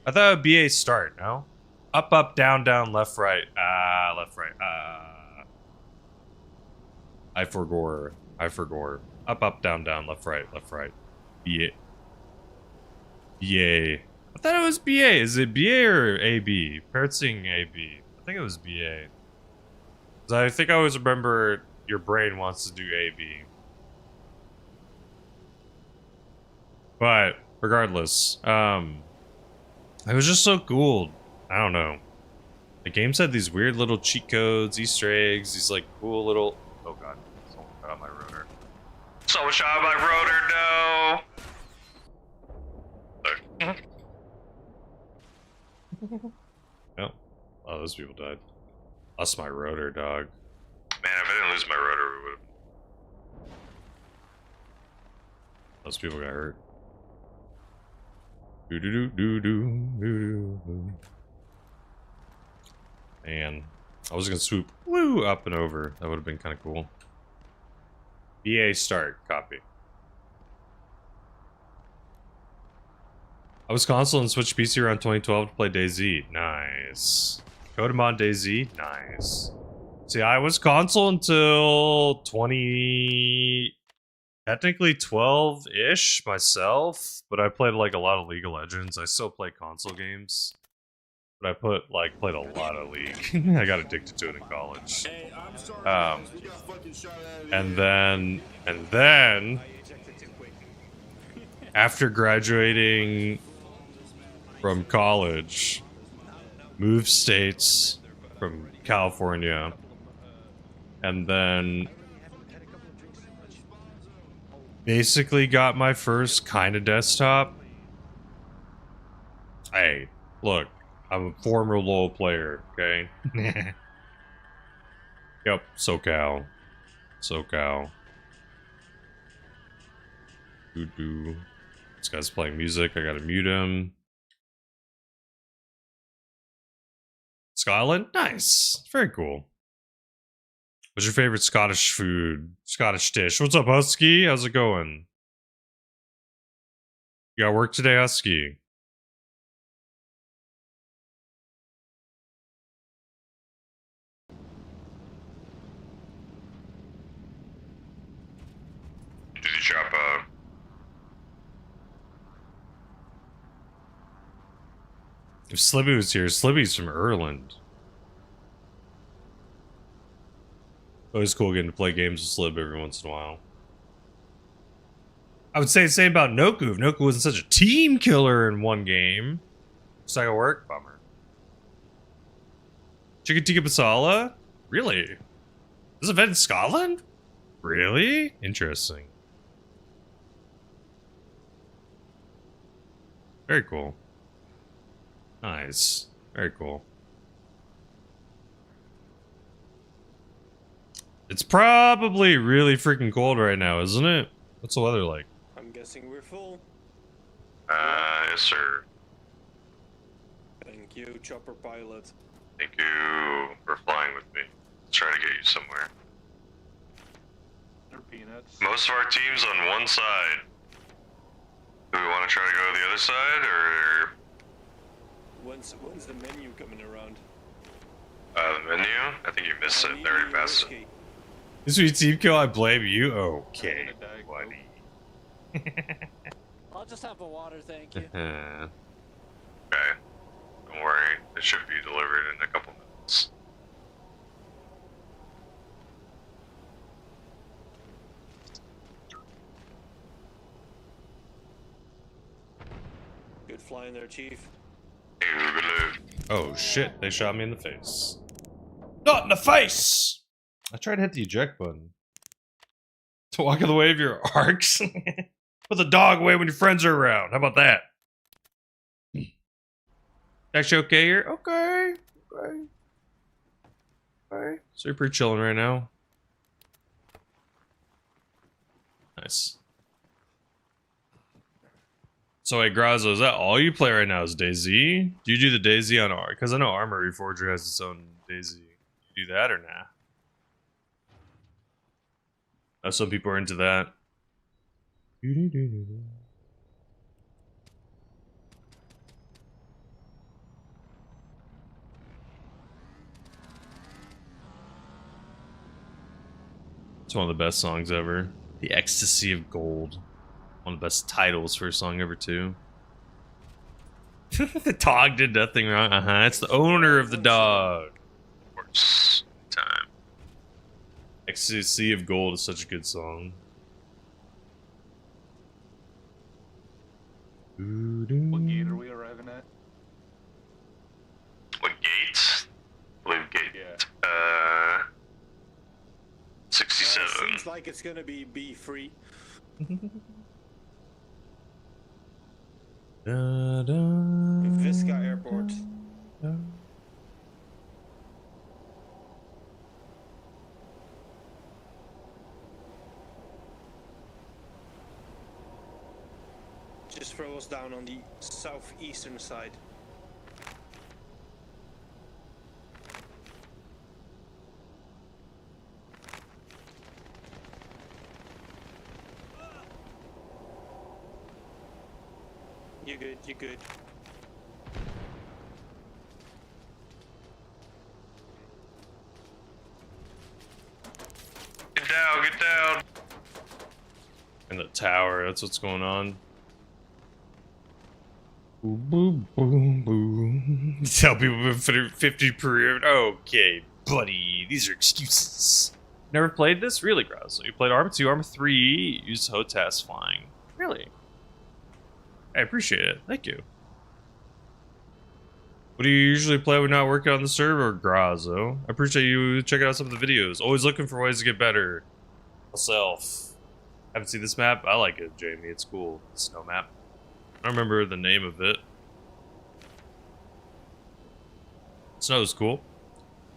I thought it would BA start, no? Up, up, down, down, left, right. Left, right. I forgore. Up, up, down, down, left, right, left, right. BA. BA. I thought it was BA. Is it BA or AB? Parroting AB. I think it was BA. 'Cause I think I always remember your brain wants to do AB. But regardless, it was just so cool. I don't know. The games had these weird little cheat codes, Easter eggs, these like cool little. Oh god, someone shot out my rotor. Someone shot my rotor, no! Oh, oh, those people died. Lost my rotor, dog. Man, if I didn't lose my rotor, we would've... Those people got hurt. Do do do do do do do. Man, I was gonna swoop woo up and over. That would have been kind of cool. BA start copy. I was console and switched PC around 2012 to play DayZ. Nice. Codemon DayZ. Nice. See, I was console until 20... Technically 12-ish myself, but I played like a lot of League of Legends. I still play console games. But I played a lot of League. I got addicted to it in college. And then after graduating from college, moved states from California, and then basically got my first kind of desktop. Hey, look, I'm a former LoL player, okay? Yep, SoCal. SoCal. Doo-doo. This guy's playing music, I gotta mute him. Scotland? Nice. Very cool. What's your favorite Scottish food? Scottish dish. What's up, Husky? How's it going? You got work today, Husky? Did you drop If Slibby was here, Slibby's from Ireland. Always cool getting to play games with Slib every once in a while. I would say the same about Noku. If Noku wasn't such a team killer in one game. Stuck at work? Bummer. Chicken tikka masala? Really? This event in Scotland? Really? Interesting. Very cool. Nice. Very cool. It's probably really freaking cold right now, isn't it? What's the weather like? I'm guessing we're full. yes sir. Thank you, chopper pilot. Thank you for flying with me. Let's try to get you somewhere. They're peanuts. Most of our team's on one side. Do we want to try to go to the other side, or... When's the menu coming around? the menu? I think you missed it. They already passed it. This week's team kill, I blame you? Okay, buddy. I'll just have a water, thank you. Okay. Don't worry. It should be delivered in a couple minutes. Good flying there, Chief. Oh shit, they shot me in the face. Not in the face! I tried to hit the eject button. To walk in the way of your arcs? Put the dog away when your friends are around. How about that? Actually okay here? Okay. Okay. Okay. So you're pretty chilling right now. Nice. So hey, Grazo, is that all you play right now is DayZ? Do you do the DayZ on R? Because I know Arma Reforger has its own DayZ. You do that or nah? Some people are into that. It's one of the best songs ever. The Ecstasy of Gold. One of the best titles for a song ever, too. The dog did nothing wrong. It's the owner of the dog. Of course. Time. Ecstasy of Gold is such a good song. What gate are we arriving at? What gate? I believe gate. Yeah. 67. Seems like it's gonna be B3. Visca Airport. Just throw us down on the southeastern side. You're good, you're good. Get down, get down. In the tower, that's what's going on. Boom, boom, boom, boom. Tell people with 50 per year. Okay, buddy, these are excuses. Never played this? Really, Gross? So you played Arma 2, Arma 3, used HOTAS flying. Really? I appreciate it. Thank you. What do you usually play when not working on the server, Grazo? I appreciate you checking out some of the videos. Always looking for ways to get better. Myself. Haven't seen this map? I like it, Jamie. It's cool. Snow map. I don't remember the name of it. Snow's cool.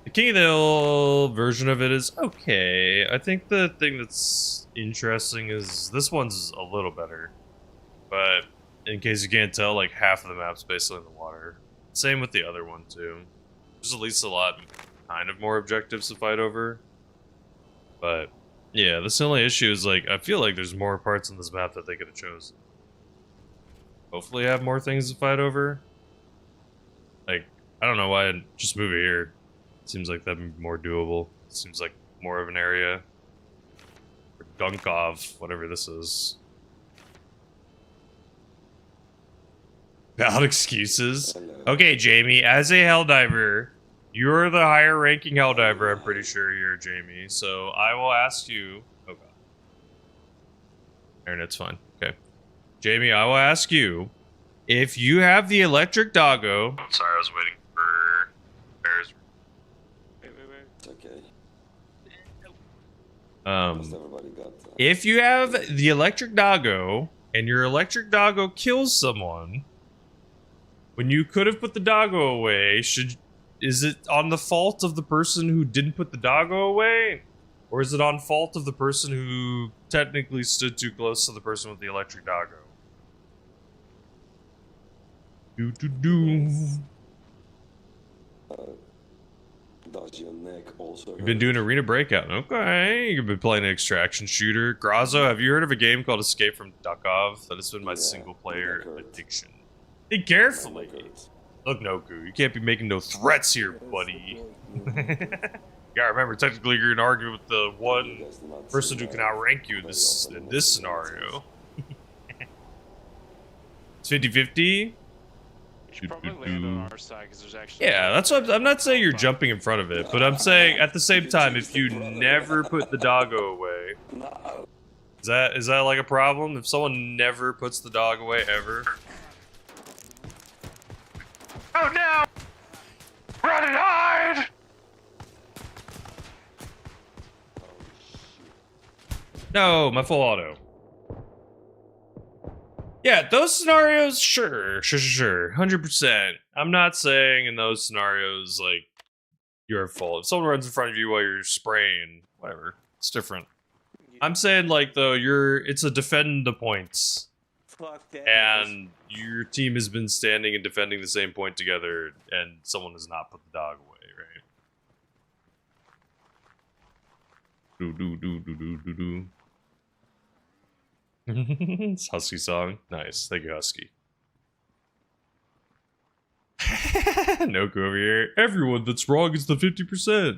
The King of the Hill version of it is okay. I think the thing that's interesting is this one's a little better. But in case you can't tell, like half of the map's basically in the water. Same with the other one too. There's at least a lot kind of more objectives to fight over. But yeah, this only issue is like I feel like there's more parts in this map that they could have chosen. Hopefully have more things to fight over. Like, I don't know why I'd just move it here. Seems like that'd be more doable. Seems like more of an area. Or Dunkov, whatever this is. Valid excuses? Okay, Jamie, as a Helldiver, you're the higher ranking Helldiver, I'm pretty sure here, Jamie. So I will ask you... Oh god. Internet's fine. Okay. Jamie, I will ask you, if you have the electric doggo... Sorry, I was waiting for bears. It's okay. If you have the electric doggo, and your electric doggo kills someone, when you could have put the doggo away, is it on the fault of the person who didn't put the doggo away? Or is it on fault of the person who technically stood too close to the person with the electric doggo? Does your neck also You've been doing arena breakout. Okay, you've been playing an extraction shooter. Grazo, have you heard of a game called Escape from Dunkov? That has been my single player addiction. Think carefully. Look, Noku, you can't be making no threats here, buddy. Yeah, remember, technically you're in an argument with the one person who can outrank you in this scenario. It's 50-50. Yeah, that's what I'm not saying you're jumping in front of it, but I'm saying at the same time, if you never put the doggo away, is that like a problem? If someone never puts the dog away ever? Oh no! Run and hide! No, my full auto. Yeah, those scenarios, sure, 100%. I'm not saying in those scenarios, like, you're at fault. If someone runs in front of you while you're spraying, whatever, it's different. I'm saying, like, though, it's a defend the points. Fuck that. And your team has been standing and defending the same point together, and someone has not put the dog away, right? It's Husky song. Nice. Thank you, Husky. Noku over here. Everyone that's wrong is the 50%.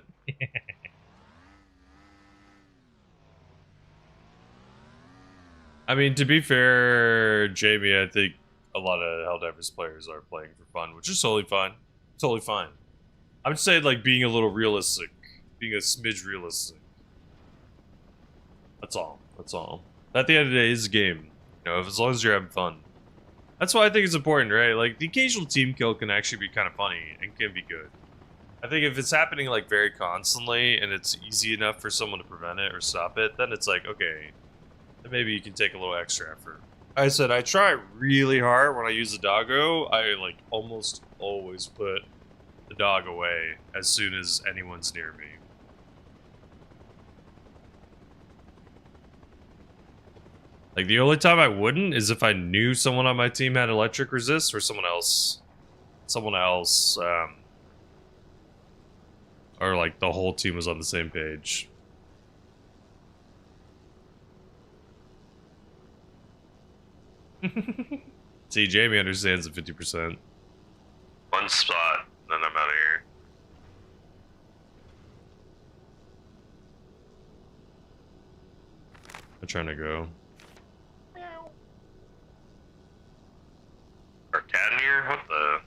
I mean, to be fair, Jamie, I think a lot of Helldivers players are playing for fun, which is totally fine. Totally fine. I would say like being a little realistic, being a smidge realistic. That's all. That's all. At the end of the day, it's a game. You know, as long as you're having fun. That's why I think it's important, right? Like, the occasional team kill can actually be kind of funny and can be good. I think if it's happening, like, very constantly and it's easy enough for someone to prevent it or stop it, then it's like, okay, then maybe you can take a little extra effort. I said, I try really hard when I use the doggo. I, like, almost always put the dog away as soon as anyone's near me. Like, the only time I wouldn't is if I knew someone on my team had electric resist or someone else, or like the whole team was on the same page. See, Jamie understands the 50%. One spot, then I'm out of here. I'm trying to go. Or cat in here? What the?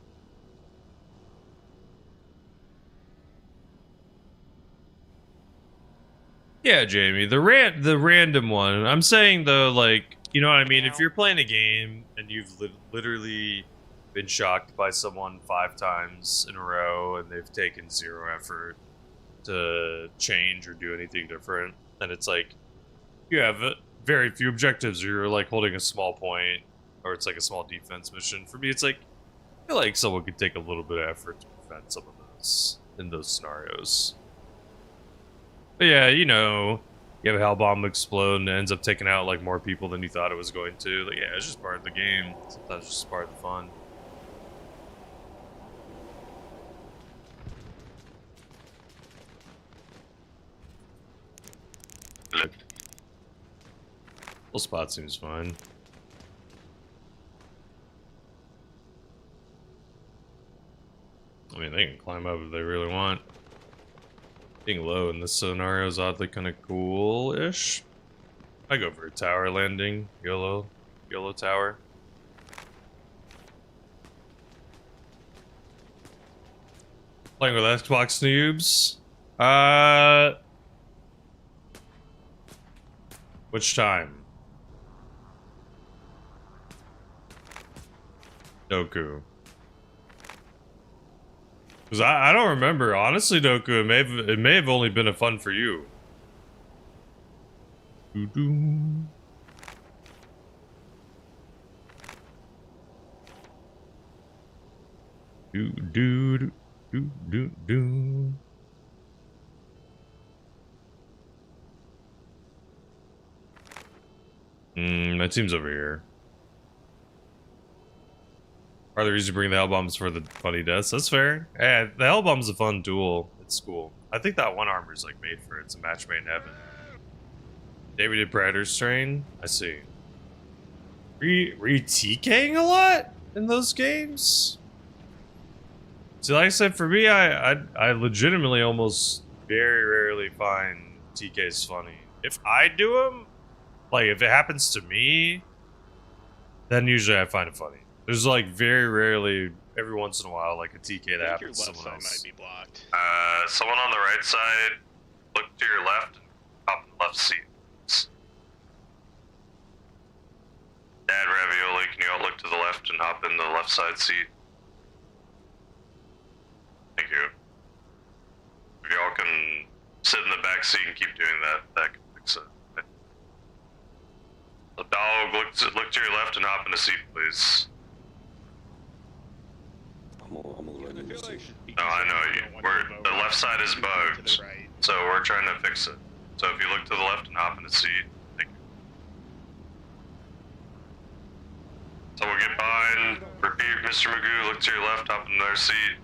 Yeah, Jamie, the random one. I'm saying though, like, you know what I mean? If you're playing a game and you've literally been shocked by someone 5 times in a row and they've taken 0 effort to change or do anything different, then it's like you have very few objectives, or you're like holding a small point, or it's like a small defense mission. For me, it's like I feel like someone could take a little bit of effort to prevent some of those in those scenarios. But yeah, you know, you have a hell bomb explode and it ends up taking out like more people than you thought it was going to. Like, yeah, it's just part of the game. Sometimes it's just part of the fun. Little spot seems fine. I mean, they can climb up if they really want. Being low in this scenario is oddly kind of cool-ish. I go for a tower landing. YOLO tower. Playing with Xbox noobs. Which time? Doku. Because I don't remember. Honestly, Doku, it may have only been a fun for you. Doo-doo. Do. My team's over here. Part of the reason to bring the hell bombs for the funny deaths. That's fair. Yeah, the hell bomb's a fun tool. It's cool. I think that one armor is like made for it. It's a match made in heaven. Today we did Predator Strain. I see. Were you TKing a lot in those games? See, like I said, for me, I legitimately almost very rarely find TKs funny. If I do them, like if it happens to me, then usually I find it funny. There's like very rarely, every once in a while, like a TK that happens to someone else. Might be blocked. Someone on the right side, look to your left and hop in the left seat. Dad Ravioli, can you all look to the left and hop in the left side seat? Thank you. If y'all can sit in the back seat and keep doing that, that can fix it. The dog, look to your left and hop in the seat, please. No, I know you. The left side is bugged, so we're trying to fix it. So if you look to the left and hop in the seat, thank you. So we'll get behind. Repeat, Mr. Magoo, look to your left, hop in their seat.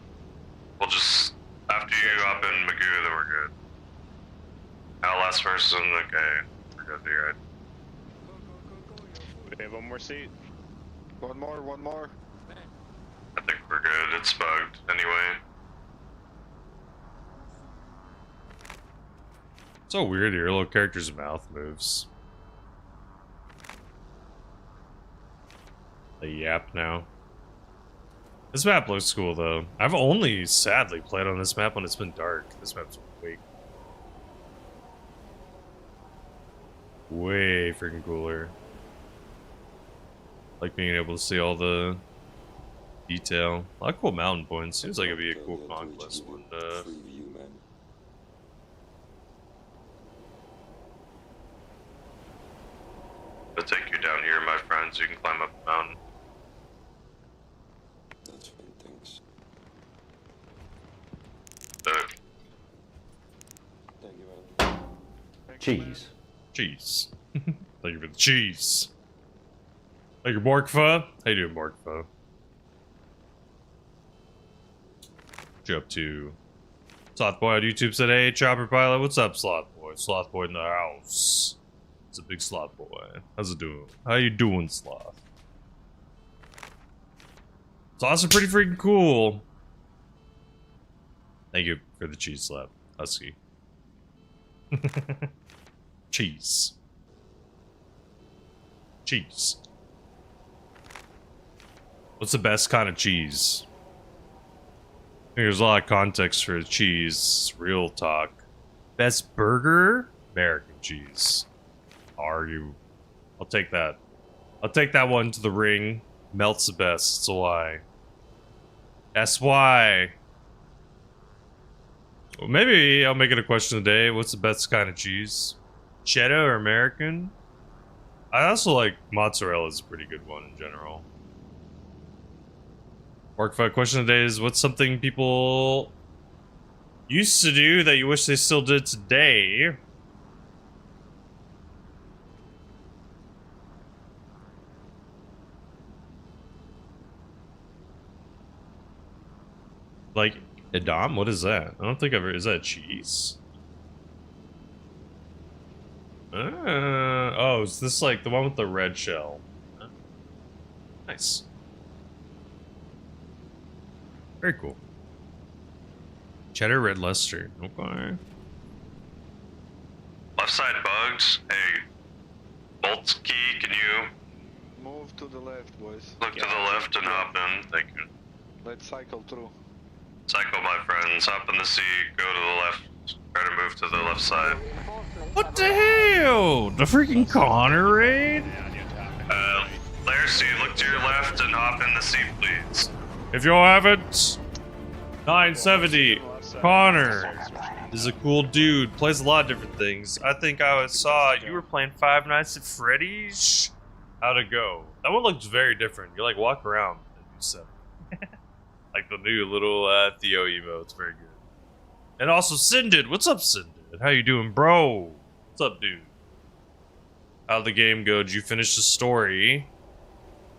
We'll just, after you hop in Magoo, then we're good. Now last person, okay. We're good here. We have one more seat. One more. I think we're good. It's bugged anyway. So weird, your little character's mouth moves. a yap now. This map looks cool though. I've only sadly played on this map when it's been dark. This map's way freaking cooler. Like being able to see all the detail. A lot of cool mountain points. Seems like it'd be a cool conquest one. I'll take you down here, my friends. You can climb up the mountain. That's fine, thanks. Thank you, man. Cheese. Cheese. Thank you for the cheese. Thank you, Borkfa. How you doing, Borkfa? What you up to? Sloth Boy on YouTube said, hey, Chopper Pilot. What's up, Sloth Boy? Sloth Boy in the house. It's a big Sloth Boy. How's it doing? How you doing, Sloth? Sloths are pretty freaking cool. Thank you for the cheese slap, Husky. Cheese. Cheese. What's the best kind of cheese? I think there's a lot of context for cheese. Real talk. Best burger? American cheese. Argue. I'll take that. I'll take that one to the ring. Melts the best. That's why. That's why. Well, maybe I'll make it a question today. What's the best kind of cheese? Cheddar or American? I also like mozzarella is a pretty good one in general. Workfight question today is, what's something people used to do that you wish they still did today? Like, Edam? What is that? I don't think I've ever... Is that cheese? Oh, is this like the one with the red shell? Nice. Very cool. Cheddar Red Leicester. Okay. Left side bugs. Hey, Bolt key, can you Move to the left, boys. look to the left and hop in? Thank you. Let's cycle through. Cycle, my friends. Hop in the seat. Go to the left. Try to move to the left side. What the hell? The freaking Connor raid? Lair seat, look to your left and hop in the seat, please. If you haven't, 970 Connor is a cool dude. Plays a lot of different things. I think I saw you were playing Five Nights at Freddy's. How'd it go? That one looks very different. You like walk around and do stuff. Like the new little Theo emo. It's very good. And also Sinded. What's up, Sinded? How you doing, bro? What's up, dude? How'd the game go? Did you finish the story?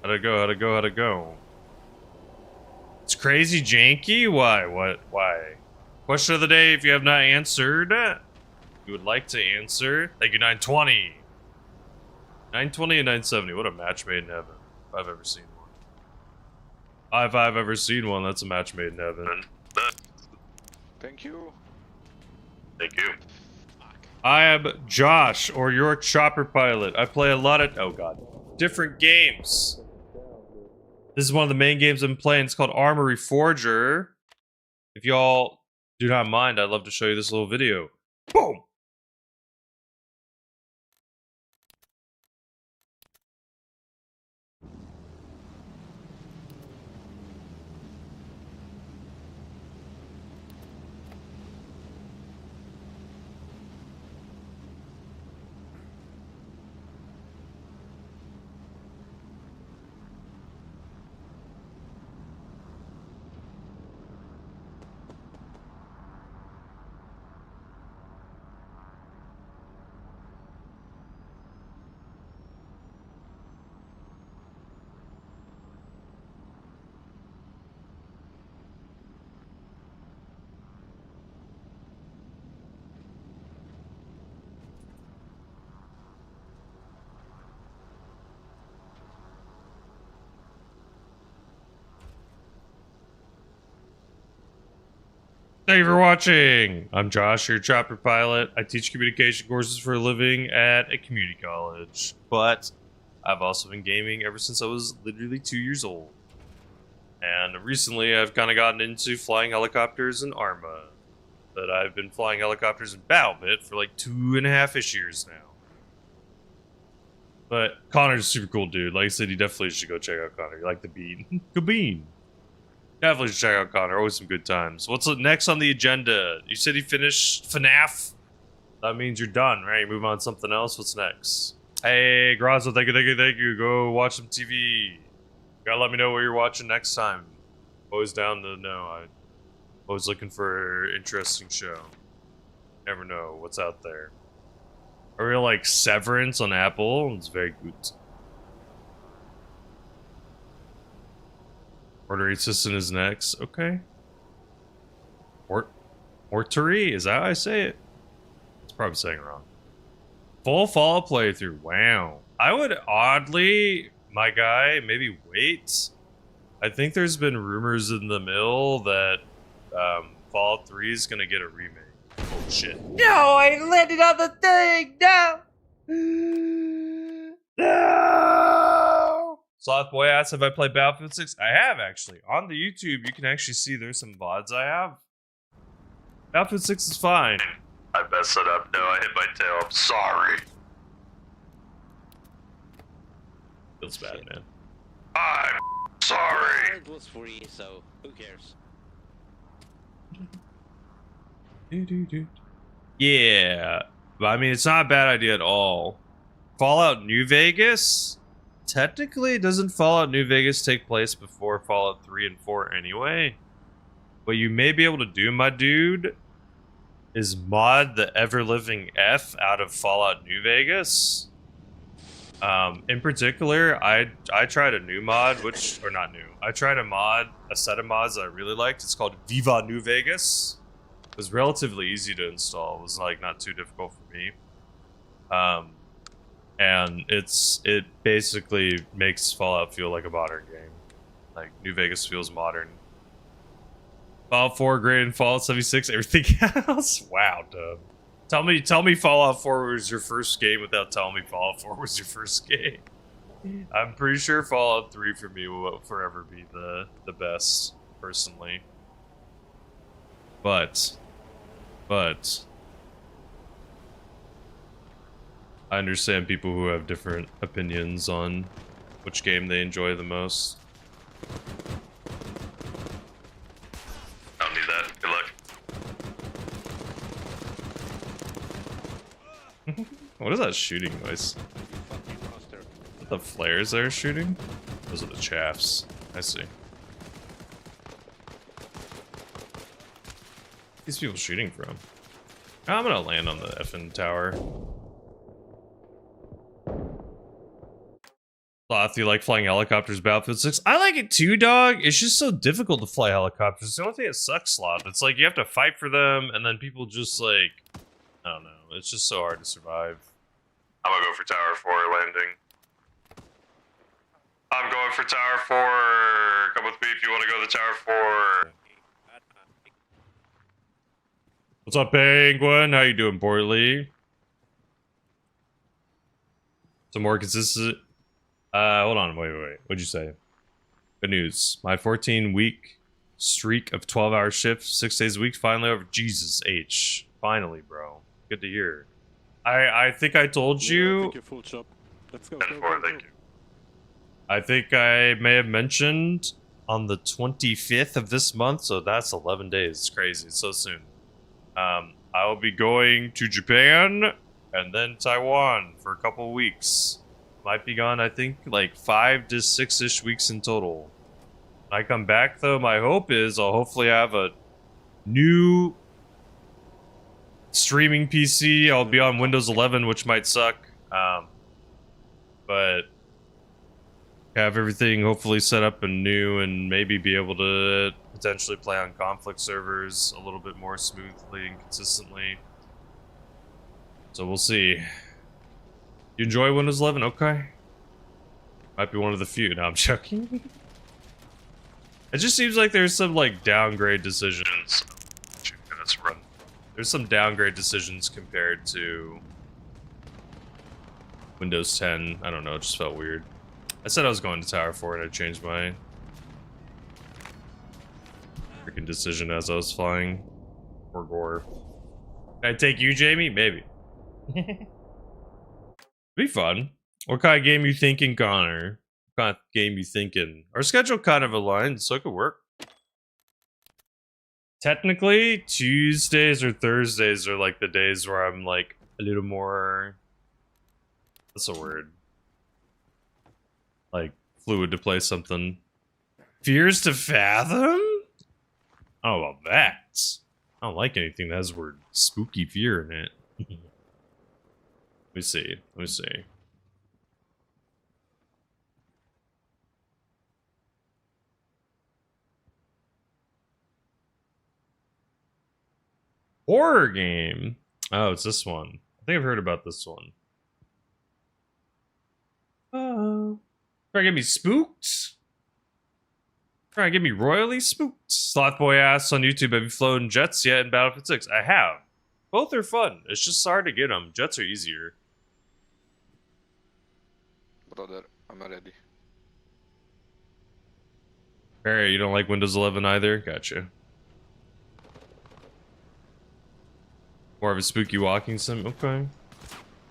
How'd it go? How'd it go? How'd it go? It's crazy janky? Why? What? Why? Question of the day, if you have not answered, you would like to answer. Thank you, 920. 920 and 970. What a match made in heaven. If I've ever seen one. If I've ever seen one, that's a match made in heaven. Thank you. Thank you. I am Josh, or your chopper pilot. I play a lot of, oh god, different games. This is one of the main games I'm playing. It's called Arma Reforger. If y'all do not mind, I'd love to show you this little video. Boom! Thank you for watching. I'm Josh, your chopper pilot. I teach communication courses for a living at a community college, but I've also been gaming ever since I was literally 2 years old. And recently I've kind of gotten into flying helicopters in Arma. But I've been flying helicopters in Battlebit for like 2.5-ish years now. But Connor's a super cool dude. Like I said, you definitely should go check out Connor. You like the bean? Good bean. Definitely should check out Connor. Always some good times. What's next on the agenda? You said you finished FNAF? That means you're done, right? Move on to something else. What's next? Hey, Grazo, thank you. Go watch some TV. You gotta let me know what you're watching next time. Always down to know. I'm always looking for an interesting show. Never know what's out there. I really like Severance on Apple. It's very good. Ordering assistant is next. Okay. Mortuary, is that how I say it? It's probably saying it wrong. Full Fallout playthrough. Wow. I would oddly, my guy, maybe wait. I think there's been rumors in the mill that Fallout 3 is gonna get a remake. Oh shit. No, I landed on the thing! No! No! Slothboy asks if I played Battlefield 6. I have, actually. On the YouTube, you can actually see there's some VODs I have. Battlefield 6 is fine. I messed it up. No, I hit my tail. I'm sorry. Feels bad, man. I'm sorry. It was free, so who cares? Yeah, but I mean, it's not a bad idea at all. Fallout New Vegas? Technically, doesn't Fallout New Vegas take place before Fallout 3 and 4 anyway? What you may be able to do, my dude, is mod the ever-living F out of Fallout New Vegas. In particular, I tried a new mod, or not new. I tried a set of mods that I really liked. It's called Viva New Vegas. It was relatively easy to install. It was like not too difficult for me. And it basically makes Fallout feel like a modern game. Like New Vegas feels modern. Fallout 4 great in Fallout 76. Everything else, wow, Dub. Tell me Fallout 4 was your first game without telling me Fallout 4 was your first game. I'm pretty sure Fallout 3 for me will forever be the best, personally. But I understand people who have different opinions on which game they enjoy the most. I don't need that. Good luck. What is that shooting noise? The flares they're shooting? Those are the chaffs. I see. These people shooting from? I'm gonna land on the effing tower. Sloth, you like flying helicopters, Battlefield 6? I like it too, dog. It's just so difficult to fly helicopters. The only thing that sucks, Sloth. It's like you have to fight for them, and then people just like, I don't know. It's just so hard to survive. I'm gonna go for Tower 4 landing. I'm going for Tower 4. Come with me if you want to go to Tower 4. What's up, Penguin? How you doing, Borley? Some more consistent. Hold on, wait. What'd you say? Good news. My 14-week streak of 12-hour shifts, 6 days a week, finally over. Jesus H. Finally, bro. Good to hear. I think I told you. I think you're full chop. Let's go. 10-4, thank you. I think I may have mentioned on the 25th of this month, so that's 11 days. It's crazy. It's so soon. I will be going to Japan and then Taiwan for a couple weeks. Might be gone, I think, like 5 to 6-ish weeks in total. When I come back, though, my hope is I'll hopefully have a new streaming PC. I'll be on Windows 11, which might suck. But have everything hopefully set up and new, and maybe be able to potentially play on conflict servers a little bit more smoothly and consistently. So we'll see. You enjoy Windows 11? Okay. Might be one of the few. No, I'm joking. It just seems like there's some like downgrade decisions. Let's run. There's some downgrade decisions compared to Windows 10. I don't know, it just felt weird. I said I was going to Tower 4 and I changed my freaking decision as I was flying. Or gore. Can I take you, Jamie? Maybe. Be fun. What kind of game you thinking, Connor? What kind of game you thinking? Our schedule kind of aligned, so it could work. Technically, Tuesdays or Thursdays are like the days where I'm like a little more... What's the word? Like, fluid to play something. Fears to Fathom? Oh, well, that. I don't like anything that has the word spooky fear in it. Let me see. Let me see. Horror game. Oh, it's this one. I think I've heard about this one. Oh. Try to get me spooked? Try to get me royally spooked? Slothboy asks on YouTube, have you flown jets yet in Battlefield 6? I have. Both are fun. It's just hard to get them. Jets are easier. Brother, I'm ready. Alright, you don't like Windows 11 either? Gotcha. More of a spooky walking sim? Okay.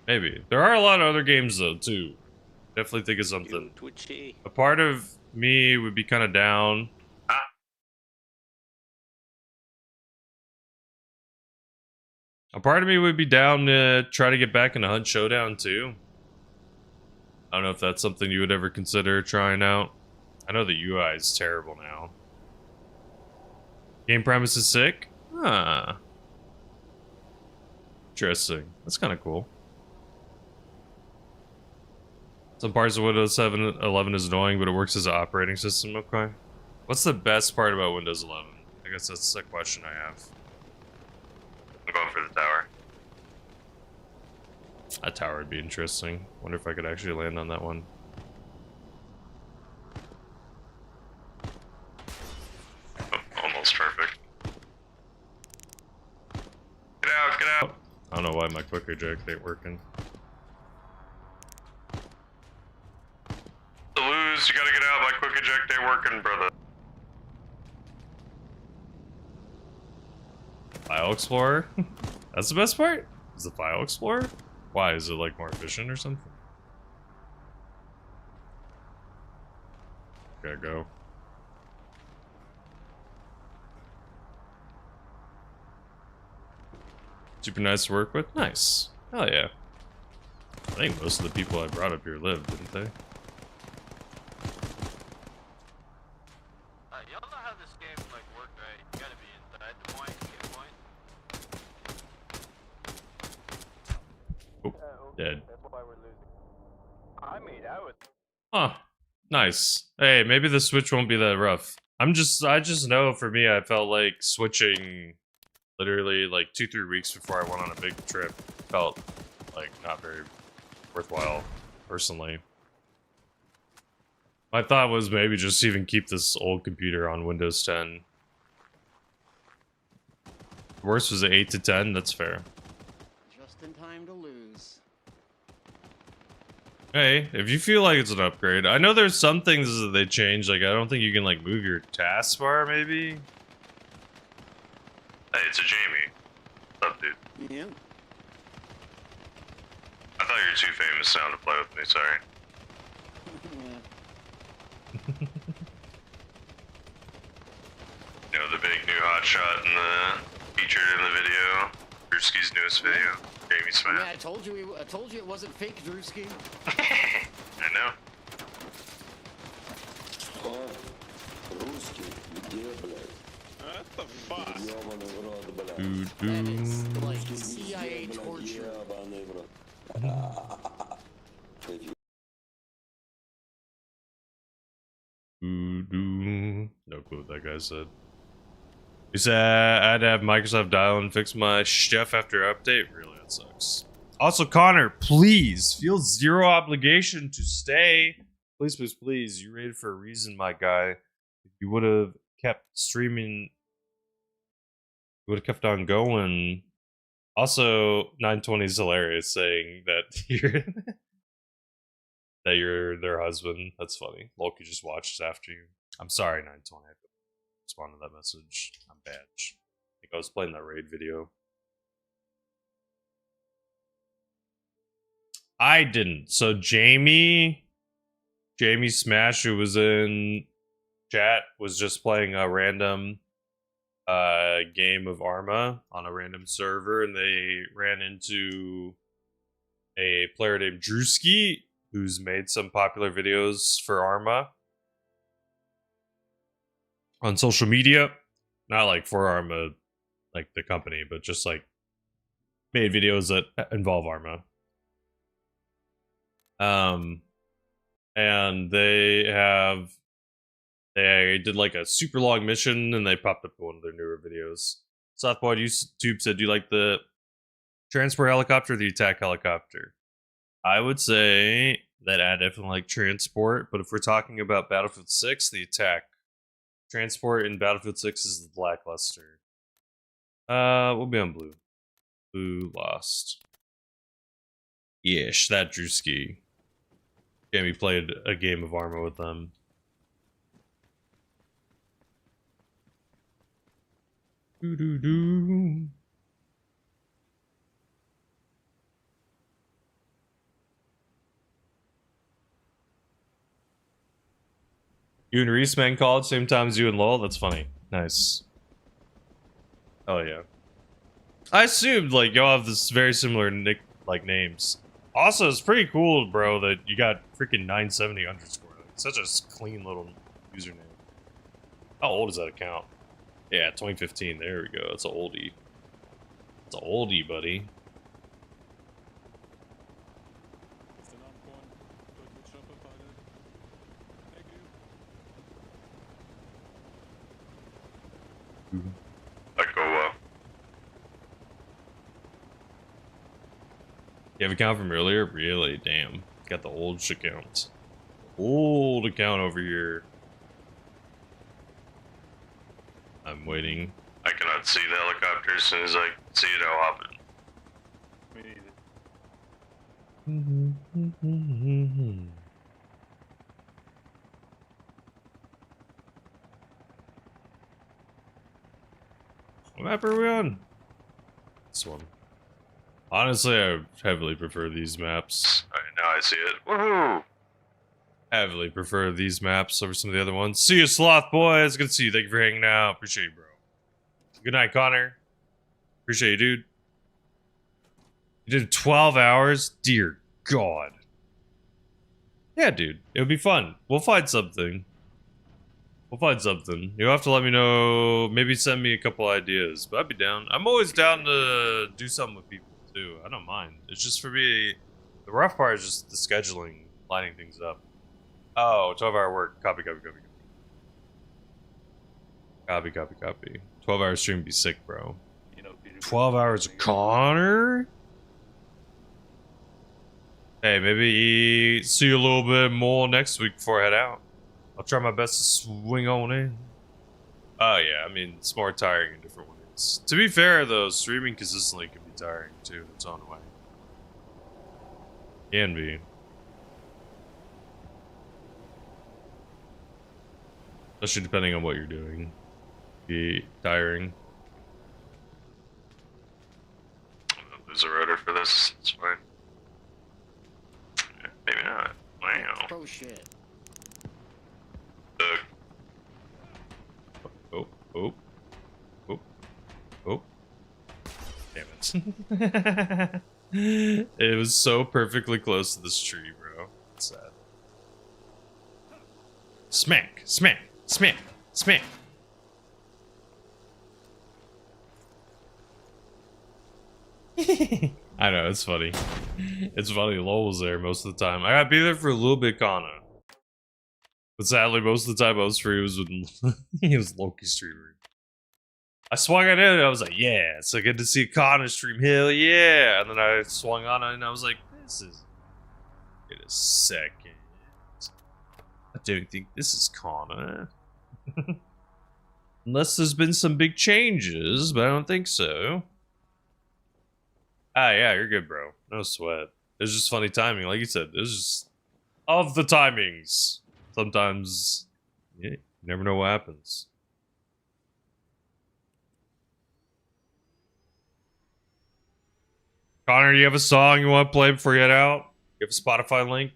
Maybe. There are a lot of other games though, too. Definitely think of something. Twitchy. A part of me would be kind of down. A part of me would be down to try to get back into Hunt Showdown too. I don't know if that's something you would ever consider trying out. I know the UI is terrible now. Game premise is sick? Huh. Interesting. That's kind of cool. Some parts of Windows 11 is annoying, but it works as an operating system. Okay. What's the best part about Windows 11? I guess that's the question I have. I'm going for the tower. A tower would be interesting. Wonder if I could actually land on that one. Oh, almost perfect. Get out, get out! I don't know why my quick eject ain't working. To lose, you gotta get out. My quick eject ain't working, brother. File Explorer? That's the best part? Is the File Explorer? Why? Is it like more efficient or something? Gotta go. Super nice to work with? Nice. Hell yeah. I think most of the people I brought up here lived, didn't they? Y'all know how this game like work, right? You gotta be inside the point, get a point. Oh, dead. That's why we're losing. I mean, I would. Huh. Nice. Hey, maybe the switch won't be that rough. I just know for me, I felt like switching literally like 2-3 weeks before I went on a big trip felt like not very worthwhile, personally. My thought was maybe just even keep this old computer on Windows 10. Worst was an 8 to 10, that's fair. Just in time to lose. Hey, if you feel like it's an upgrade, I know there's some things that they changed, like I don't think you can like move your taskbar maybe? Hey, it's a Jamie. What's up, dude? Yeah. I thought you were too famous now to play with me, sorry. You know, the big new hotshot in the featured in the video. Drewski's newest video. Jamie Yeah, Smith. I told you it wasn't fake, Drewski. I know. What the fuck? That is like CIA torture. No clue what that guy said. He said I had to have Microsoft dial and fix my stuff after update. Really, that sucks. Also, Connor, please feel zero obligation to stay. Please, please, please. You rated for a reason, my guy. If you would have kept streaming, you would have kept on going. Also, 920 is hilarious saying that you're that you're their husband. That's funny. Loki just watches after you. I'm sorry, 920. I responded to that message. I'm bad. I think I was playing that raid video. I didn't. So Jamie Smash, who was in chat, was just playing a random game of Arma on a random server, and they ran into a player named Drewski, who's made some popular videos for Arma on social media. Not like for Arma, like the company, but just like made videos that involve Arma. And they did like a super long mission, and they popped up in one of their newer videos. Southboy YouTube said, "Do you like the transport helicopter or the attack helicopter?" I would say that I definitely like transport, but if we're talking about Battlefield 6, the attack. Transport in Battlefield 6 is lackluster. We'll be on blue. Blue lost. Ish, that Drewski. Jamie played a game of Arma with them. Doo-doo-doo. You and Reese man called same time as you and Lowell? That's funny. Nice. Oh yeah. I assumed like y'all have this very similar names. Also, it's pretty cool, bro, that you got freaking 970 underscore. Like, such a clean little username. How old is that account? Yeah, 2015. There we go. It's an oldie. It's an oldie, buddy. Echo, You have an account from earlier? Really? Damn. Got the old account. Old account over here. I'm waiting. I cannot see the helicopter. As soon as I see it, I'll hop in. Me neither. What map are we on? This one. Honestly, I heavily prefer these maps. Alright, now I see it. Woohoo! Heavily prefer these maps over some of the other ones. See you, Sloth Boys. Good to see you. Thank you for hanging out. Appreciate you, bro. Good night, Connor. Appreciate you, dude. You did 12 hours? Dear God. Yeah, dude. It would be fun. We'll find something. We'll find something. You'll have to let me know. Maybe send me a couple ideas. But I'd be down. I'm always down to do something with people, too. I don't mind. It's just for me, the rough part is just the scheduling, lining things up. Oh, 12-hour work. Copy. 12-hour stream would be sick, bro. 12 hours of Connor? Hey, maybe see you a little bit more next week before I head out. I'll try my best to swing on in. Oh yeah, I mean, it's more tiring in different ways. To be fair though, streaming consistently can be tiring too, in its own way. Can be. Especially depending on what you're doing. Be tiring. Lose a rotor for this. It's fine. Yeah, maybe not. Wow. Oh shit. Oh. Damn it. It was so perfectly close to this tree, bro. It's sad. Smack. I know, it's funny. It's funny, Lowell was there most of the time. I gotta be there for a little bit, Kana. But sadly, most of the time I was free was when he was Loki streamer. I swung on it and I was like, yeah, it's so good to see Kana stream, hell yeah. And then I swung on it and I was like, this is... Wait a second. I don't think this is Kana. Unless there's been some big changes, but I don't think so. Ah, yeah, you're good, bro. No sweat. It was just funny timing, like you said. It was just of the timings. Sometimes, yeah, you never know what happens. Connor, you have a song you want to play before you head out? You have a Spotify link?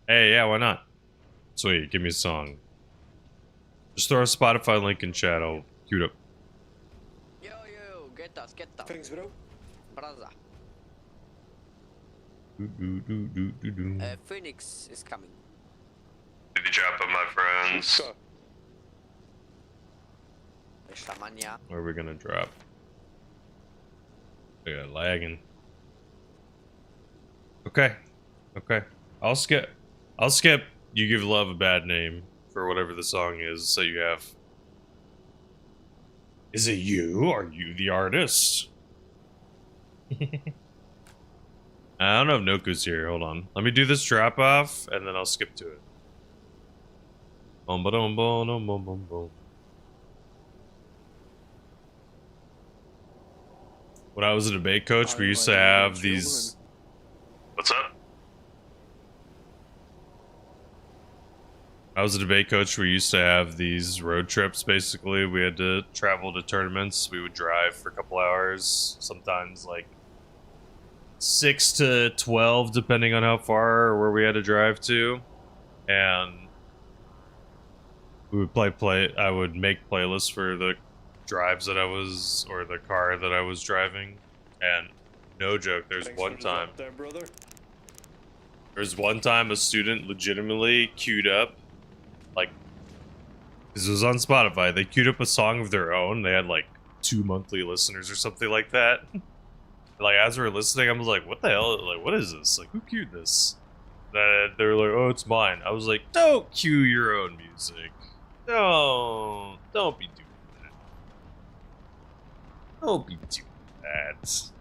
Hey, yeah, why not? Sweet, give me a song. Just throw a Spotify link in chat, I'll queue it up. Yo, get us. Thanks, bro. Brother. Phoenix is coming. Did you drop it, my friends? Where are we gonna drop? We got lagging. Okay. I'll skip. You Give Love a Bad Name for whatever the song is that you have. Is it you? Are you the artist? I don't know if Noku's here. Hold on. Let me do this drop off and then I'll skip to it. When I was a debate coach, we used to have these. What's up? I was a debate coach. We used to have these road trips. Basically, we had to travel to tournaments. We would drive for a couple hours, sometimes like 6 to 12, depending on how far or where we had to drive to, and we would play. I would make playlists for the drives that I was, or the car that I was driving, and no joke, there's one time a student legitimately queued up, like, this was on Spotify, they queued up a song of their own. They had like 2 monthly listeners or something like that. Like, as we were listening, I was like, what the hell, like, what is this, like, who queued this? They were like, oh, it's mine. I was like, don't queue your own music. Don't be doing that. Don't be doing that.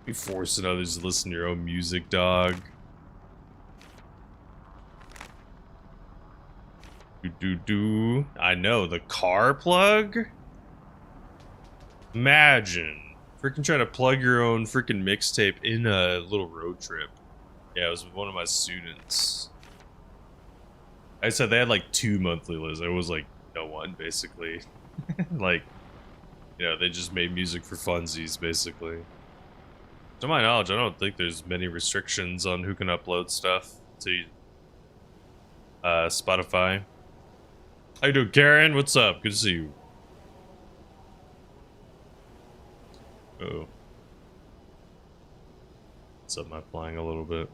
Be forcing others to listen to your own music, dog. I know, the car plug? Imagine. Freaking trying to plug your own freaking mixtape in a little road trip. Yeah, it was with one of my students. I said they had like 2 monthly lists. It was like no one, basically. Like, you know, they just made music for funsies, basically. To my knowledge, I don't think there's many restrictions on who can upload stuff to Spotify. How you doing, Karen? What's up? Good to see you. Uh-oh. What's up, my flying a little bit?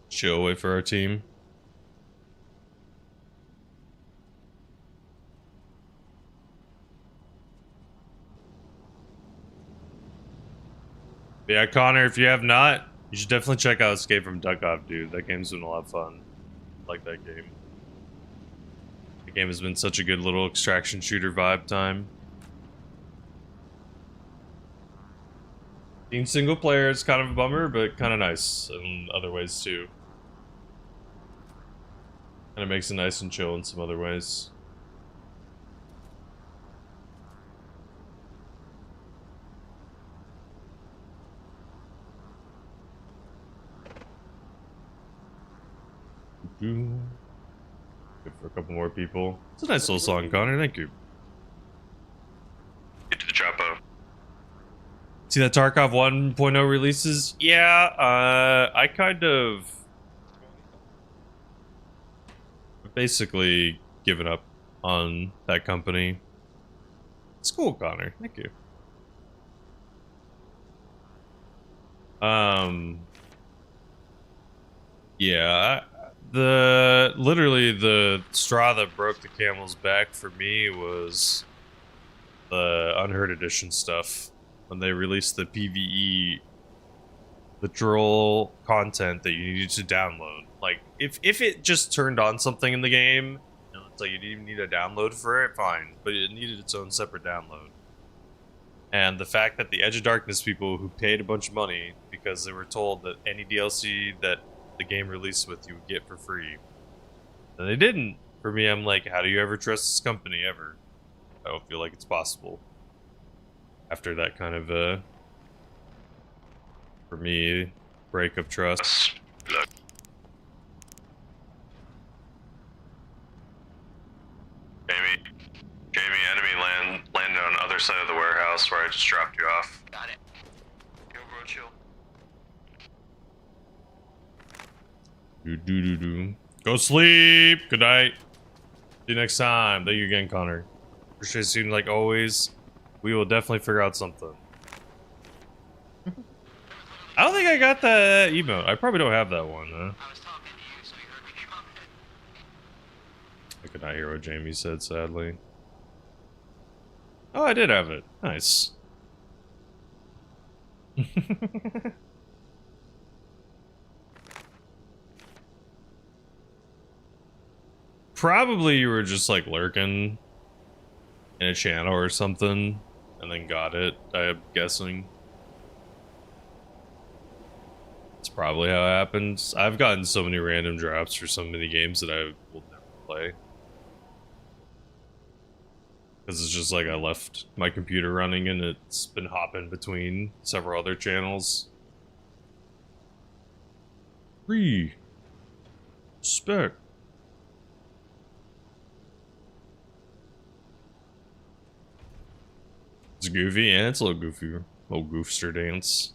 Chill, wait for our team. Yeah, Connor, if you have not, you should definitely check out Escape from Duckov, dude. That game's been a lot of fun. I like that game. The game has been such a good little extraction shooter vibe time. Being single player is kind of a bummer, but kind of nice in other ways too. Kind of makes it nice and chill in some other ways. Good for a couple more people. It's a nice little song, Connor. Thank you. Get to the Chapo. See that Tarkov 1.0 releases? Yeah, I kind of basically given up on that company. It's cool, Connor. Thank you. Yeah, literally the straw that broke the camel's back for me was the Unheard Edition stuff. When they released the PvE literal content that you needed to download. Like, if it just turned on something in the game, you know, it's like you didn't even need a download for it, fine. But it needed its own separate download. And the fact that the Edge of Darkness people who paid a bunch of money because they were told that any DLC that the game released with you would get for free, and they didn't For me, I'm like, how do you ever trust this company ever? I don't feel like it's possible. After that kind of, for me, break of trust. Jamie, enemy landed on the other side of the warehouse where I just dropped you off. Got it. Yo, bro, chill. Do. Go sleep. Good night. See you next time. Thank you again, Connor. Appreciate you like always. We will definitely figure out something. I don't think I got that emote. I probably don't have that one, huh? I was talking to you, so you heard me drop it. I could not hear what Jamie said, sadly. Oh, I did have it. Nice. Probably you were just like lurking in a channel or something and then got it, I'm guessing. It's probably how it happens. I've gotten so many random drops for so many games that I will never play. Because it's just like I left my computer running and it's been hopping between several other channels. Respect. It's goofy, and it's a little goofy. Little goofster dance.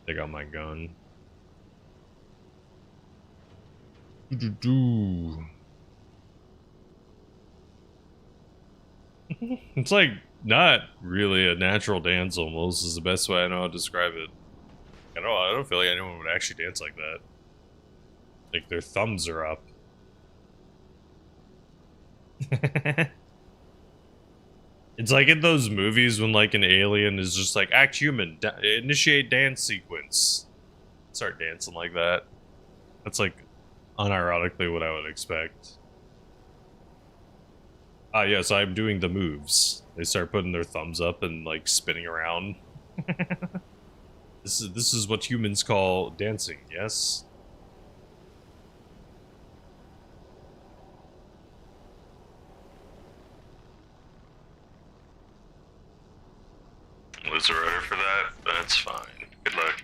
Take out my gun. It's like not really a natural dance almost is the best way I know how to describe it. I don't feel like anyone would actually dance like that. Like their thumbs are up. It's like in those movies when like an alien is just like act human, initiate dance sequence. Start dancing like that. That's like unironically what I would expect. Ah, yes, I'm doing the moves. They start putting their thumbs up and like spinning around. This is what humans call dancing, yes? Lose a rotor for that? That's fine. Good luck.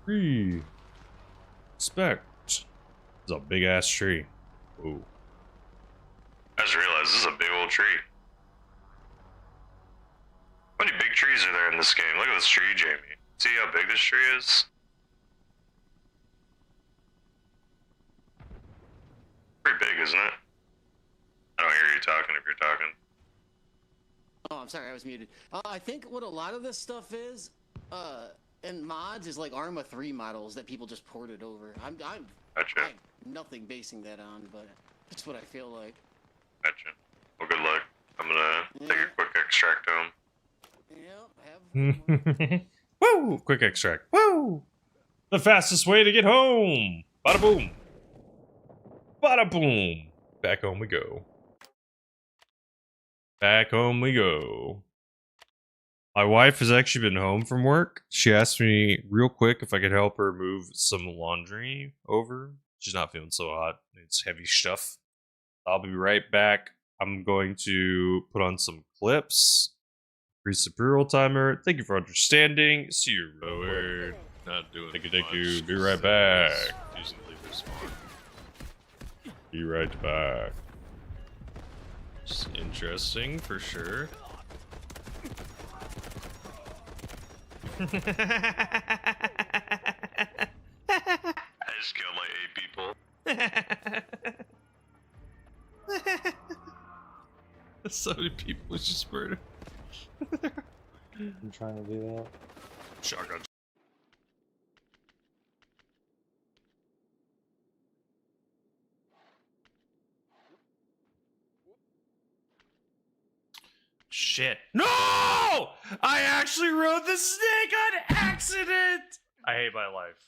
Respect. It's a big ass tree. Ooh. I just realized this is a big old tree. How many big trees are there in this game? Look at this tree, Jamie. See how big this tree is? Pretty big, isn't it? I don't hear you talking if you're talking. Oh, I'm sorry, I was muted. I think what a lot of this stuff is, in mods, is like Arma 3 models that people just ported over. I'm Gotcha. I have nothing basing that on, but that's what I feel like. Gotcha. Well, good luck. I'm gonna take a quick extract home. Yeah, Woo! Quick extract. Woo! The fastest way to get home. Bada boom. Bada boom. Back home we go. Back home we go. My wife has actually been home from work. She asked me real quick if I could help her move some laundry over. She's not feeling so hot. It's heavy stuff. I'll be right back. I'm going to put on some clips. Increase the pre-roll timer. Thank you for understanding. See you. We're not doing it. Thank you. Be right back. Be right back. It's interesting for sure. I just killed like 8 people. So many people just murdered. I'm trying to do that. Shotgun. Shit. No! I actually rode the snake on accident! I hate my life.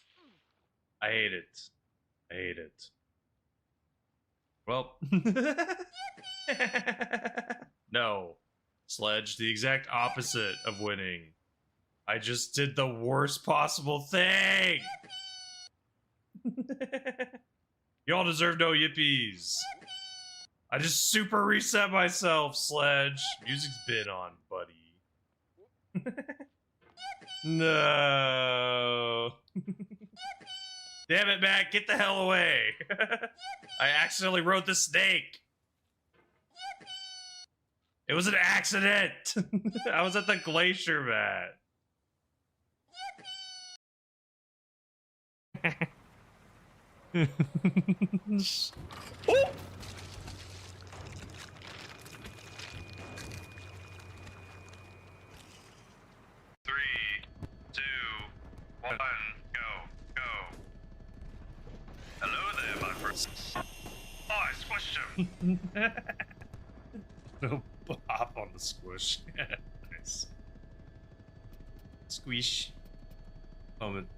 I hate it. I hate it. Well. No. Sledge, the exact opposite of winning. I just did the worst possible thing! Y'all deserve no yippies. I just super reset myself, Sledge. Music's been on, buddy. No. Damn it, Matt, get the hell away. I accidentally wrote the snake. It was an accident. I was at the glacier, Matt. Oh! 3, 2, 1, go, go. Hello there, my friend. Oh, I squished him. No bop on the squish. Nice. Squish.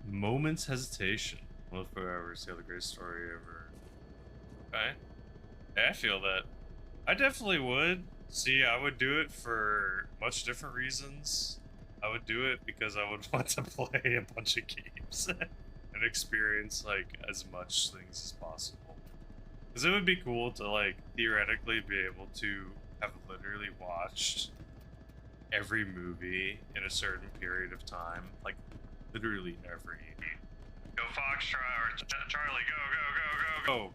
Moment's hesitation. Well, if I ever see the greatest story ever. Okay. Yeah, I feel that. I definitely would. See, I would do it for much different reasons. I would do it because I would want to play a bunch of games and experience like as much things as possible. Because it would be cool to like theoretically be able to have literally watched every movie in a certain period of time, like literally every. Go Foxtrot or Charlie, go, go, go, go,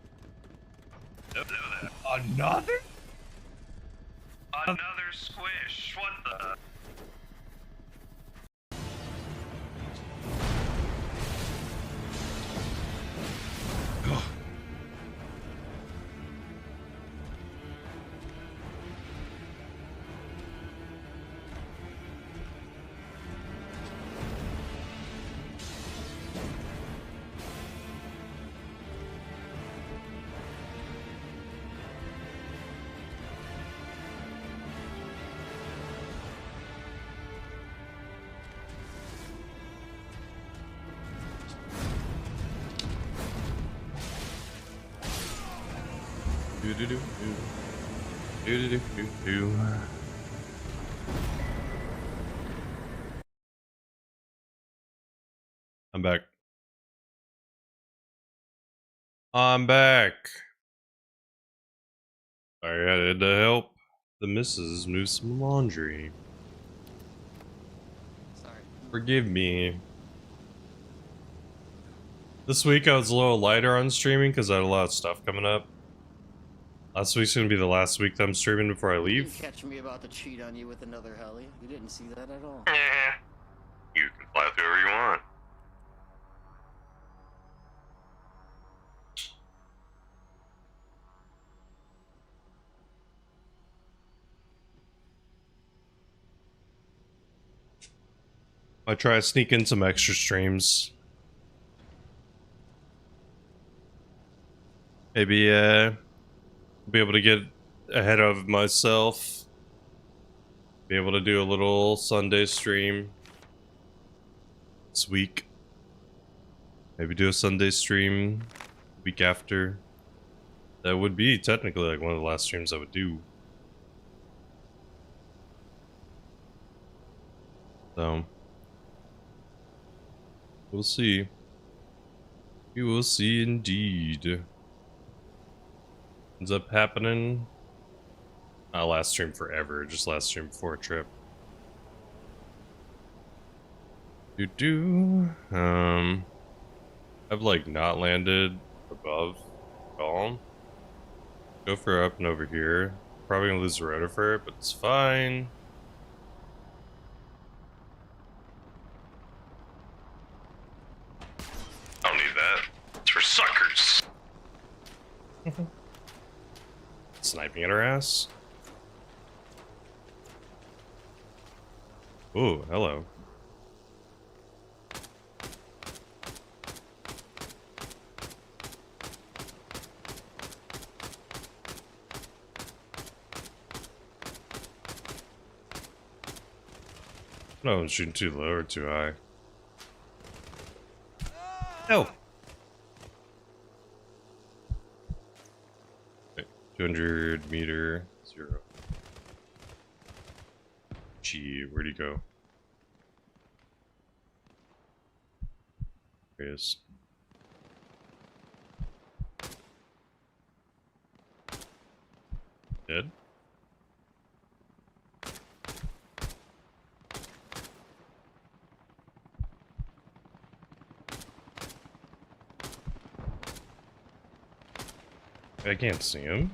go. Hello there. Another? Another squish. What the? I'm back. I'm back. I had to help the missus move some laundry. Sorry. Forgive me. This week I was a little lighter on streaming because I had a lot of stuff coming up. Last week's gonna be the last week that I'm streaming before I You leave. didn't catch me about to cheat on you with another heli. You didn't see that at all. Yeah. You can fly whoever you want. I try to sneak in some extra streams. Maybe be able to get ahead of myself. Be able to do a little Sunday stream this week. Maybe do a Sunday stream the week after. That would be technically like one of the last streams I would do. So we'll see. We will see indeed. Ends up happening. Last stream forever, just last stream before a trip. I've like not landed above at all. Go for up and over here. Probably gonna lose the rotor for it, but it's fine. I don't need that. It's for suckers. Sniping at our ass. Ooh, hello. No, I'm shooting too low or too high. No. Okay, 200 meter, 0. Gee, where'd he go? There he is. I can't see him.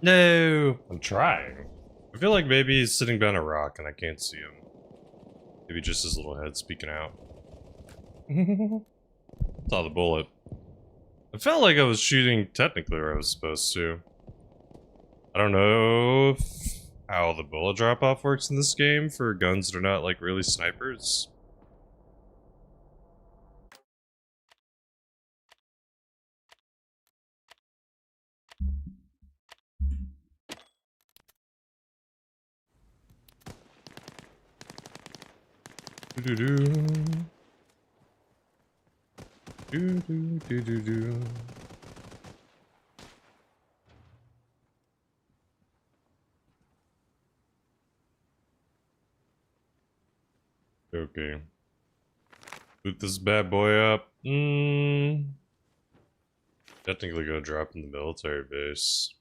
No! I'm trying. I feel like maybe he's sitting behind a rock and I can't see him. Maybe just his little head speaking out. Saw the bullet. I felt like I was shooting technically where I was supposed to. I don't know how the bullet drop-off works in this game for guns that are not, like, really snipers. Do-do-do. Do-do-do-do-do. Okay. Boot this bad boy up. Technically gonna drop in the military base.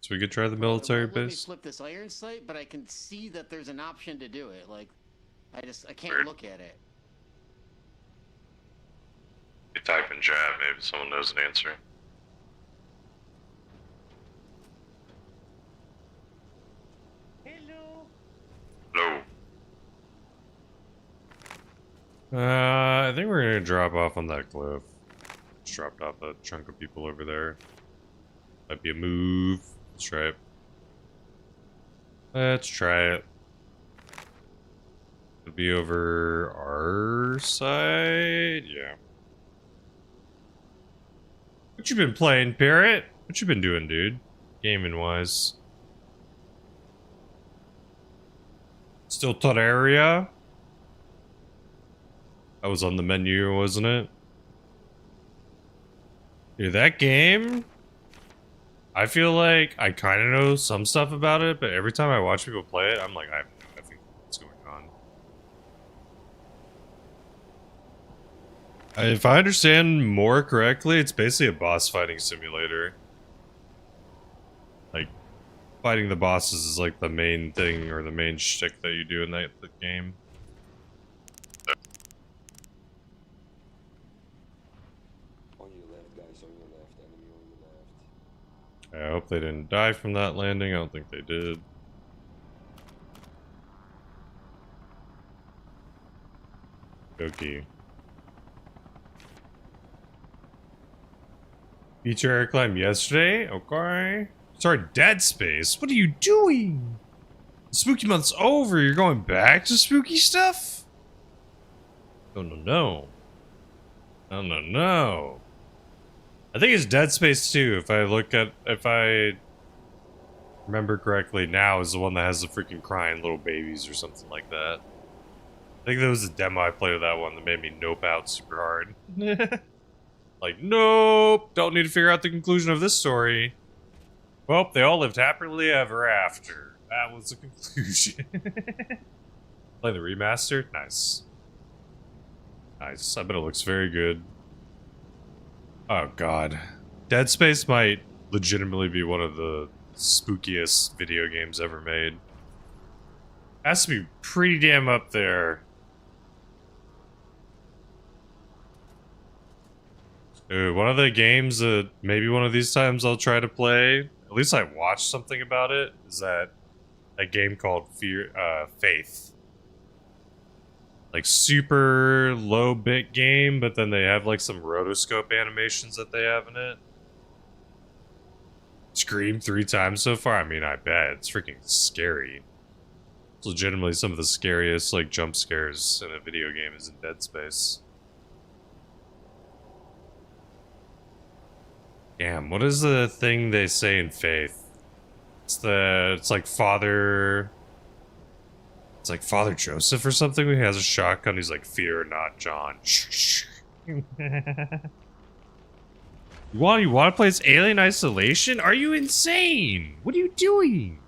So we could try the military Let me base? flip this iron sight, but I can see that there's an option to do it. Like, I can't look at it. You type in chat, maybe someone knows an answer. Hello. I think we're gonna drop off on that cliff. Just dropped off a chunk of people over there. Might be a move. Let's try it. Let's try it. It'll be over our side. Yeah. What you been playing, Parrot? What you been doing, dude? Gaming wise. Still Terraria? That was on the menu, wasn't it? Dude, that game? I feel like I kind of know some stuff about it, but every time I watch people play it, I'm like, I have no idea what's going on. If I understand more correctly, it's basically a boss fighting simulator. Like, fighting the bosses is like the main thing, or the main shtick that you do in that game. On your left, guys, on your left, enemy on your left. I hope they didn't die from that landing. I don't think they did. Okay. Feature air climb yesterday? Okay. Sorry, Dead Space. What are you doing? Spooky month's over. You're going back to spooky stuff? No, no, no. No, no, no. I think it's Dead Space 2, if I remember correctly now, is the one that has the freaking crying little babies or something like that. I think there was a demo I played of that one that made me nope out super hard. Like, nope, don't need to figure out the conclusion of this story. Well, they all lived happily ever after. That was the conclusion. Play the remaster? Nice. Nice, I bet it looks very good. Oh god. Dead Space might legitimately be one of the spookiest video games ever made. Has to be pretty damn up there. Dude, one of the games that maybe one of these times I'll try to play, at least I watched something about it, is that a game called Faith. Like super low bit game, but then they have like some rotoscope animations that they have in it. Screamed 3 times so far. I mean, I bet it's freaking scary. It's legitimately some of the scariest like jump scares in a video game is in Dead Space. Damn, what is the thing they say in Faith? It's like Father Joseph or something. He has a shotgun. He's like, "Fear not, John." You want to play this Alien Isolation? Are you insane? What are you doing?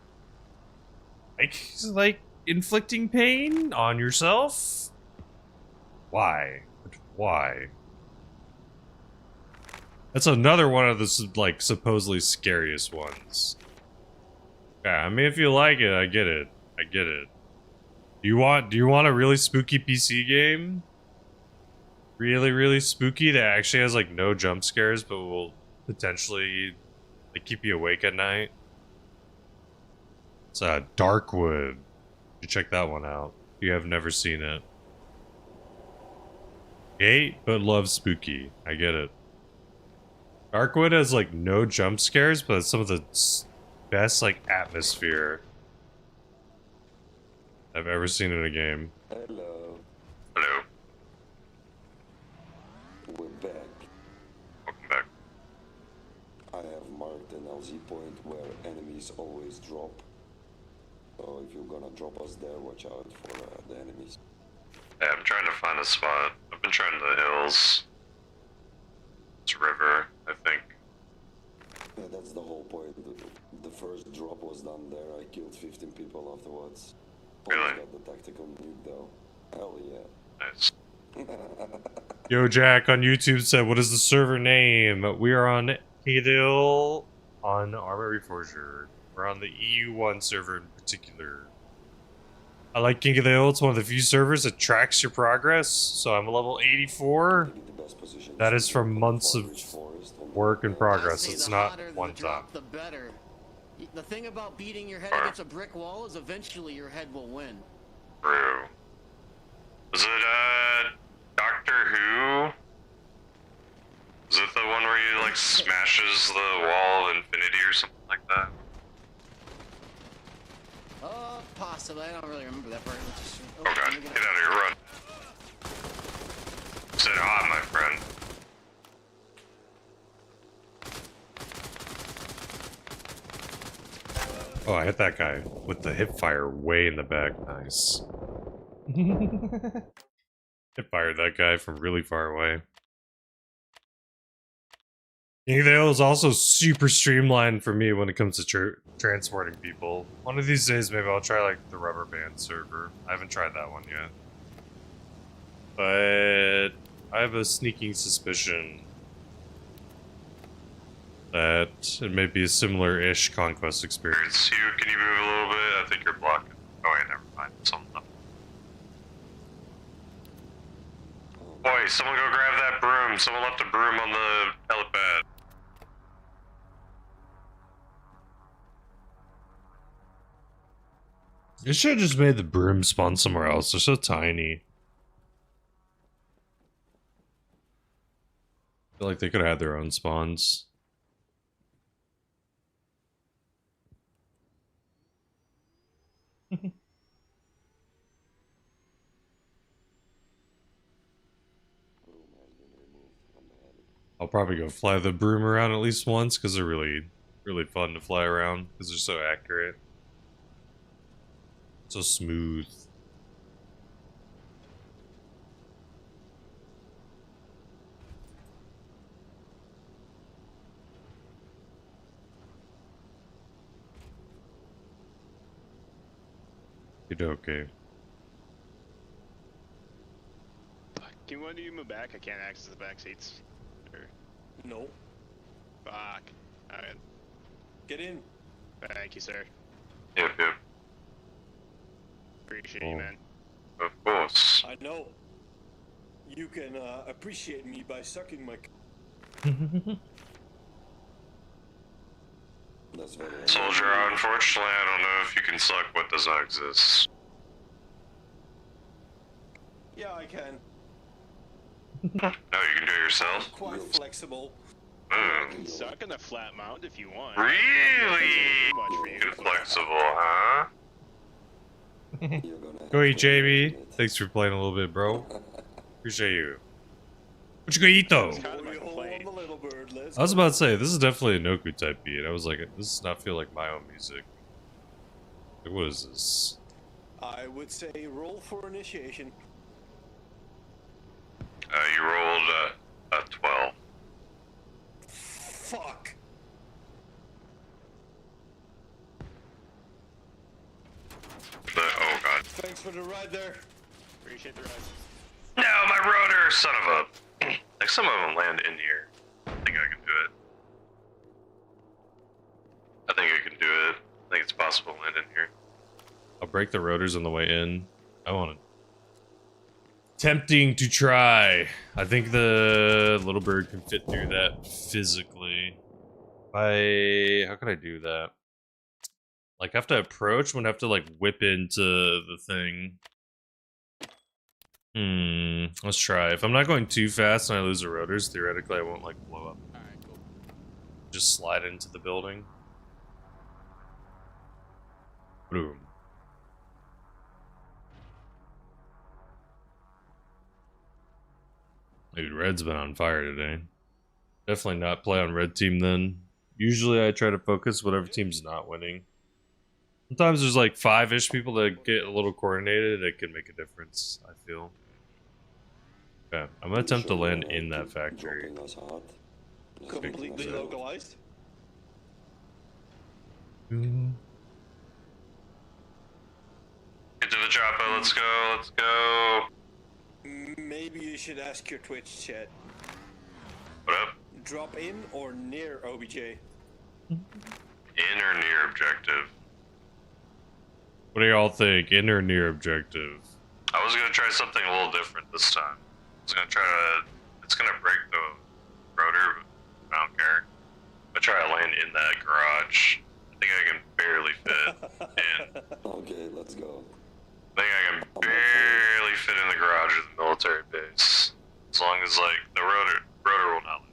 Like inflicting pain on yourself? Why? Why? That's another one of the like supposedly scariest ones. Yeah, I mean, if you like it, I get it. I get it. Do you want a really spooky PC game? Really spooky that actually has like no jump scares but will potentially like keep you awake at night? It's Darkwood. You check that one out. You have never seen it. Hate but love spooky. I get it. Darkwood has like no jump scares, but it's some of the best like atmosphere I've ever seen in a game. Hello. Hello. We're back. Welcome back. I have marked an LZ point where enemies always drop. So if you're gonna drop us there, watch out for the enemies. Yeah, I'm trying to find a spot. I've been trying the hills. It's a river, I think. Yeah, that's the whole point. The first drop was done there. I killed 15 people afterwards. Really? Always got the tactical nuke though. Hell yeah. Nice. Yo Jack on YouTube said, what is the server name? We are on Hill on Arma Reforger. We're on the EU1 server in particular. I like King of the Hill. It's one of the few servers that tracks your progress. So I'm level 84. That is from months of work and progress. Honestly, It's the not hotter the one time. drop, the better. The thing about beating your head against a brick wall is eventually your head will win. True. Is it, Doctor Who? Is it the one where he, like, smashes the wall of infinity or something like that? Possibly. I don't really remember that part. Oh god, get out of here, run. Sit on, my friend. Oh, I hit that guy with the hip fire way in the back. Nice. Hip fired that guy from really far away. King of the Hill is also super streamlined for me when it comes to transporting people. One of these days, maybe I'll try like the rubber band server. I haven't tried that one yet. But I have a sneaking suspicion that it may be a similar-ish conquest experience. Can you move a little bit? I think you're blocking. Oh wait, never mind. Something up. Boy, someone go grab that broom. Someone left a broom on the helipad. They should have just made the broom spawn somewhere else. They're so tiny. I feel like they could have had their own spawns. I'll probably go fly the broom around at least once because they're really fun to fly around because they're so accurate. So smooth. Okay. Can one of you move back? I can't access the back seats. Or... No. Fuck. Alright. Get in. Thank you, sir. Yep. Appreciate you, man. Of course. I know. You can appreciate me by sucking my. That's very Soldier, unfortunately, I don't know if you can suck what does not exist. Yeah, I can. No, you can do it yourself. Quite flexible. You can suck in a flat mount if you want. Really? Much for you. Too flexible, huh? Go eat, JB. Thanks for playing a little bit, bro. Appreciate you. What you gonna eat though? I was about to say, this is definitely a Noku type beat. I was like, this does not feel like my own music. Like, what is this? I would say roll for initiation. You rolled a 12. Fuck. Oh god. Thanks for the ride there. Appreciate the ride. No, my rotor, son of a. Like some of them land in here. I think I can do it. I think I can do it. I think it's possible to land in here. I'll break the rotors on the way in. I want it. Tempting to try. I think the little bird can fit through that physically. How could I do that? Like, have to approach, I'm gonna have to, like, whip into the thing. Let's try. If I'm not going too fast and I lose the rotors, theoretically I won't, like, blow up. Alright, cool. Just slide into the building. Boom. Dude, red's been on fire today. Definitely not play on red team then. Usually I try to focus whatever team's not winning. Sometimes there's like 5-ish people that get a little coordinated that can make a difference, I feel. Okay, I'm gonna attempt to land in that factory. Dropping us hard. Completely localized. Get to the chopper, let's go, let's go. Maybe you should ask your Twitch chat. What up? Drop in or near OBJ? In or near objective? What do y'all think? In or near objective? I was gonna try something a little different this time. I was gonna try to... It's gonna break the rotor, but I don't care. I'm gonna try to land in that garage. I think I can barely fit in. Okay, let's go. I think I can barely fit in the garage of the military base. As long as, like, the rotor will not leave.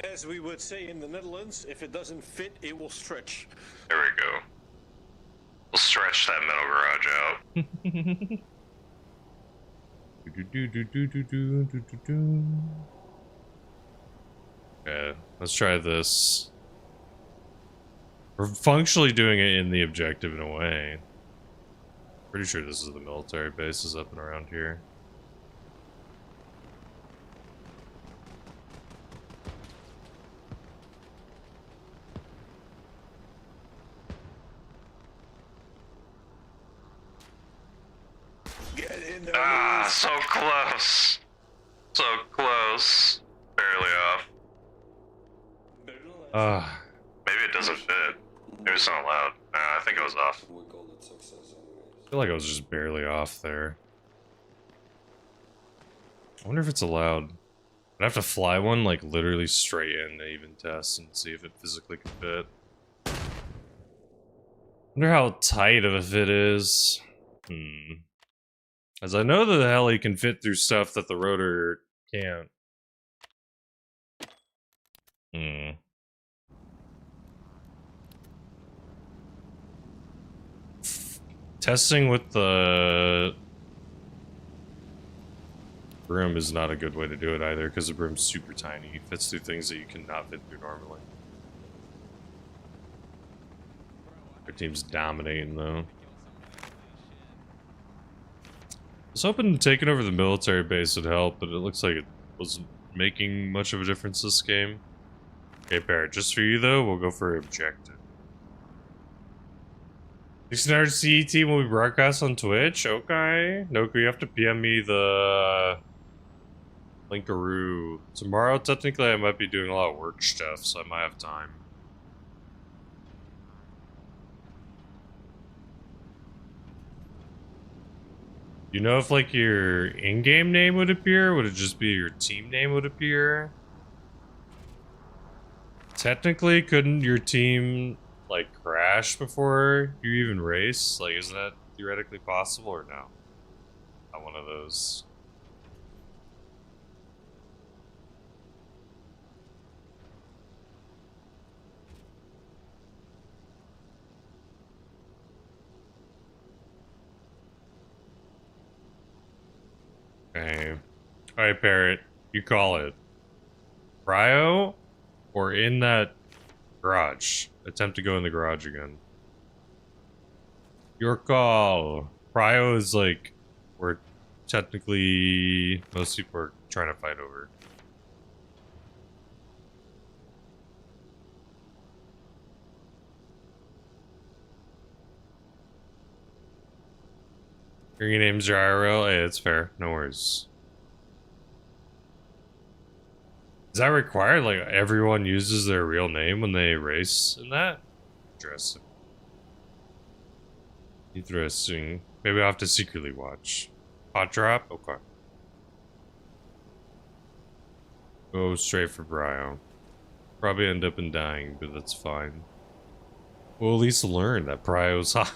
As we would say in the Netherlands, if it doesn't fit, it will stretch. There we go. We'll stretch that metal garage out. Okay, let's try this. We're functionally doing it in the objective in a way. Pretty sure this is the military bases up and around here. Get in there. Ah, so close. So close. Barely off. Maybe it doesn't fit. Maybe it's not allowed. Nah, I think I was off. We call it success anyways. I feel like I was just barely off there. I wonder if it's allowed. I'd have to fly one, like, literally straight in to even test and see if it physically can fit. Wonder how tight of a fit is. As I know that the heli can fit through stuff that the rotor can't. Testing with the broom is not a good way to do it either, because the broom's super tiny. It fits through things that you cannot fit through normally. Our team's dominating, though. I was hoping taking over the military base would help, but it looks like it wasn't making much of a difference this game. Okay, Parrot, just for you, though, we'll go for objective. 600 CET will be broadcast on Twitch? Okay. Noku, you have to PM me the linkaroo. Tomorrow, technically, I might be doing a lot of work stuff, so I might have time. You know if, like, your in-game name would appear? Would it just be your team name would appear? Technically, couldn't your team, like, crash before you even race? Like, is that theoretically possible or no? Not one of those. Okay. Alright, Parrot. You call it. Cryo? Or in that garage? Attempt to go in the garage again. Your call. Cryo is like where technically most people are trying to fight over. Your name's Gyro. Hey, it's fair. No worries. Is that required? Like, everyone uses their real name when they race in that? Interesting. Interesting. Maybe I'll have to secretly watch. Hot drop? Okay. Go straight for Brio. Probably end up in dying, but that's fine. We'll at least learn that Brio's hot.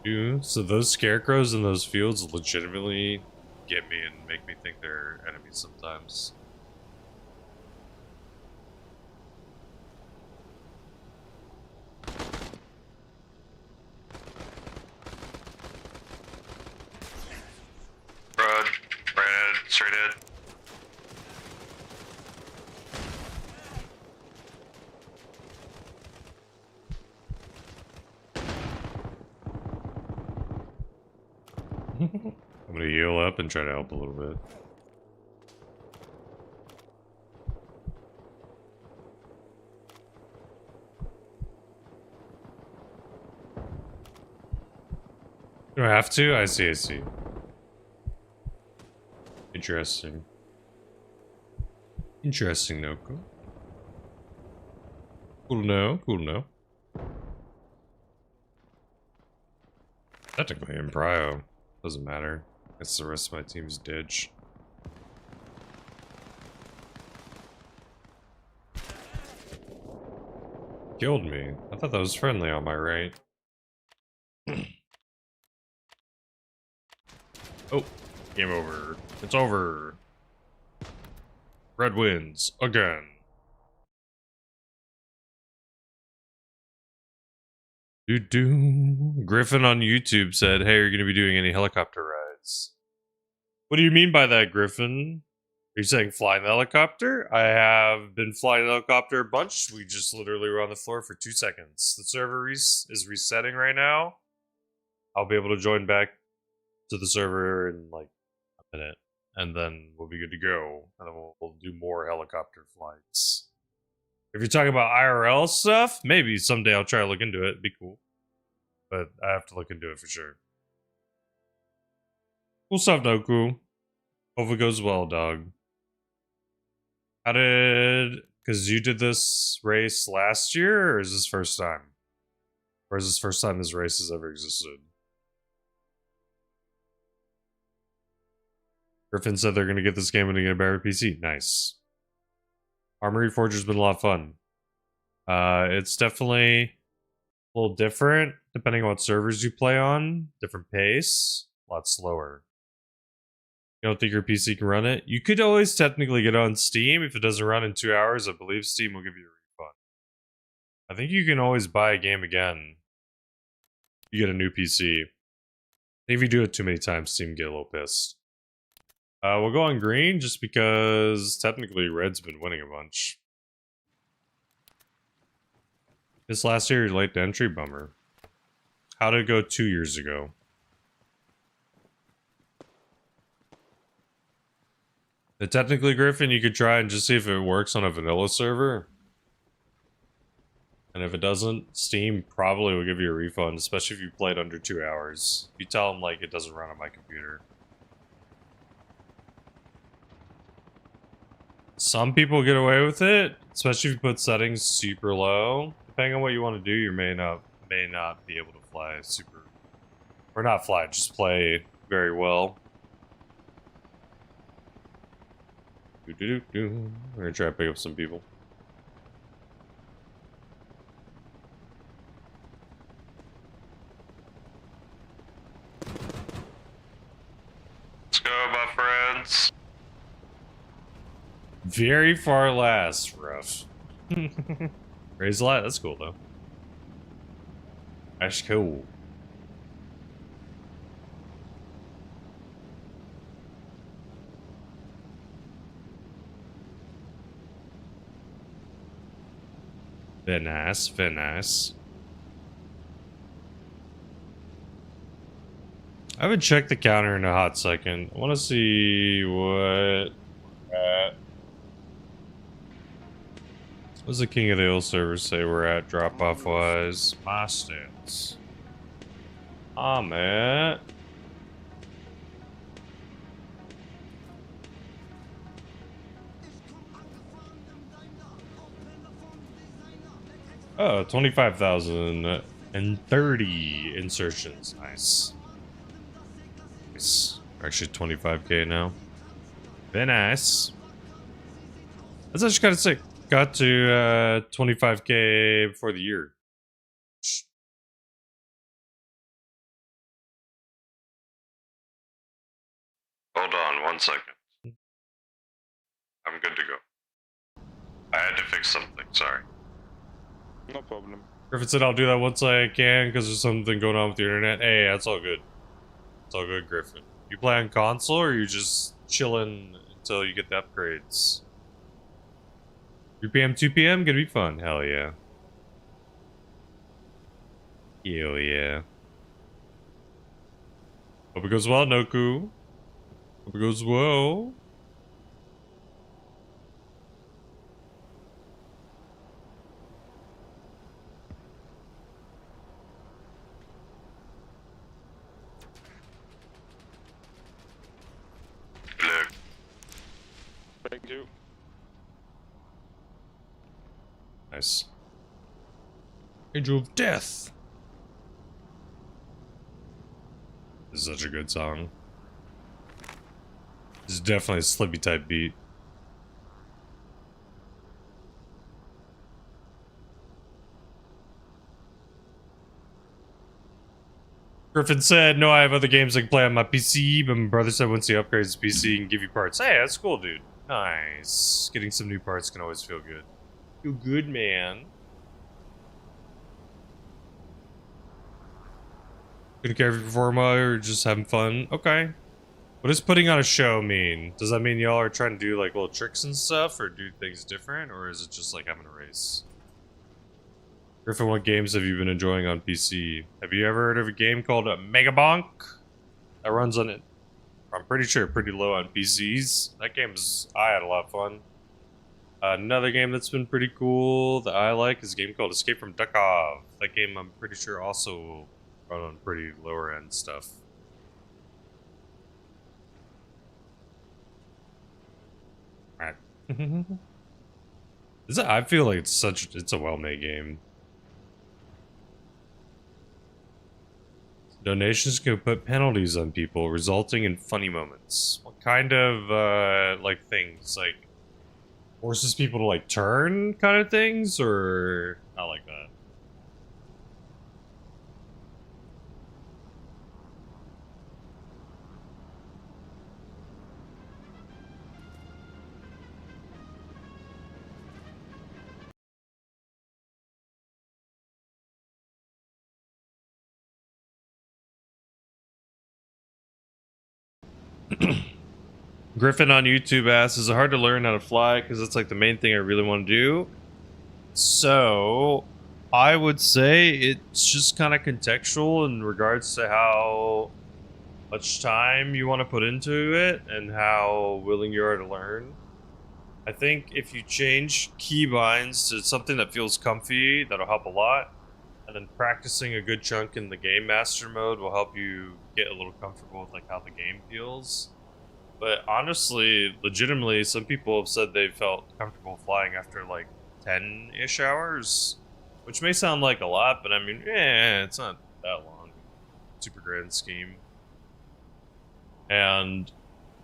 Dude, so those scarecrows in those fields legitimately get me and make me think they're enemies sometimes. Road, right ahead, straight ahead. I'm gonna heal up and try to help a little bit. Do I have to? I see, I see. Interesting. Interesting, Noko. Cool to know, cool to know. Technically, in Brio. Doesn't matter. That's the rest of my team's ditch. Killed me. I thought that was friendly on my right. Oh, game over. It's over. Red wins again. Griffin on YouTube said, "Hey, are you going to be doing any helicopter rides?" What do you mean by that, Griffin? Are you saying flying the helicopter? I have been flying the helicopter a bunch. We just literally were on the floor for 2 seconds. The server is resetting right now. I'll be able to join back to the server in like a minute. And then we'll be good to go. And then we'll do more helicopter flights. If you're talking about IRL stuff, maybe someday I'll try to look into it. It'd be cool. But I have to look into it for sure. Cool stuff, Noku. Hope it goes well, dog. How did... Because you did this race last year, or is this first time? Or is this first time this race has ever existed? Griffin said they're going to get this game and get a better PC. Nice. Arma Reforger's been a lot of fun. It's definitely a little different depending on what servers you play on. Different pace, a lot slower. You don't think your PC can run it? You could always technically get on Steam. If it doesn't run in 2 hours, I believe Steam will give you a refund. I think you can always buy a game again. You get a new PC. I think if you do it too many times, Steam will get a little pissed. We'll go on green just because technically red's been winning a bunch. This last year, you're late to entry, bummer. How did it go 2 years ago? But technically, Griffin, you could try and just see if it works on a vanilla server. And if it doesn't, Steam probably will give you a refund, especially if you played under 2 hours. You tell them, like, it doesn't run on my computer. Some people get away with it, especially if you put settings super low. Depending on what you want to do, you may not be able to fly super, or not fly, just play very well. We're gonna try to pick up some people. Let's go, my friends. Very far last, rough. Raise a lot, that's cool though. That's cool. Very nice, very nice. I haven't checked the counter in a hot second. I want to see what... What does the King of the Hill server say we're at drop-off wise? My stats. I'm at... Oh, 25,000 and 30 insertions. Nice. Nice. We're actually 25k now. Very nice. That's actually kind of sick. Got to 25k before the year. Hold on 1 second. I'm good to go. I had to fix something, sorry. No problem. Griffin said I'll do that once I can because there's something going on with the internet. Hey, that's all good. It's all good, Griffin. You play on console or you just chilling until you get the upgrades? 3 p.m., 2 p.m. Gonna be fun. Hell yeah. Hell yeah. Hope it goes well, Noku. Hope it goes well. Look. Thank you. Nice. Angel of Death. This is such a good song. This is definitely a Slippy type beat. Griffin said, no, I have other games I can play on my PC, but my brother said once he upgrades his PC, he can give you parts. Hey, that's cool, dude. Nice. Getting some new parts can always feel good. Feel good, man. Couldn't care if you perform well or just having fun. Okay. What does putting on a show mean? Does that mean y'all are trying to do like little tricks and stuff or do things different? Or is it just like having a race? Griffin, what games have you been enjoying on PC? Have you ever heard of a game called Mega Bonk? That runs on it. I'm pretty sure pretty low on PCs. That game's, I had a lot of fun. Another game that's been pretty cool that I like is a game called Escape from Duckov. That game I'm pretty sure also run on pretty lower end stuff. Alright. I feel like it's a well-made game. Donations can put penalties on people, resulting in funny moments. What kind of, like, things? Like, forces people to, like, turn kind of things? Or not like that? Griffin on YouTube asks, is it hard to learn how to fly? Because it's like the main thing I really want to do. So, I would say it's just kind of contextual in regards to how much time you want to put into it and how willing you are to learn. I think if you change keybinds to something that feels comfy, that'll help a lot. And then practicing a good chunk in the Game Master mode will help you get a little comfortable with like how the game feels. But honestly, legitimately, some people have said they felt comfortable flying after like 10-ish hours. Which may sound like a lot, but I mean, it's not that long. Super grand scheme. And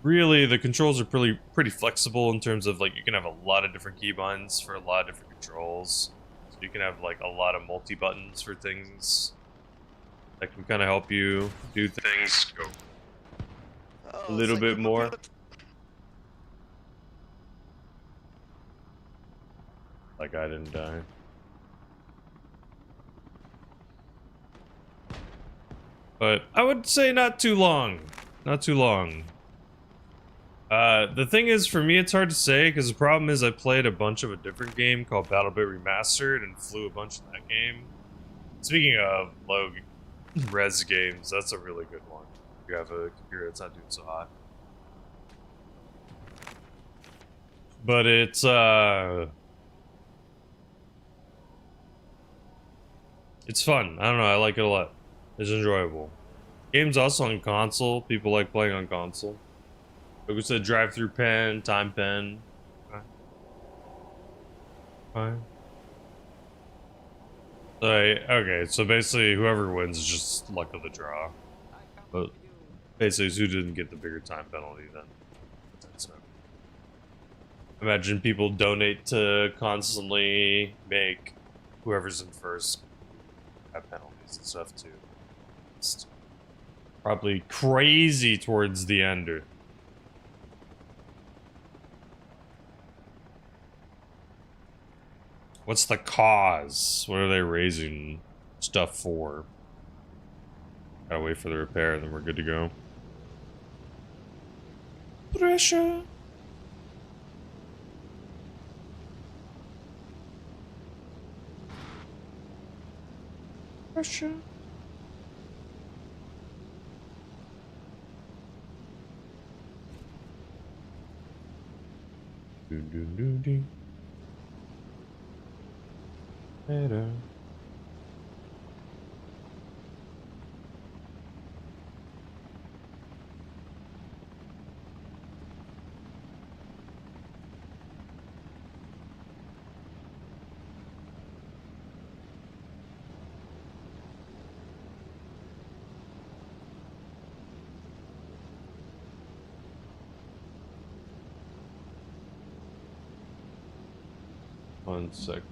really, the controls are pretty flexible in terms of like you can have a lot of different keybinds for a lot of different controls. So you can have like a lot of multi-buttons for things that can kind of help you do things go a little bit more. Like I didn't die. But I would say not too long. Not too long. The thing is, for me, it's hard to say, because the problem is I played a bunch of a different game called BattleBit Remastered and flew a bunch of that game. Speaking of low res games, that's a really good one. If you have a computer that's not doing so hot. But it's fun. I don't know, I like it a lot. It's enjoyable. Game's also on console. People like playing on console. Like we said, drive-through pen, time pen. Okay. Fine. Okay, so basically whoever wins is just luck of the draw. But basically it's who didn't get the bigger time penalty then. So imagine people donate to constantly make whoever's in first have penalties and stuff too. It's probably crazy towards the end. What's the cause? What are they raising stuff for? Gotta wait for the repair and then we're good to go. Pressure. Pressure. Do do do do. Better. One second.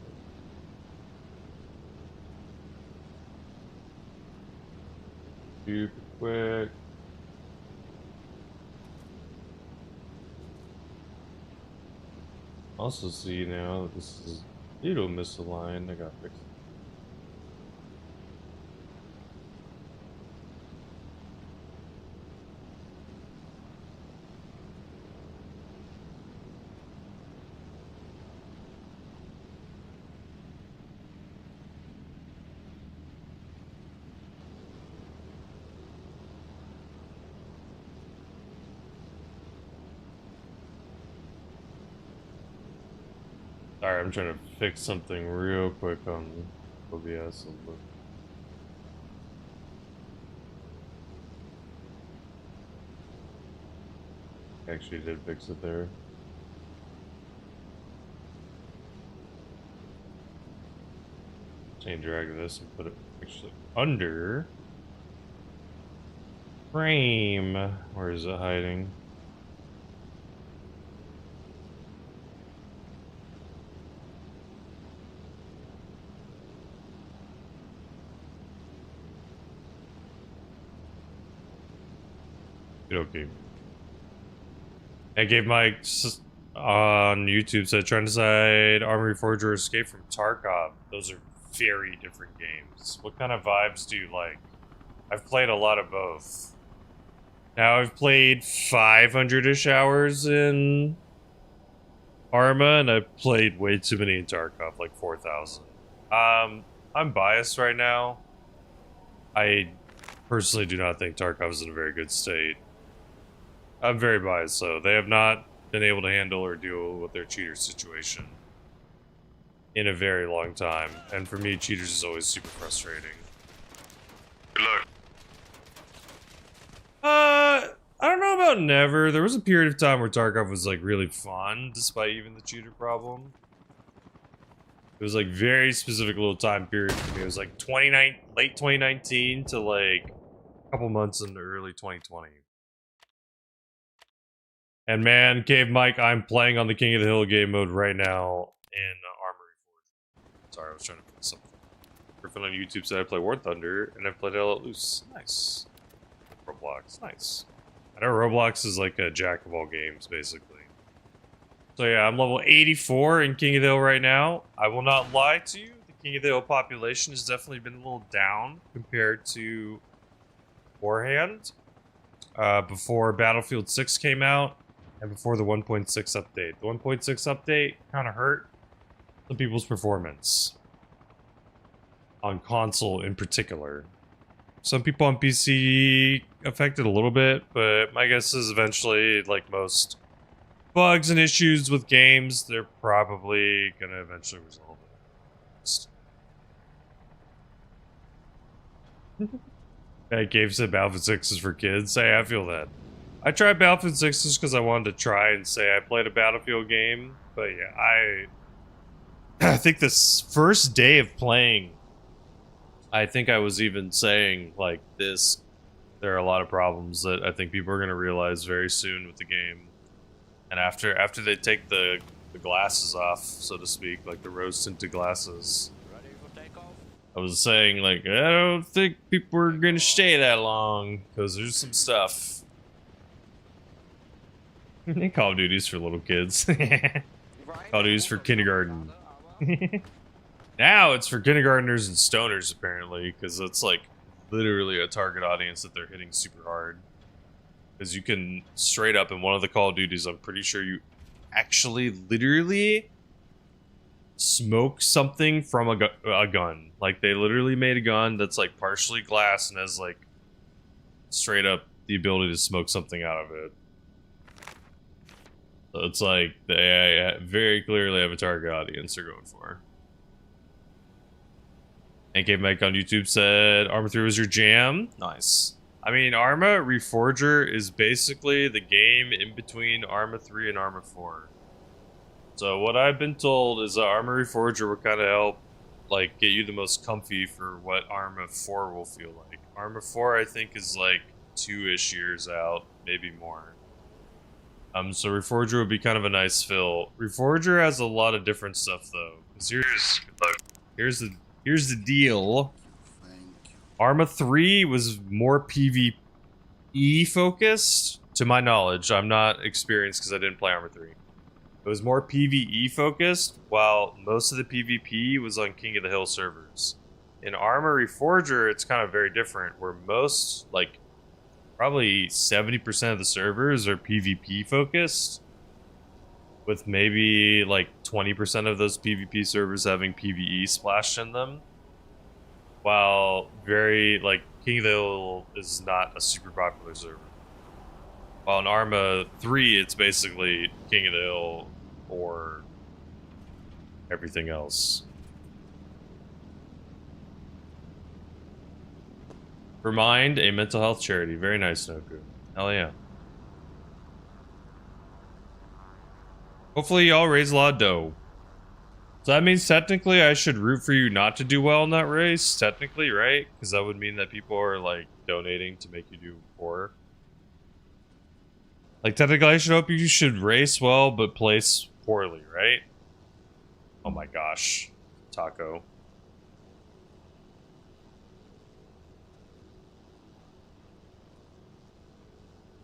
Super quick. Also see now that this is a little misaligned. I got fixed. Sorry, I'm trying to fix something real quick on OBS. Actually did fix it there. Chain drag this and put it actually under frame. Where is it hiding? Okay. I gave Mike on YouTube said trying to decide Arma Reforger or Escape from Tarkov. Those are very different games. What kind of vibes do you like? I've played a lot of both. Now I've played 500-ish hours in Arma, and I've played way too many in Tarkov, like 4,000. I'm biased right now. I personally do not think Tarkov is in a very good state. I'm very biased, though. They have not been able to handle or deal with their cheater situation in a very long time. And for me, cheaters is always super frustrating. Good luck. I don't know about never. There was a period of time where Tarkov was, like, really fun, despite even the cheater problem. It was, like, very specific little time period for me. It was, like, late 2019 to, like, a couple months into early 2020. And man, Cave Mike, I'm playing on the King of the Hill game mode right now in Arma Reforger. Sorry, I was trying to put something. Griffin on YouTube said I play War Thunder, and I've played Let It Loose. Nice. Roblox, nice. I know Roblox is like a jack of all games, basically. So yeah, I'm level 84 in King of the Hill right now. I will not lie to you, the King of the Hill population has definitely been a little down compared to beforehand. Before Battlefield 6 came out, and before the 1.6 update. The 1.6 update kind of hurt some people's performance. On console in particular. Some people on PC affected a little bit, but my guess is eventually, like most bugs and issues with games, they're probably gonna eventually resolve it. Yeah, Gabe said Battlefield 6 is for kids. Hey, I feel that. I tried Battlefield 6 just because I wanted to try and say I played a Battlefield game. But yeah, I think this first day of playing I think I was even saying like this. There are a lot of problems that I think people are going to realize very soon with the game, and after they take the glasses off, so to speak, like the rose tinted glasses. I was saying like I don't think people are going to stay that long because there's some stuff. Call of Duty's for little kids. Call of Duty's for kindergarten. Now it's for kindergartners and stoners apparently, because it's like literally a target audience that they're hitting super hard. Because you can straight up in one of the Call of Duties, I'm pretty sure you actually literally smoke something from a gun. Like they literally made a gun that's like partially glass and has like straight up the ability to smoke something out of it. So it's like they very clearly have a target audience they're going for. NK Mike on YouTube said Arma 3 was your jam. Nice. I mean, Arma Reforger is basically the game in between Arma 3 and Arma 4. So what I've been told is that Arma Reforger will kind of help like get you the most comfy for what Arma 4 will feel like. Arma 4 I think is like 2-ish years out, maybe more. So Reforger would be kind of a nice fill. Reforger has a lot of different stuff though. Cause here's the deal. Arma 3 was more PvE focused, to my knowledge. I'm not experienced because I didn't play Arma 3. It was more PvE focused, while most of the PvP was on King of the Hill servers. In Arma Reforger, it's kind of very different, where most, like, probably 70% of the servers are PvP focused, with maybe like 20% of those PvP servers having PvE splashed in them. While very, like, King of the Hill is not a super popular server. While in Arma 3, it's basically King of the Hill or everything else. Remind a mental health charity. Very nice, Noku. Hell yeah. Hopefully y'all raise a lot of dough. So that means technically I should root for you not to do well in that race, technically, right? Because that would mean that people are like donating to make you do poor. Like technically I should hope you should race well but place poorly, right? Oh my gosh. Taco.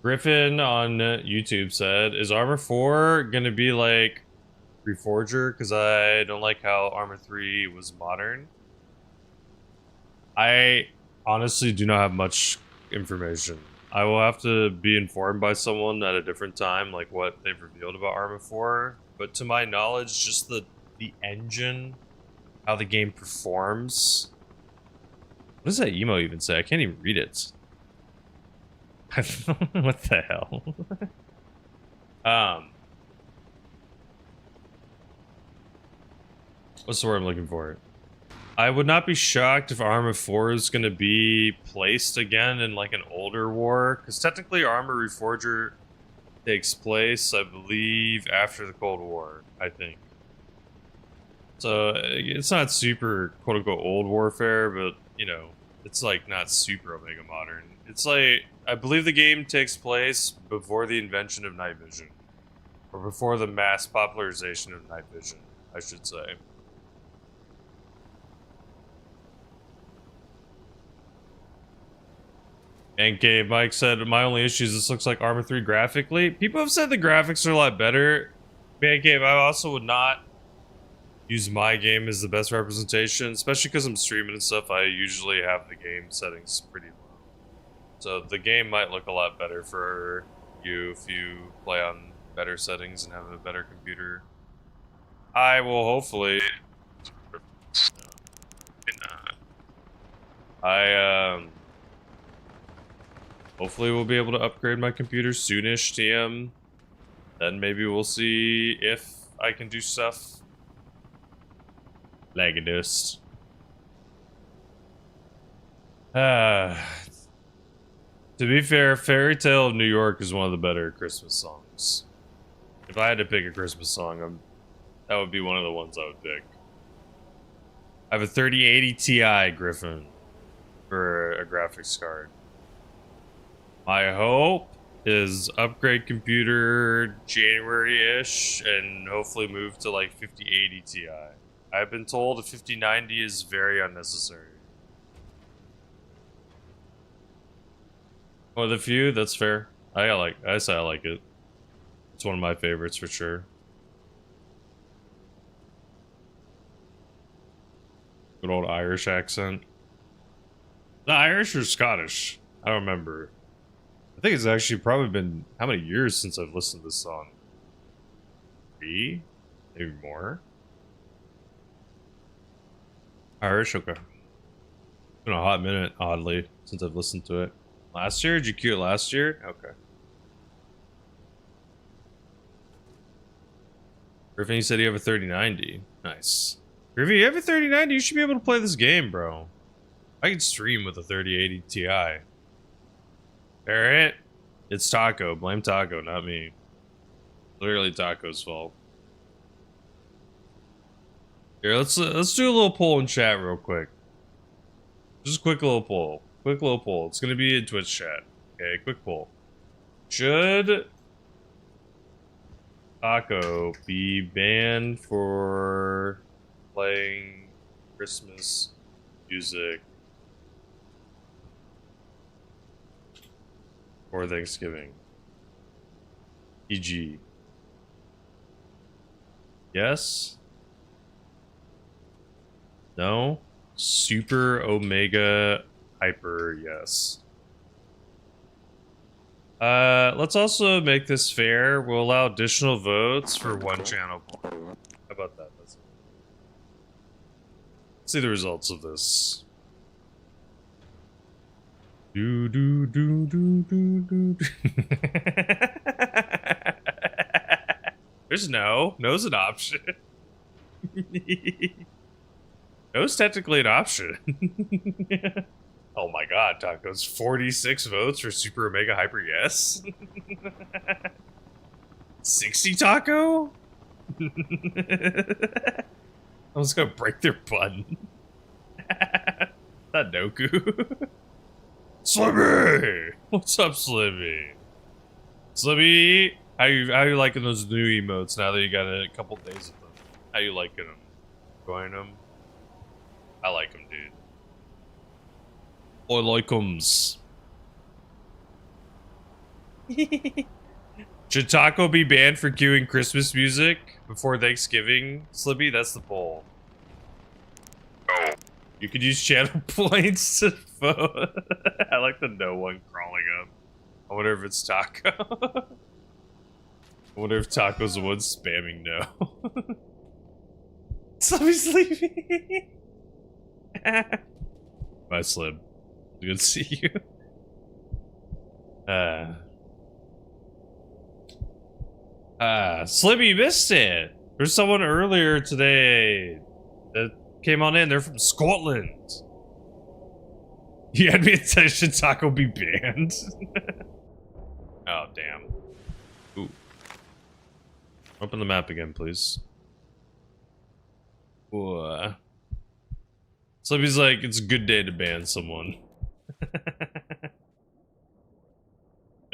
Griffin on YouTube said, is Arma 4 gonna be like Reforger? Because I don't like how Arma 3 was modern. I honestly do not have much information. I will have to be informed by someone at a different time, like what they've revealed about Arma 4. But to my knowledge, just the engine, how the game performs. What does that emo even say? I can't even read it. What the hell? What's the word I'm looking for? I would not be shocked if Arma 4 is going to be placed again in like an older war, because technically Arma Reforger takes place, I believe, after the Cold War, I think. So it's not super quote-unquote old warfare, but you know, it's like not super Omega modern. It's like, I believe the game takes place before the invention of night vision. Or before the mass popularization of night vision, I should say. NK Mike said, my only issue is this looks like Arma 3 graphically. People have said the graphics are a lot better. NK, I also would not use my game as the best representation, especially because I'm streaming and stuff. I usually have the game settings pretty low. So the game might look a lot better for you if you play on better settings and have a better computer. I will hopefully... Hopefully we'll be able to upgrade my computer soonish, TM. Then maybe we'll see if I can do stuff. Lagadust. To be fair, Fairy Tale of New York is one of the better Christmas songs. If I had to pick a Christmas song, that would be one of the ones I would pick. I have a 3080 Ti, Griffin. for a graphics card. My hope is upgrade computer January-ish and hopefully move to like 5080 Ti. I've been told a 5090 is very unnecessary. Well, the few, that's fair. I say I like it. It's one of my favorites for sure. Good old Irish accent. The Irish or Scottish? I don't remember. I think it's actually probably been how many years since I've listened to this song? 3? Maybe more. Irish, okay. Been a hot minute, oddly, since I've listened to it. Last year? Did you queue it last year? Okay. Griffin, you said you have a 3090. Nice. Griffin, you have a 3090? You should be able to play this game, bro. I can stream with a 3080 Ti. Alright? It's Taco. Blame Taco, not me. Literally Taco's fault. Here, let's do a little poll in chat real quick. Just a quick little poll. Quick little poll. It's gonna be in Twitch chat. Okay, quick poll. Should Taco be banned for playing Christmas music for Thanksgiving? E.g. Yes? No? Super Omega Hyper, yes. Let's also make this fair. We'll allow additional votes for one channel. How about that? Let's see the results of this. Do do do do do do. There's no. No's an option. No's technically an option. Oh my god, Taco's 46 votes for Super Omega Hyper Yes? 60 Taco? I was gonna break their button. Not Noku. Slimmy! What's up, Slimmy? Slimmy, how you liking those new emotes now that you got a couple days of them? How you liking them? Enjoying them? I like them, dude. I like 'ems. Should Taco be banned for queuing Christmas music before Thanksgiving? Slippy, that's the poll. Oh. You could use channel points to vote. I like the no one crawling up. I wonder if it's Taco. I wonder if Taco's the one spamming no. Slippy's leaving. Bye, Slim. Good to see you. Slimmy, you missed it. There's someone earlier today that came on in. They're from Scotland. You had me attention Taco be banned. Oh, damn. Ooh. Open the map again, please. Ooh. Slimmy's like, it's a good day to ban someone.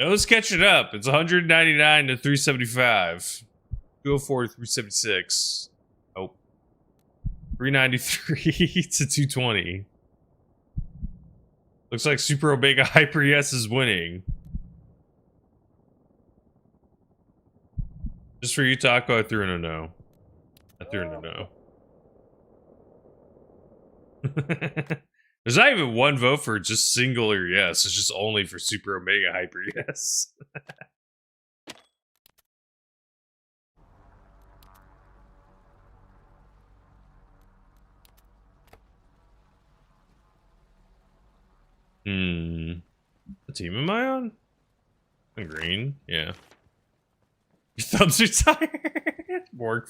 No's catching up. It's 199 to 375. 204 to 376. Oh. 393 to 220. Looks like Super Omega Hyper Yes is winning. Just for you, Taco, I threw in a no. I threw in a no. There's not even one vote for just singular yes. It's just only for Super Omega Hyper Yes. What team am I on? I'm green. Yeah. Your thumbs are tired. Morg.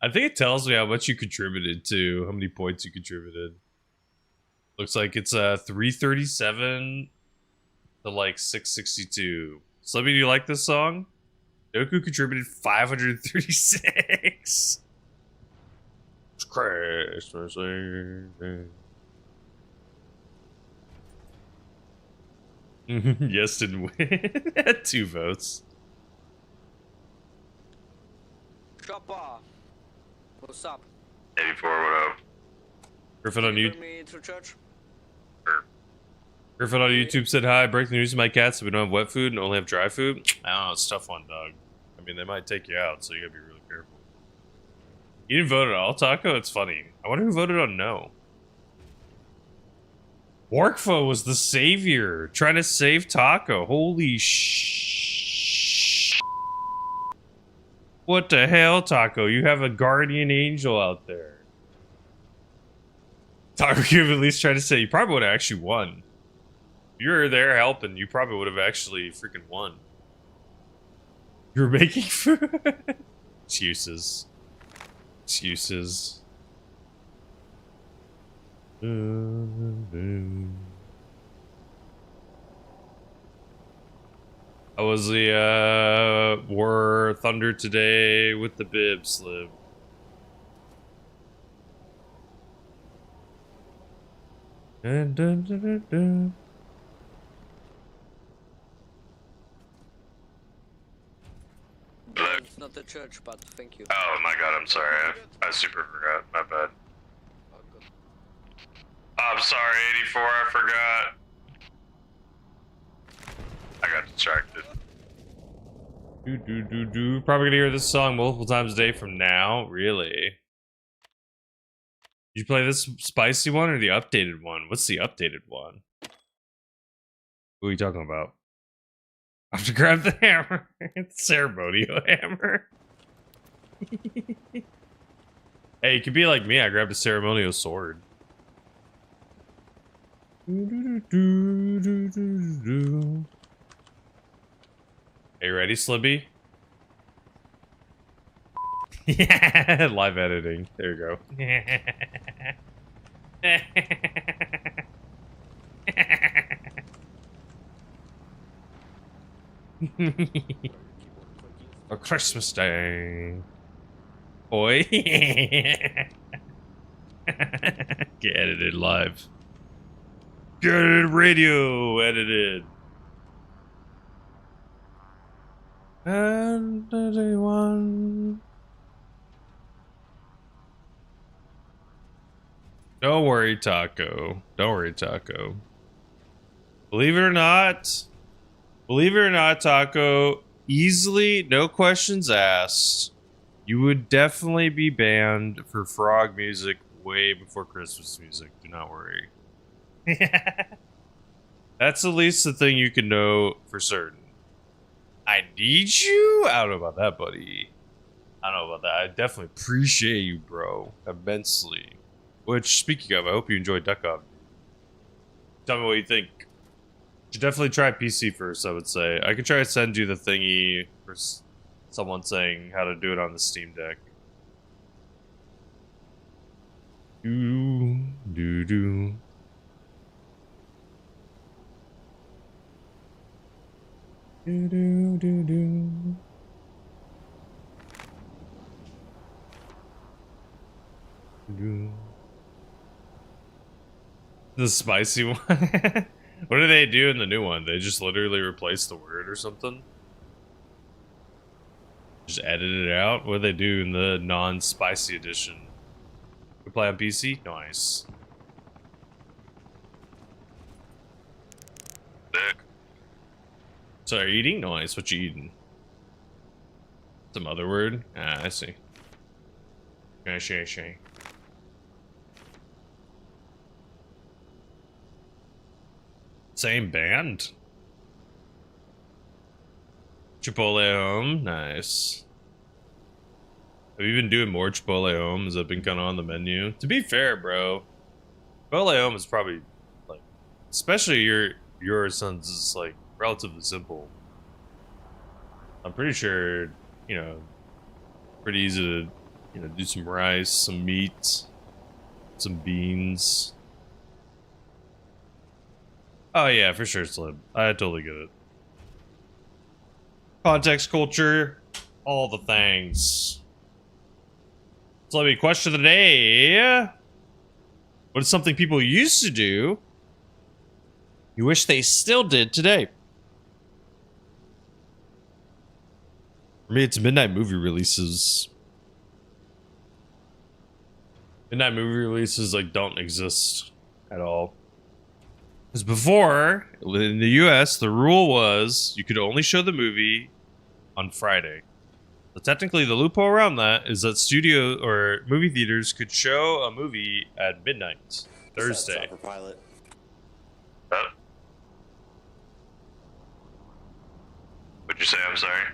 I think it tells me how much you contributed to, how many points you contributed. Looks like it's 337 to like 662. Slippy, do you like this song? Doku contributed 536. Christmas Eve. Yes, didn't win. Had 2 votes. Chopper. What's up? 84, what up? Griffin on YouTube. Bring me to church. Griffin on YouTube said hi. Break the news to my cats that we don't have wet food and only have dry food. I don't know. It's a tough one, dog. I mean, they might take you out, so you gotta be really careful. You didn't vote at all, Taco? It's funny. I wonder who voted on no. Warkfo was the savior, trying to save Taco. Holy sh! What the hell, Taco? You have a guardian angel out there. Taco, you at least tried to say you probably would have actually won. If you were there helping, you probably would have actually freaking won. You were making food. Excuses. Excuses. I was the War Thunder today with the bib slip. Dun, dun, dun, dun, dun. It's not the church, but thank you. Oh my god, I'm sorry. I super forgot. My bad. I'm sorry, 84, I forgot. I got distracted. Probably gonna hear this song multiple times a day from now. Really? Did you play this spicy one or the updated one? What's the updated one? What are you talking about? I have to grab the hammer. It's ceremonial hammer. Hey, you could be like me. I grabbed a ceremonial sword. Are you ready, Slibby? Yeah, live editing. There you go. A Christmas Day. Boy. Get edited live. Get it radio edited. And everyone. Don't worry, Taco. Don't worry, Taco. Believe it or not, Taco, easily, no questions asked, you would definitely be banned for frog music way before Christmas music. Do not worry. That's at least the thing you can know for certain. I need you? I don't know about that, buddy. I don't know about that. I definitely appreciate you, bro. Immensely. Which, speaking of, I hope you enjoyed Duck Up. Tell me what you think. You should definitely try PC first, I would say. I could try to send you the thingy for someone saying how to do it on the Steam Deck. Do. Do. The spicy one? What do they do in the new one? They just literally replace the word or something? Just edit it out? What do they do in the non-spicy edition? We play on PC? Nice. So are you eating? Nice. What you eating? Some other word? Ah, I see. Shay. Same band? Chipotle Home? Nice. Have you been doing more Chipotle Home? Has that been kind of on the menu? To be fair, bro, Chipotle Home is probably, like, especially your son's is, like, relatively simple. I'm pretty sure, you know, pretty easy to, you know, do some rice, some meat, some beans. Oh yeah, for sure, Slim. I totally get it. Context, culture, all the things. So let me question of the day. What is something people used to do you wish they still did today? For me, it's midnight movie releases. Midnight movie releases like don't exist at all. Because before, in the US, the rule was you could only show the movie on Friday. So technically, the loophole around that is that studio or movie theaters could show a movie at midnight Thursday. Pilot. What'd you say? I'm sorry.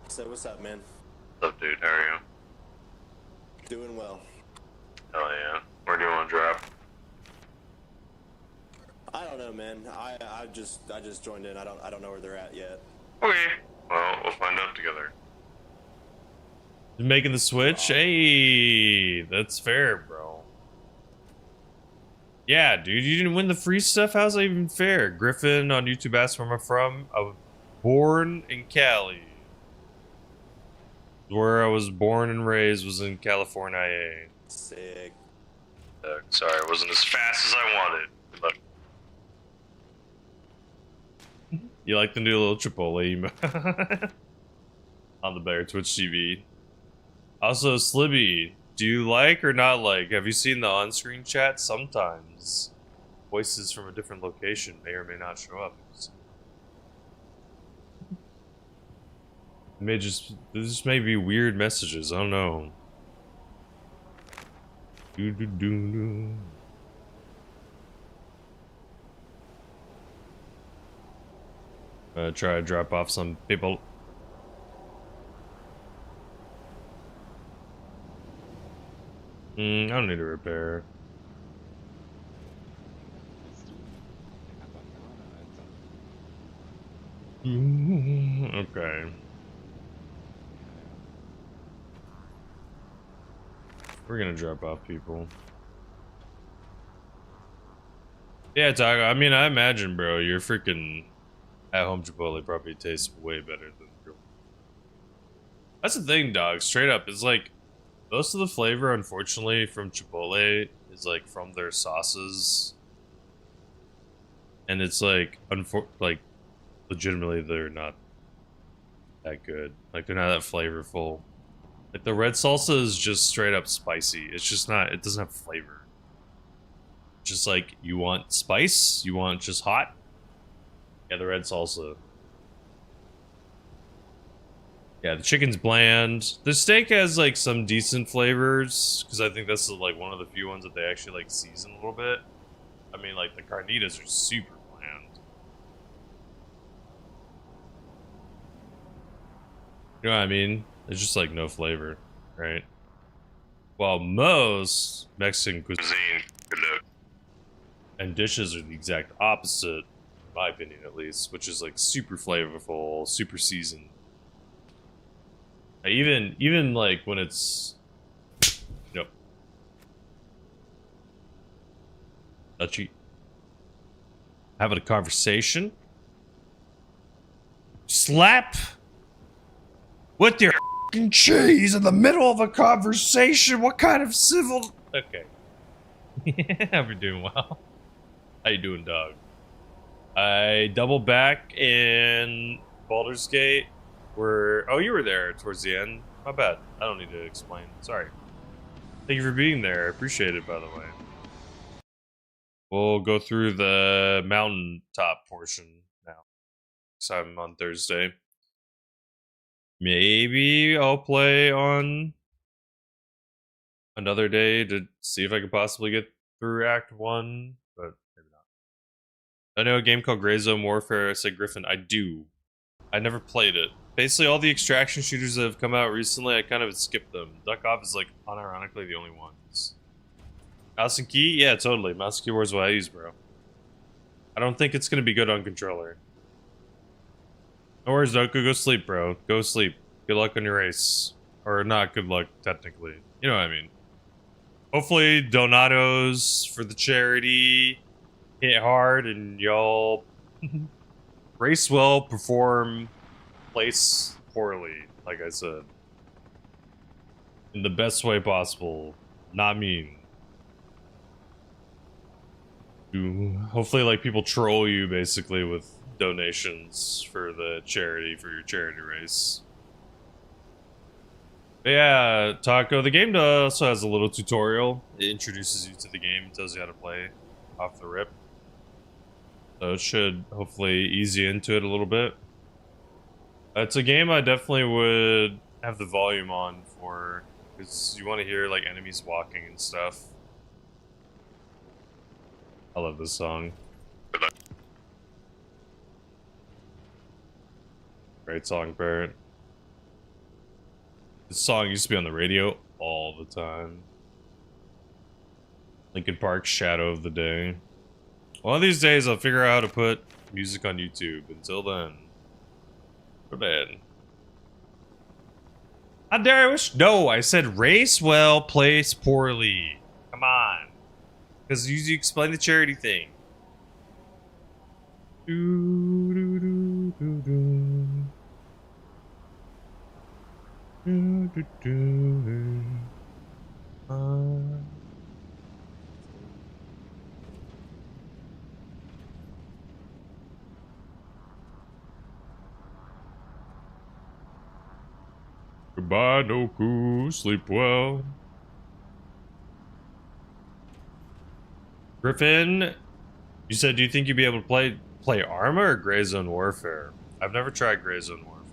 So what's up, man? What's up, dude? How are you? Doing well. Hell yeah. Where do you want to drop? I don't know, man. I just joined in. I don't know where they're at yet. Okay. Well, we'll find out together. Making the switch? Hey, that's fair, bro. Yeah, dude, you didn't win the free stuff? How's that even fair? Griffin on YouTube asked where I'm from. I was born in Cali. Where I was born and raised was in California. Sick. Sorry, it wasn't as fast as I wanted. Good luck. You like the new little Chipotle emote on the Bear Twitch TV. Also, Slibby, do you like or not like? Have you seen the on-screen chat? Sometimes voices from a different location may or may not show up. This may be weird messages. I don't know. Try to drop off some people. I don't need a repair. Okay. We're gonna drop off people. Yeah, Taco. I mean, I imagine, bro, your freaking at-home Chipotle probably tastes way better than real. That's the thing, dog. Straight up, it's like most of the flavor, unfortunately, from Chipotle is like from their sauces, and it's like, legitimately, they're not that good. Like, they're not that flavorful. Like, the red salsa is just straight up spicy. It's just not, it doesn't have flavor. Just like, you want spice? You want just hot? Yeah, the red salsa. Yeah, the chicken's bland. The steak has, like, some decent flavors, because I think that's, like, one of the few ones that they actually, like, season a little bit. I mean, like, the carnitas are super bland. You know what I mean? It's just, like, no flavor, right? While most Mexican cuisine and dishes are the exact opposite, in my opinion at least, which is, like, super flavorful, super seasoned. Even like when it's, you know, touchy, having a conversation, slap with your f***ing cheese in the middle of a conversation. What kind of civil? Okay, we're doing well. How you doing, dog? I double back in Baldur's Gate. Oh, you were there towards the end. My bad. I don't need to explain. Sorry. Thank you for being there. I appreciate it, by the way. We'll go through the mountaintop portion now. So I'm on Thursday. Maybe I'll play on another day to see if I can possibly get through Act 1, but maybe not. I know a game called Gray Zone Warfare. I said Griffin. I do. I never played it. Basically, all the extraction shooters that have come out recently, I kind of skipped them. Duck Off is, like, unironically the only ones. Mouse and key? Yeah, totally. Mouse and keyboard is what I use, bro. I don't think it's going to be good on controller. No worries, Doku. Go sleep, bro. Go sleep. Good luck on your race. Or not good luck, technically. You know what I mean. Hopefully, donatos for the charity hit hard and y'all race well, perform, place poorly, like I said. in the best way possible. Not mean. Hopefully, like, people troll you, basically, with donations for the charity, for your charity race. But yeah, Taco, the game also has a little tutorial. It introduces you to the game, tells you how to play off the rip. So it should hopefully ease you into it a little bit. It's a game I definitely would have the volume on for, because you want to hear, like, enemies walking and stuff. I love this song. Great song, Barrett. This song used to be on the radio all the time. Linkin Park's Shadow of the Day. One of these days I'll figure out how to put music on YouTube. Until then, go to bed. How dare I wish? No, I said race well, place poorly. Come on. Because you explain the charity thing. Do, do, do, do, do. Do, do, do. Goodbye, Noku. Sleep well. Griffin, you said, do you think you'd be able to play Arma or Gray Zone Warfare? I've never tried Gray Zone Warfare.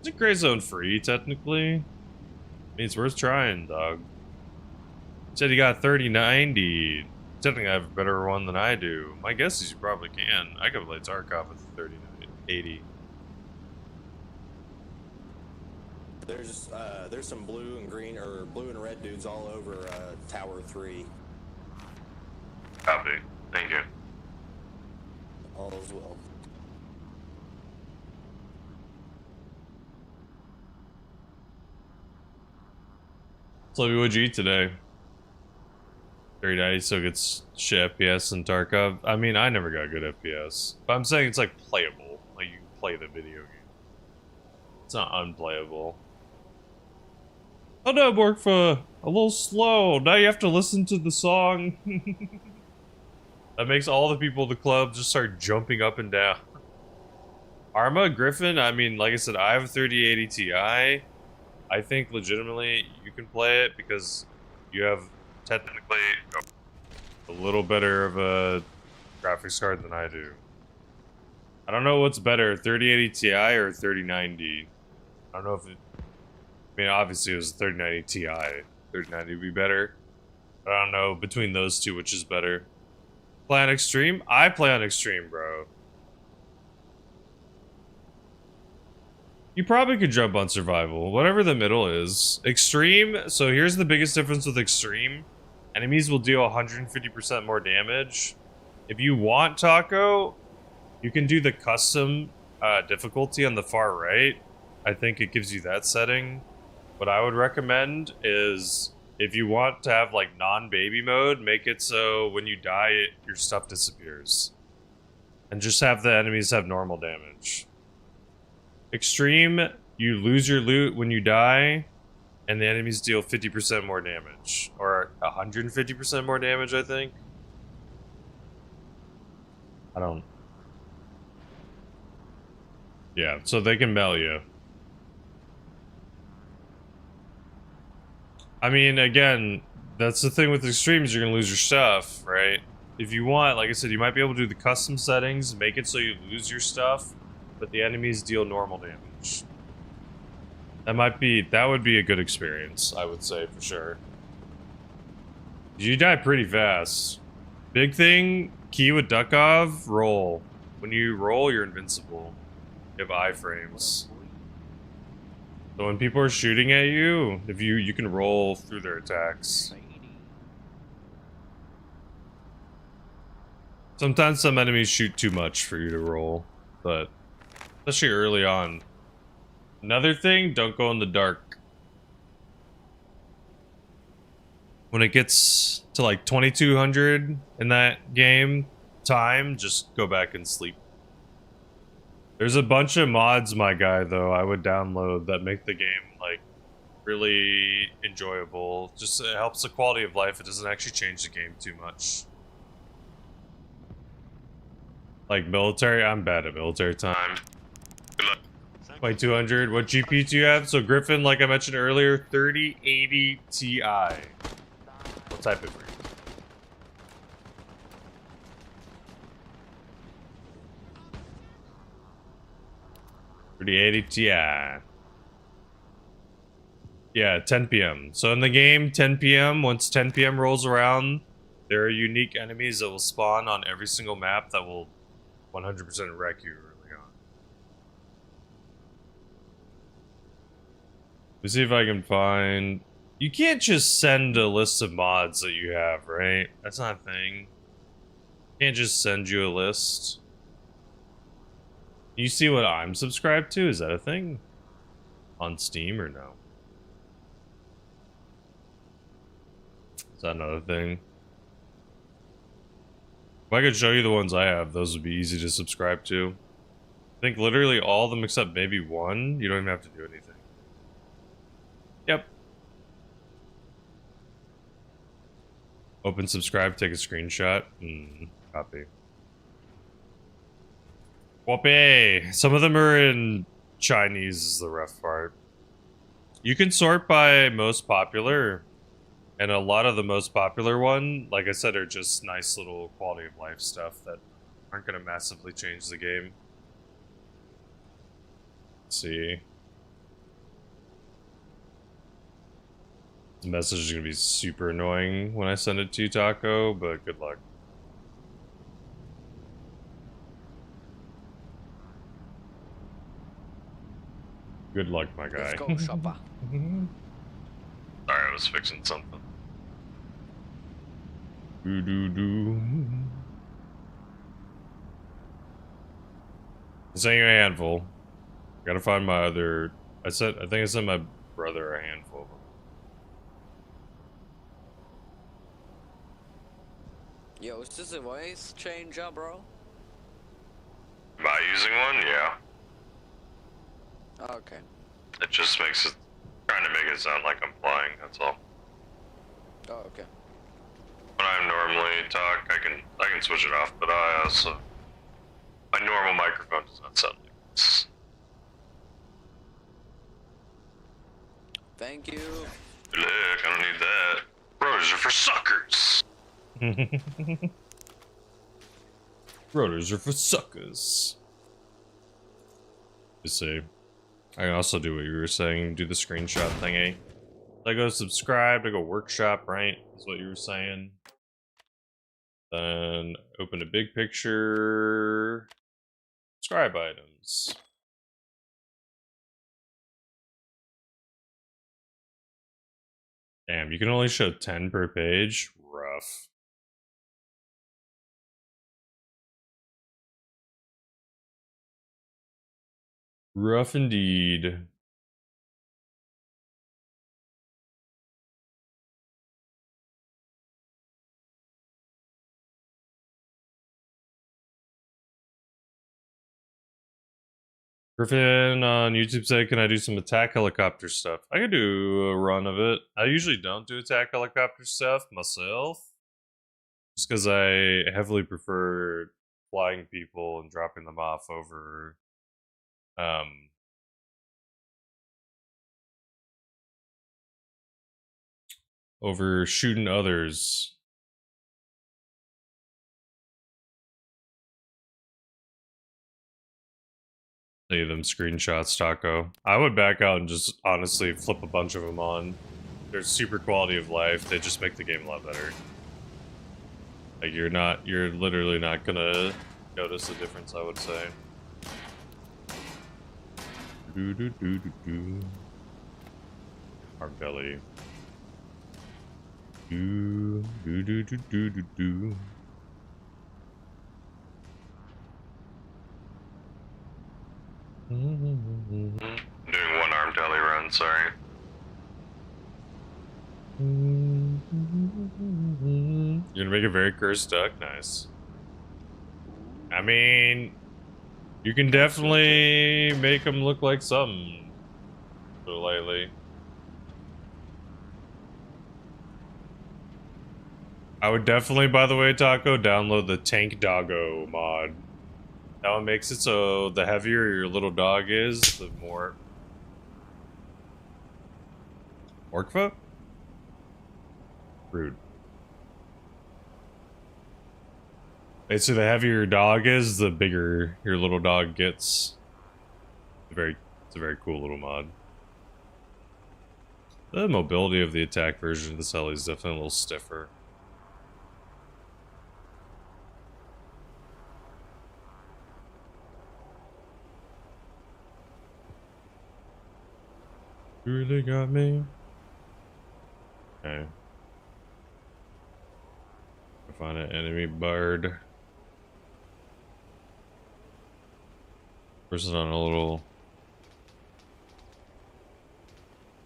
Is it Gray Zone free, technically? I mean, it's worth trying, dog. You said you got 3090. Technically, I have a better one than I do. My guess is you probably can. I could play Tarkov with 3080. There's some blue and green or blue and red dudes all over Tower 3. Copy. Thank you. All as well. So what'd you eat today? 3090 still gets shit FPS in Tarkov. I mean, I never got good FPS. But I'm saying it's like playable. Like you can play the video game. It's not unplayable. Oh no, Borkfa! A little slow. Now you have to listen to the song. That makes all the people in the club just start jumping up and down. Arma, Griffin, I mean, like I said, I have a 3080 Ti. I think legitimately you can play it because you have technically a little better of a graphics card than I do. I don't know what's better, 3080 Ti or 3090. I don't know if it... I mean, obviously it was 3090 Ti. 3090 would be better. But I don't know between those two which is better. Play on Extreme? I play on Extreme, bro. You probably could jump on Survival. Whatever the middle is. Extreme, so here's the biggest difference with Extreme. Enemies will deal 150% more damage. If you want Taco, you can do the custom difficulty on the far right. I think it gives you that setting. What I would recommend is, if you want to have like non-baby mode, make it so when you die, your stuff disappears. And just have the enemies have normal damage. Extreme, you lose your loot when you die, and the enemies deal 50% more damage. Or 150% more damage, I think. I don't... Yeah, so they can mail you. I mean, again, that's the thing with extremes, you're gonna lose your stuff, right? If you want, like I said, you might be able to do the custom settings, make it so you lose your stuff, but the enemies deal normal damage. That would be a good experience, I would say, for sure. You die pretty fast. Big thing, key with Dukov, roll. When you roll, you're invincible. You have iframes. So when people are shooting at you, if you can roll through their attacks. Sometimes some enemies shoot too much for you to roll, but especially early on. Another thing, don't go in the dark. When it gets to like 2200 in that game time, just go back and sleep. There's a bunch of mods, my guy, though, I would download that make the game, like, really enjoyable. Just it helps the quality of life. It doesn't actually change the game too much. Like military, I'm bad at military time. Good luck. 2200. What GPU do you have? So Griffin, like I mentioned earlier, 3080 Ti. I'll type it for you. 3080 Ti. Yeah, 10 p.m. So in the game, 10 p.m. Once 10 p.m. rolls around, there are unique enemies that will spawn on every single map that will 100% wreck you early on. Let me see if I can find... You can't just send a list of mods that you have, right? That's not a thing. You can't just send you a list. You see what I'm subscribed to? Is that a thing? On Steam or no? Is that another thing? If I could show you the ones I have, those would be easy to subscribe to. I think literally all of them except maybe one, you don't even have to do anything. Yep. Open subscribe, take a screenshot. Copy. Whoopee! Some of them are in Chinese is the rough part. You can sort by most popular, and a lot of the most popular one, like I said, are just nice little quality of life stuff that aren't going to massively change the game. Let's see. The message is going to be super annoying when I send it to you, Taco, but good luck. Good luck, my guy. Let's go, shopper. Sorry, I was fixing something. Do. I sent you a handful. Gotta find my other... I think I sent my brother a handful of them. Yo, is this a voice changer, bro? Am I using one? Yeah. Oh, okay. It just makes it... trying to make it sound like I'm flying, that's all. Oh, okay. When I normally talk, I can switch it off, but I also... my normal microphone does not sound like this. Thank you. Look, I don't need that. Rotors are for suckers! Rotors are for suckers. You see. I can also do what you were saying, do the screenshot thingy. I go subscribe, I go workshop, right? Is what you were saying. Then open a big picture. Subscribe items. Damn, you can only show 10 per page? Rough. Rough indeed. Griffin on YouTube said, can I do some attack helicopter stuff? I could do a run of it. I usually don't do attack helicopter stuff myself. Just because I heavily prefer flying people and dropping them off over shooting others. Say them screenshots, Taco. I would back out and just honestly flip a bunch of them on. They're super quality of life. They just make the game a lot better. Like you're literally not gonna notice the difference, I would say. Our belly. Do. I'm doing one arm deli run, sorry. You're gonna make a very cursed duck? Nice. I mean, you can definitely make them look like something. So lightly. I would definitely, by the way, Taco, download the Tank Doggo mod. That one makes it so the heavier your little dog is, the more... Orkva? Rude. Basically, the heavier your dog is, the bigger your little dog gets. It's a very cool little mod. The mobility of the attack version of this heli is definitely a little stiffer. You really got me. Okay. I find an enemy bird. Person on a little...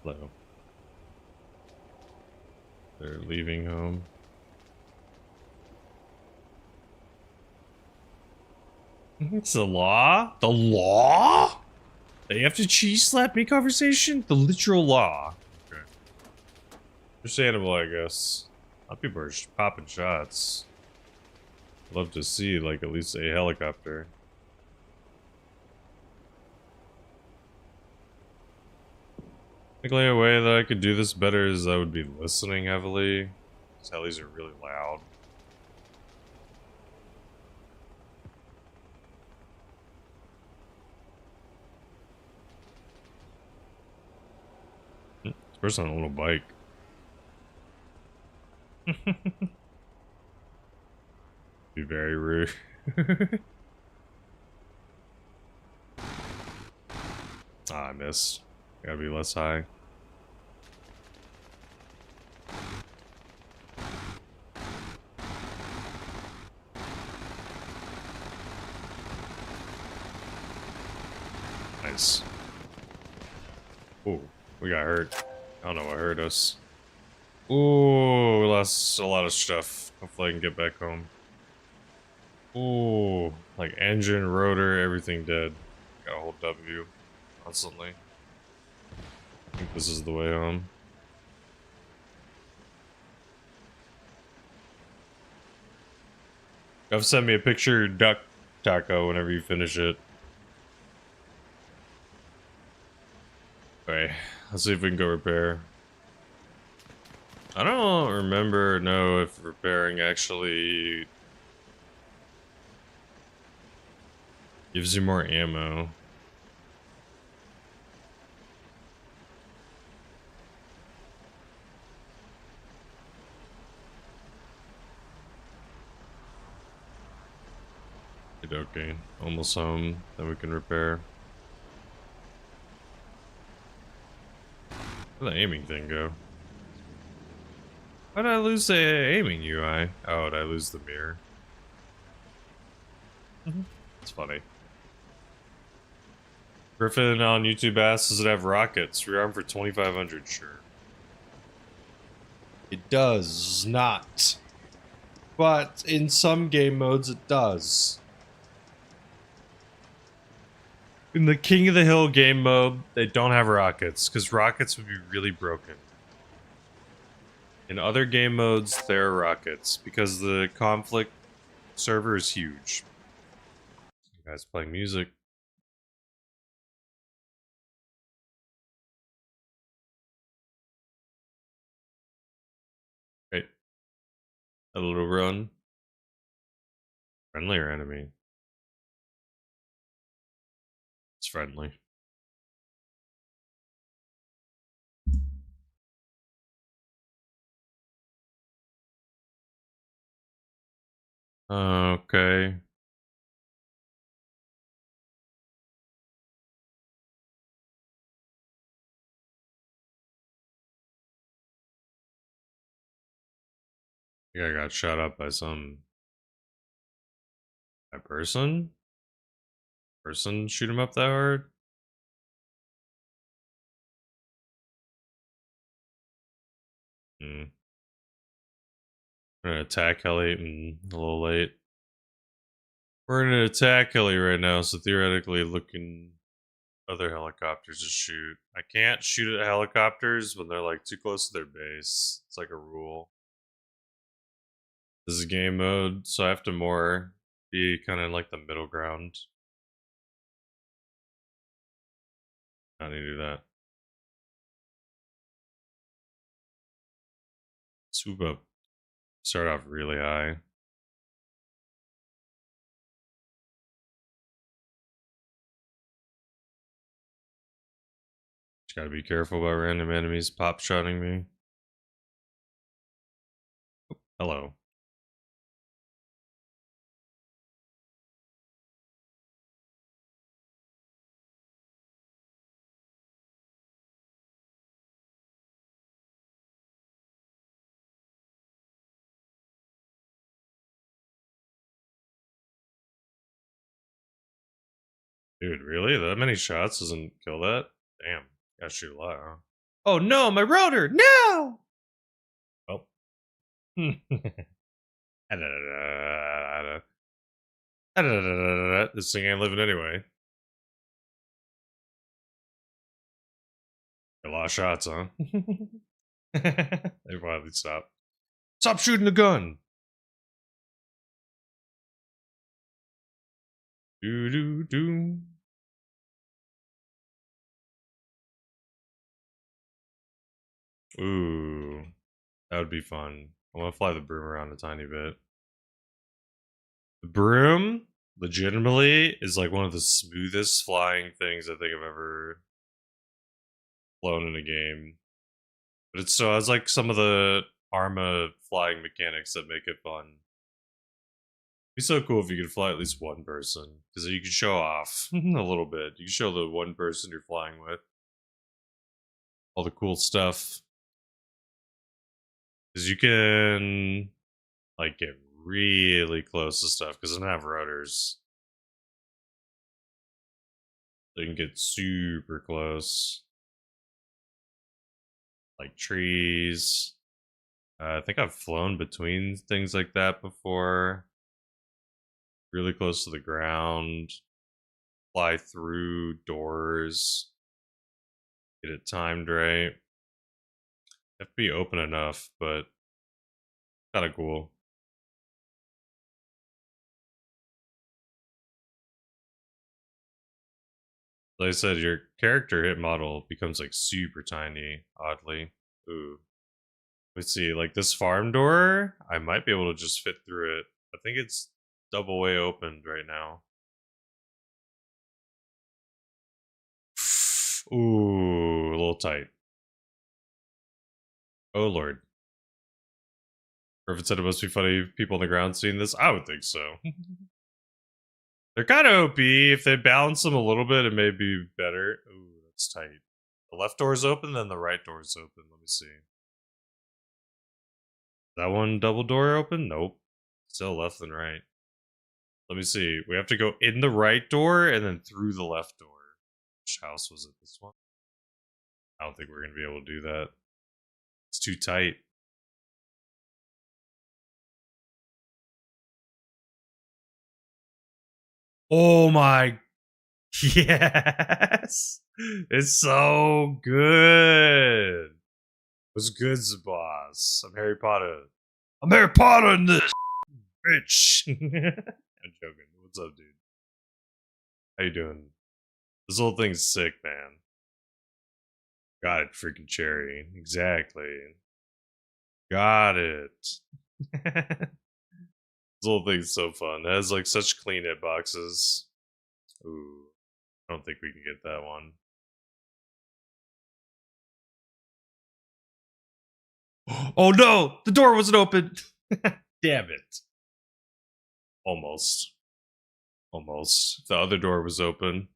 Hello. They're leaving home. It's the law? The law? They have to cheese slap me conversation? The literal law. Okay. Understandable, I guess. A lot of people are popping shots. Love to see, like, at least a helicopter. I think the only way that I could do this better is I would be listening heavily. These helis are really loud. This person on a little bike. Be very rude. Ah, I missed. Gotta be less high. Nice. Ooh, we got hurt. I don't know what hurt us. Ooh, we lost a lot of stuff. Hopefully I can get back home. Ooh, like engine, rotor, everything dead. Got a whole W constantly. I think this is the way home. Go send me a picture of your duck, Taco, whenever you finish it. Okay, let's see if we can go repair. I don't remember, know if repairing actually gives you more ammo. Okay, almost home. Then we can repair. Where'd the aiming thing go? Why did I lose the aiming UI? Oh, did I lose the mirror? It's funny. Griffin on YouTube asks, does it have rockets? Rearm for 2,500, sure. It does not. But in some game modes it does. In the King of the Hill game mode, they don't have rockets, because rockets would be really broken. In other game modes, there are rockets, because the conflict server is huge. You guys playing music. Right. A little run. Friendly or enemy? It's friendly. Okay. I think I got shot up by some... By person? Person shoot him up that hard? Hmm. We're gonna attack heli a little late. We're in an attack heli right now, so theoretically looking other helicopters to shoot. I can't shoot at helicopters when they're like too close to their base. It's like a rule. This is game mode, so I have to more be kind of like the middle ground. How do you do that? Swoop up. Start off really high. Just gotta be careful about random enemies pop shotting me. Oh, hello. Dude, really? That many shots doesn't kill that? Damn. Gotta shoot a lot, huh? Oh no, my rotor! No! Oh. This thing ain't living anyway. A lot of shots, huh? They finally stopped. Stop shooting the gun! Do do do. Ooh, that would be fun. I want to fly the broom around a tiny bit. The broom, legitimately, is like one of the smoothest flying things I think I've ever flown in a game. But it still has like some of the Arma flying mechanics that make it fun. It'd be so cool if you could fly at least one person, because you can show off a little bit. You can show the one person you're flying with all the cool stuff. Because you can like get really close to stuff because I don't have rotors. They can get super close. Like trees. I think I've flown between things like that before. Really close to the ground. Fly through doors. Get it timed right. Have to be open enough, but kind of cool. Like I said, your character hit model becomes like super tiny, oddly. Ooh. Let's see, like this farm door, I might be able to just fit through it. I think it's double way opened right now. Ooh, a little tight. Oh lord. Or if it said it must be funny people on the ground seeing this, I would think so. They're kind of OP. If they balance them a little bit, it may be better. Ooh, that's tight. The left door is open, then the right door is open. Let me see. That one double door open? Nope. Still left and right. Let me see. We have to go in the right door and then through the left door. Which house was it? This one? I don't think we're going to be able to do that. It's too tight. Oh my. Yes. It's so good. What's good, boss? I'm Harry Potter. I'm Harry Potter in this bitch. I'm joking. What's up, dude? How you doing? This whole thing's sick, man. Got it, freaking cherry. Exactly. Got it. This whole thing's so fun. It has like such clean hitboxes. Ooh. I don't think we can get that one. Oh no! The door wasn't open! Damn it. Almost. Almost. The other door was open.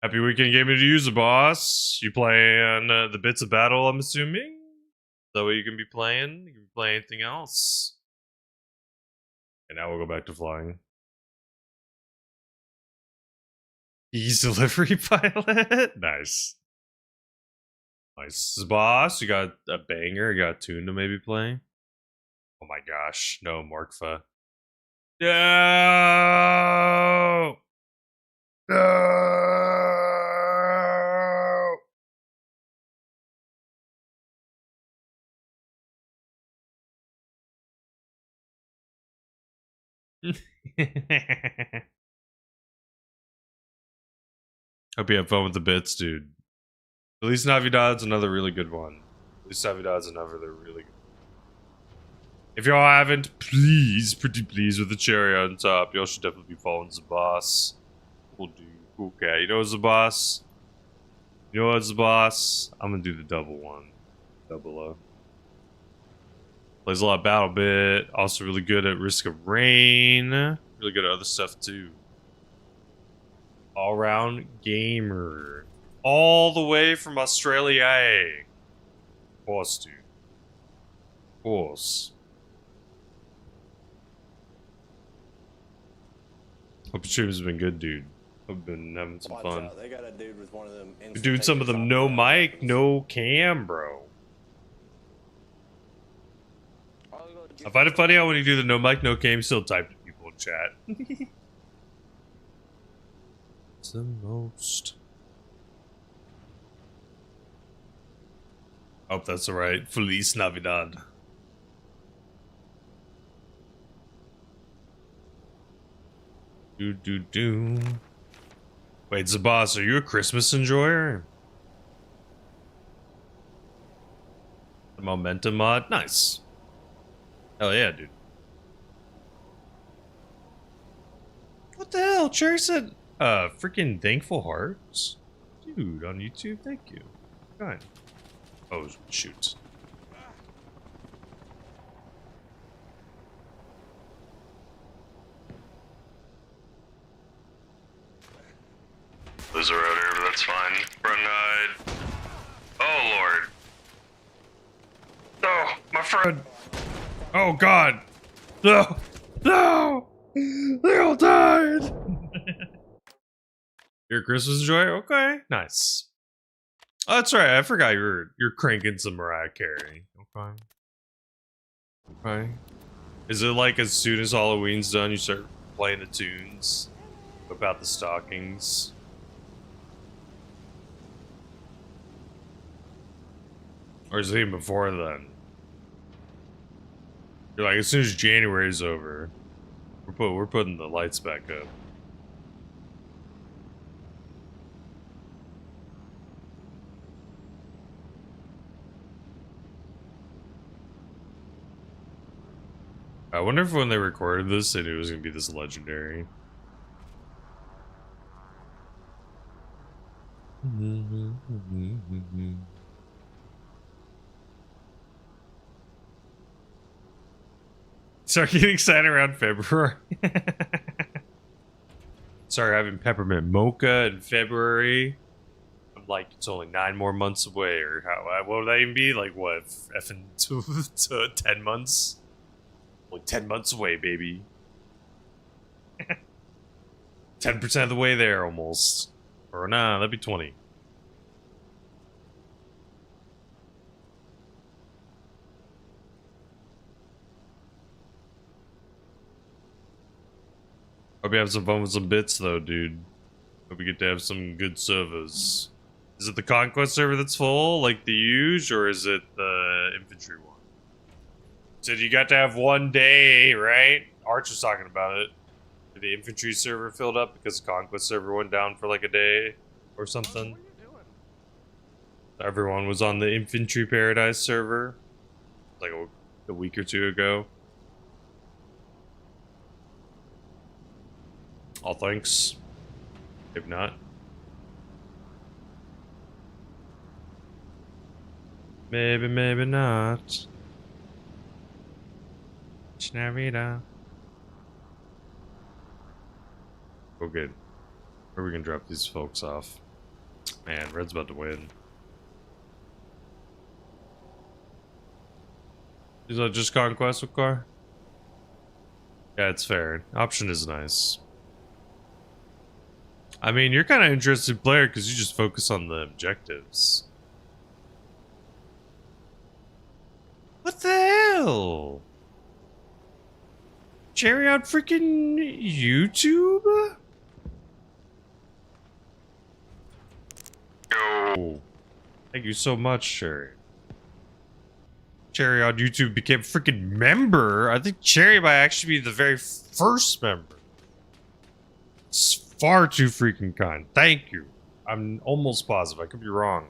Happy weekend gaming to use, boss. You playing the bits of battle, I'm assuming? Is that what you can be playing? You can play anything else? And now we'll go back to flying. He's delivery pilot? Nice. Nice. Boss, you got a banger? You got a tune to maybe play? Oh my gosh. No, Morkfa. No! No! Hope you have fun with the bits, dude. Feliz Navidad's another really good one. Feliz Navidad's another really good. If y'all haven't, please, pretty please, with the cherry on top, y'all should definitely be following the boss. Cool dude, cool cat. You know what's the boss? You know what's the boss? I'm gonna do the double one. Double O. Plays a lot of Battle Bit. Also really good at Risk of Rain. Really good at other stuff too. All-round gamer. All the way from Australia. Of course, dude. Of course. Hope your streams have been good, dude. I've been having some fun. They got a dude with one of them. We're doing some of them no mic, no cam, bro. I find it funny how when you do the no mic, no cam, you still type to people in chat. It's the most. Hope that's alright. Feliz Navidad. Do. Wait, Zabas, are you a Christmas enjoyer? The momentum mod? Nice. Hell yeah, dude. What the hell? Cherry said, freaking thankful hearts? Dude, on YouTube, thank you. God. Oh, shoot. There's a road here, but that's fine. Run, oh lord. Oh, my friend. Oh god. No. No. They all died. You're a Christmas enjoyer? Okay. Nice. Oh, that's right. I forgot you're cranking some Mariah Carey. Okay. Okay. Is it like as soon as Halloween's done, you start playing the tunes? Whip out the stockings? Or is it even before then? You're like, as soon as January's over, we're putting the lights back up. I wonder if when they recorded this, they knew it was gonna be this legendary. Start getting excited around February. Start having peppermint mocha in February. I'm like, it's only 9 more months away, or how? What would that even be? Like what? Effing to 10 months? Like 10 months away, baby. 10% of the way there, almost. Or nah, that'd be 20. Hope you have some fun with some bits, though, dude. Hope we get to have some good servers. Is it the Conquest server that's full, like the huge, or is it the infantry one? Said you got to have 1 day, right? Arch was talking about it. The infantry server filled up because the Conquest server went down for like a day or something. Everyone was on the Infantry Paradise server like a week or two ago. All thanks. If not. Maybe, maybe not. Schnavida. Oh, good. Where we can drop these folks off. Man, Red's about to win. Is that just Conquest with car? Yeah, it's fair. Option is nice. I mean, you're kind of an interesting player because you just focus on the objectives. What the hell? Cherry out freaking YouTube? Yo. Thank you so much, Cherry. Cherry on YouTube became a freaking member. I think Cherry might actually be the very first member. It's far too freaking kind. Thank you. I'm almost positive. I could be wrong.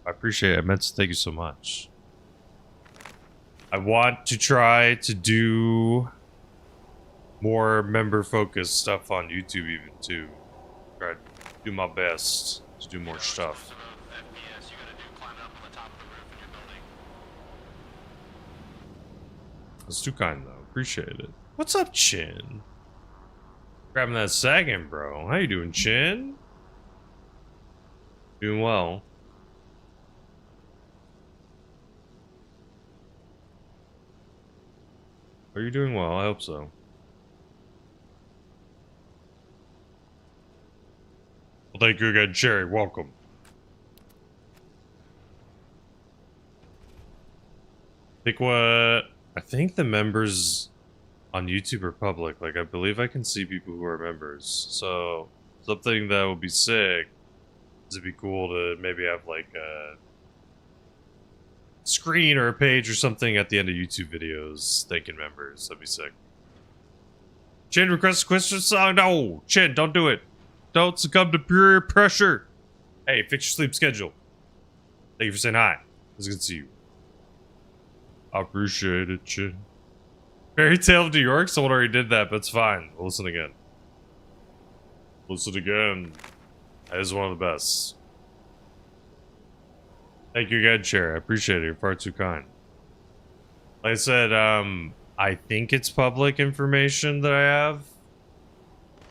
I appreciate it. I meant to thank you so much. I want to try to do more member-focused stuff on YouTube even too. Try to do my best to do more stuff. That's too kind though. Appreciate it. What's up, Chin? Grabbing that second, bro. How you doing, Chin? Doing well. Are you doing well? I hope so. Well, thank you again, Cherry. Welcome. I think the members on YouTube are public. Like, I believe I can see people who are members. So, something that would be sick is it'd be cool to maybe have, like, a screen or a page or something at the end of YouTube videos thanking members. That'd be sick. Chin requests a question song. No! Chin, don't do it. Don't succumb to peer pressure. Hey, fix your sleep schedule. Thank you for saying hi. It's good to see you. I appreciate it, Chin. Fairy Tale of New York? Someone already did that, but it's fine. We'll listen again. Listen again. That is one of the best. Thank you again, Chair. I appreciate it. You're far too kind. Like I said, I think it's public information that I have.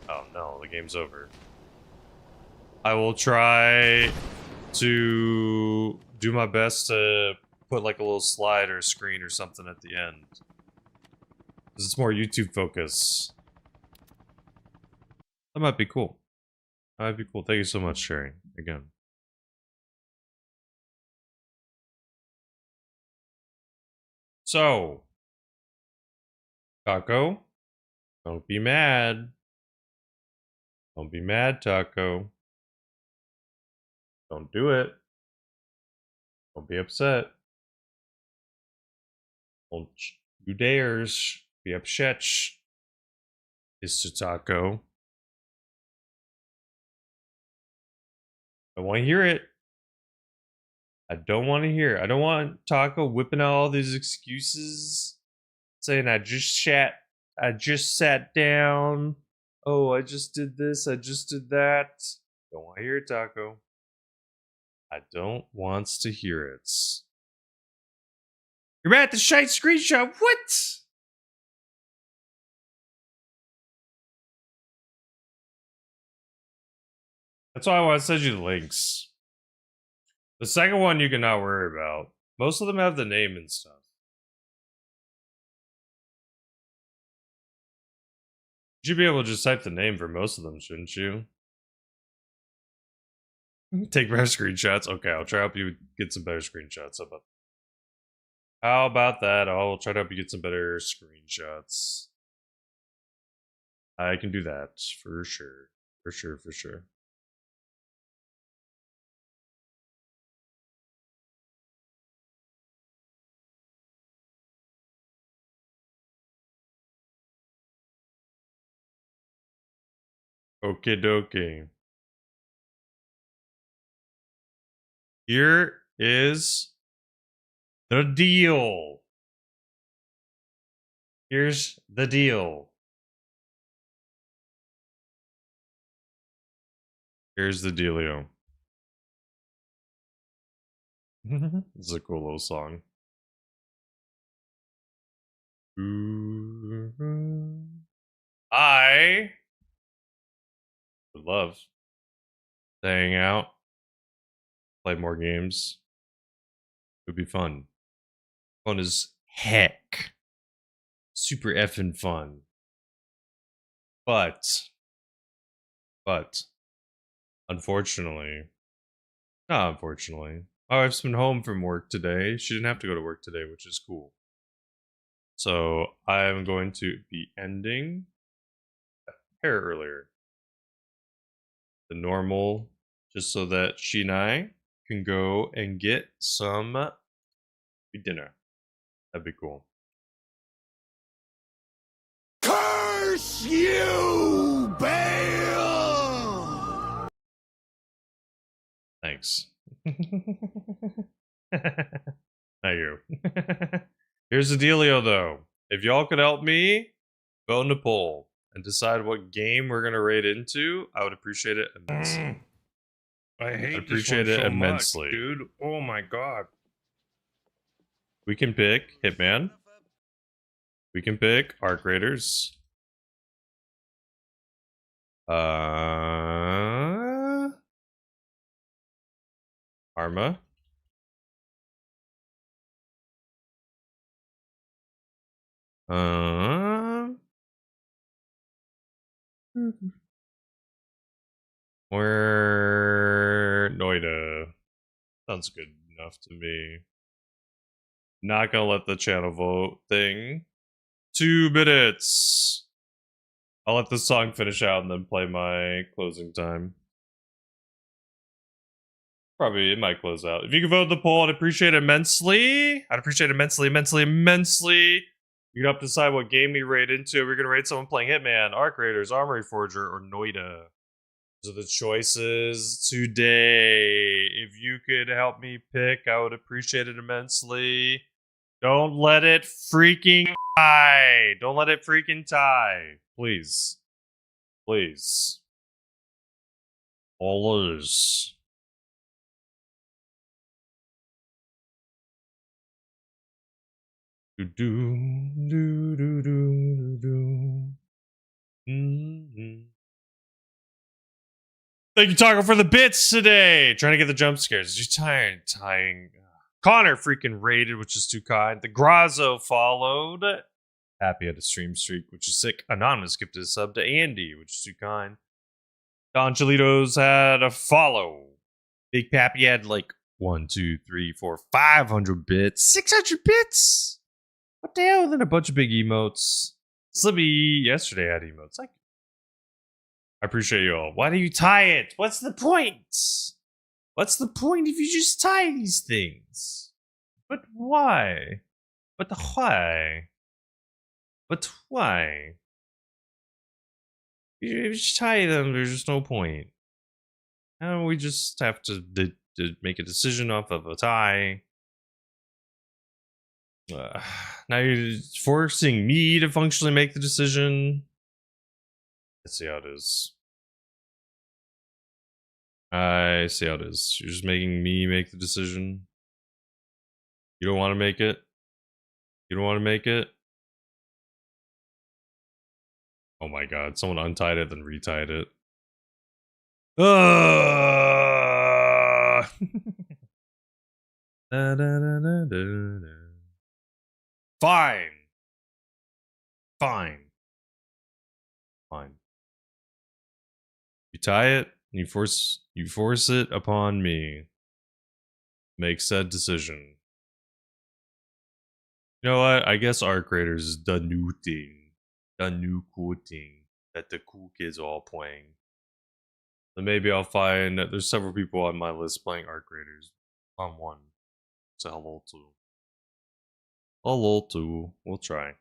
Oh no, the game's over. I will try to do my best to put like a little slide or screen or something at the end. Because it's more YouTube focus. That might be cool. That might be cool. Thank you so much, Sherry. Again. So, Taco, don't be mad. Don't be mad, Taco. Don't do it. Don't be upset. Don't you dares be upset, Mr. Taco. I want to hear it. I don't want to hear it. I don't want Taco whipping out all these excuses, saying I just sat down. Oh, I just did this, I just did that. Don't want to hear it, Taco. I don't want to hear it. You're mad at the shite screenshot? What? That's why I want to send you the links. The second one you can not worry about. Most of them have the name and stuff. You should be able to just type the name for most of them, shouldn't you? Take better screenshots. Okay, I'll try to help you get some better screenshots. How about that? I'll try to help you get some better screenshots. I can do that for sure. For sure, for sure. Okie dokie. Here is the deal. Here's the deal. Here's the dealio. This is a cool little song. I would love to hang out, play more games. It would be fun. Fun as heck. Super effing fun. But, unfortunately, not unfortunately, my wife's been home from work today. She didn't have to go to work today, which is cool. So I am going to be ending hair earlier. The normal, just so that she and I can go and get some dinner. That'd be cool. Curse you, Bale! Thanks. Thank you. Here's the dealio, though. If y'all could help me vote in the poll and decide what game we're gonna raid into, I would appreciate it immensely. I hate I'd appreciate this it one so immensely. much, dude. Oh my god. We can pick Hitman. We can pick Arc Raiders. Arma. Or Noida. Sounds good enough to me. Not gonna let the channel vote thing. 2 minutes. I'll let the song finish out and then play my closing time. Probably it might close out. If you could vote the poll, I'd appreciate it immensely. I'd appreciate it immensely, immensely, immensely. You can help decide what game we raid into. We're gonna raid someone playing Hitman, Arc Raiders, Arma Reforger, or Noida. Those are the choices today. If you could help me pick, I would appreciate it immensely. Don't let it freaking tie. Don't let it freaking tie. Please. Please. All is. Do do do do do do. Thank you, Taco, for the bits today. Trying to get the jump scares. You tired tying. Connor freaking raided, which is too kind. The Grazo followed. Happy had a stream streak, which is sick. Anonymous gifted a sub to Andy, which is too kind. Don Cholitos had a follow. Big Pappy had like 1, 2, 3, 4, 500 bits. 600 bits. What the hell? Then a bunch of big emotes. Slibby yesterday had emotes. I appreciate you all. Why do you tie it? What's the point? What's the point if you just tie these things? But why? But why? But why? If you just tie them, there's just no point. Now we just have to make a decision off of a tie. Now you're forcing me to functionally make the decision. Let's see how it is. I see how it is. You're just making me make the decision. You don't want to make it? You don't want to make it? Oh my god, someone untied it, then retied it. Fine. Fine. Fine. You tie it, you force it upon me. Make said decision. You know what? I guess Arc Raiders is the new thing. The new cool thing that the cool kids are all playing. Then maybe I'll find that there's several people on my list playing Arc Raiders. I'm one. So hello to. Hello to. We'll try.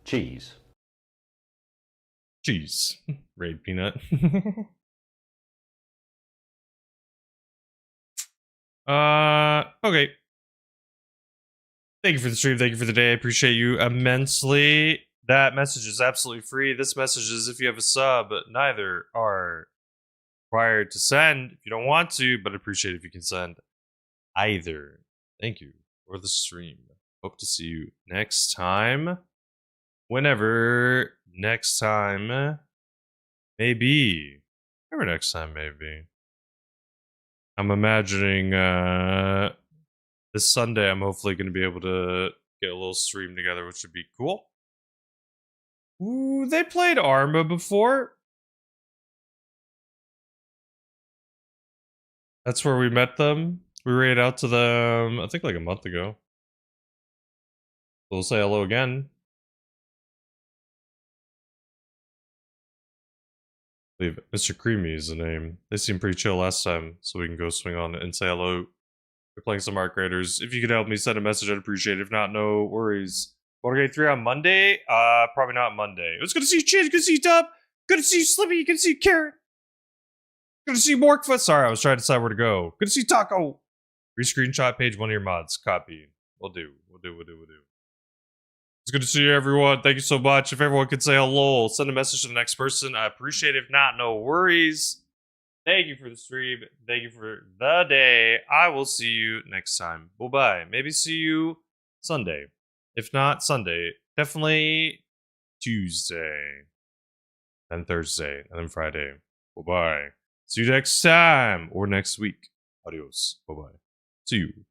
Cheese. Cheese. Raid peanut. Okay. Thank you for the stream. Thank you for the day. I appreciate you immensely. That message is absolutely free. This message is if you have a sub, neither are required to send if you don't want to, but I appreciate if you can send either. Thank you for the stream. Hope to see you next time. Whenever next time may be. Whenever next time may be. I'm imagining this Sunday I'm hopefully going to be able to get a little stream together, which would be cool. Ooh, they played Arma before. That's where we met them. We raided out to them, I think like a month ago. We'll say hello again. I believe Mr. Creamy is the name. They seemed pretty chill last time, so we can go swing on and say hello. We're playing some Arc Raiders. If you could help me send a message, I'd appreciate it. If not, no worries. Watergate 3 on Monday? Probably not Monday. It was good to see you, Chin. Good to see you, Dub. Good to see you, Slippy. Good to see you, Carrot. Good to see you, Morkfoot. Sorry, I was trying to decide where to go. Good to see you, Taco. Re-screenshot page 1 of your mods. Copy. We'll do. It's good to see you, everyone. Thank you so much. If everyone could say hello, send a message to the next person. I appreciate it. If not, no worries. Thank you for the stream. Thank you for the day. I will see you next time. Bye-bye. Maybe see you Sunday. If not Sunday, definitely Tuesday. Then Thursday. And then Friday. Bye-bye. See you next time. Or next week. Adios. Bye-bye. See you.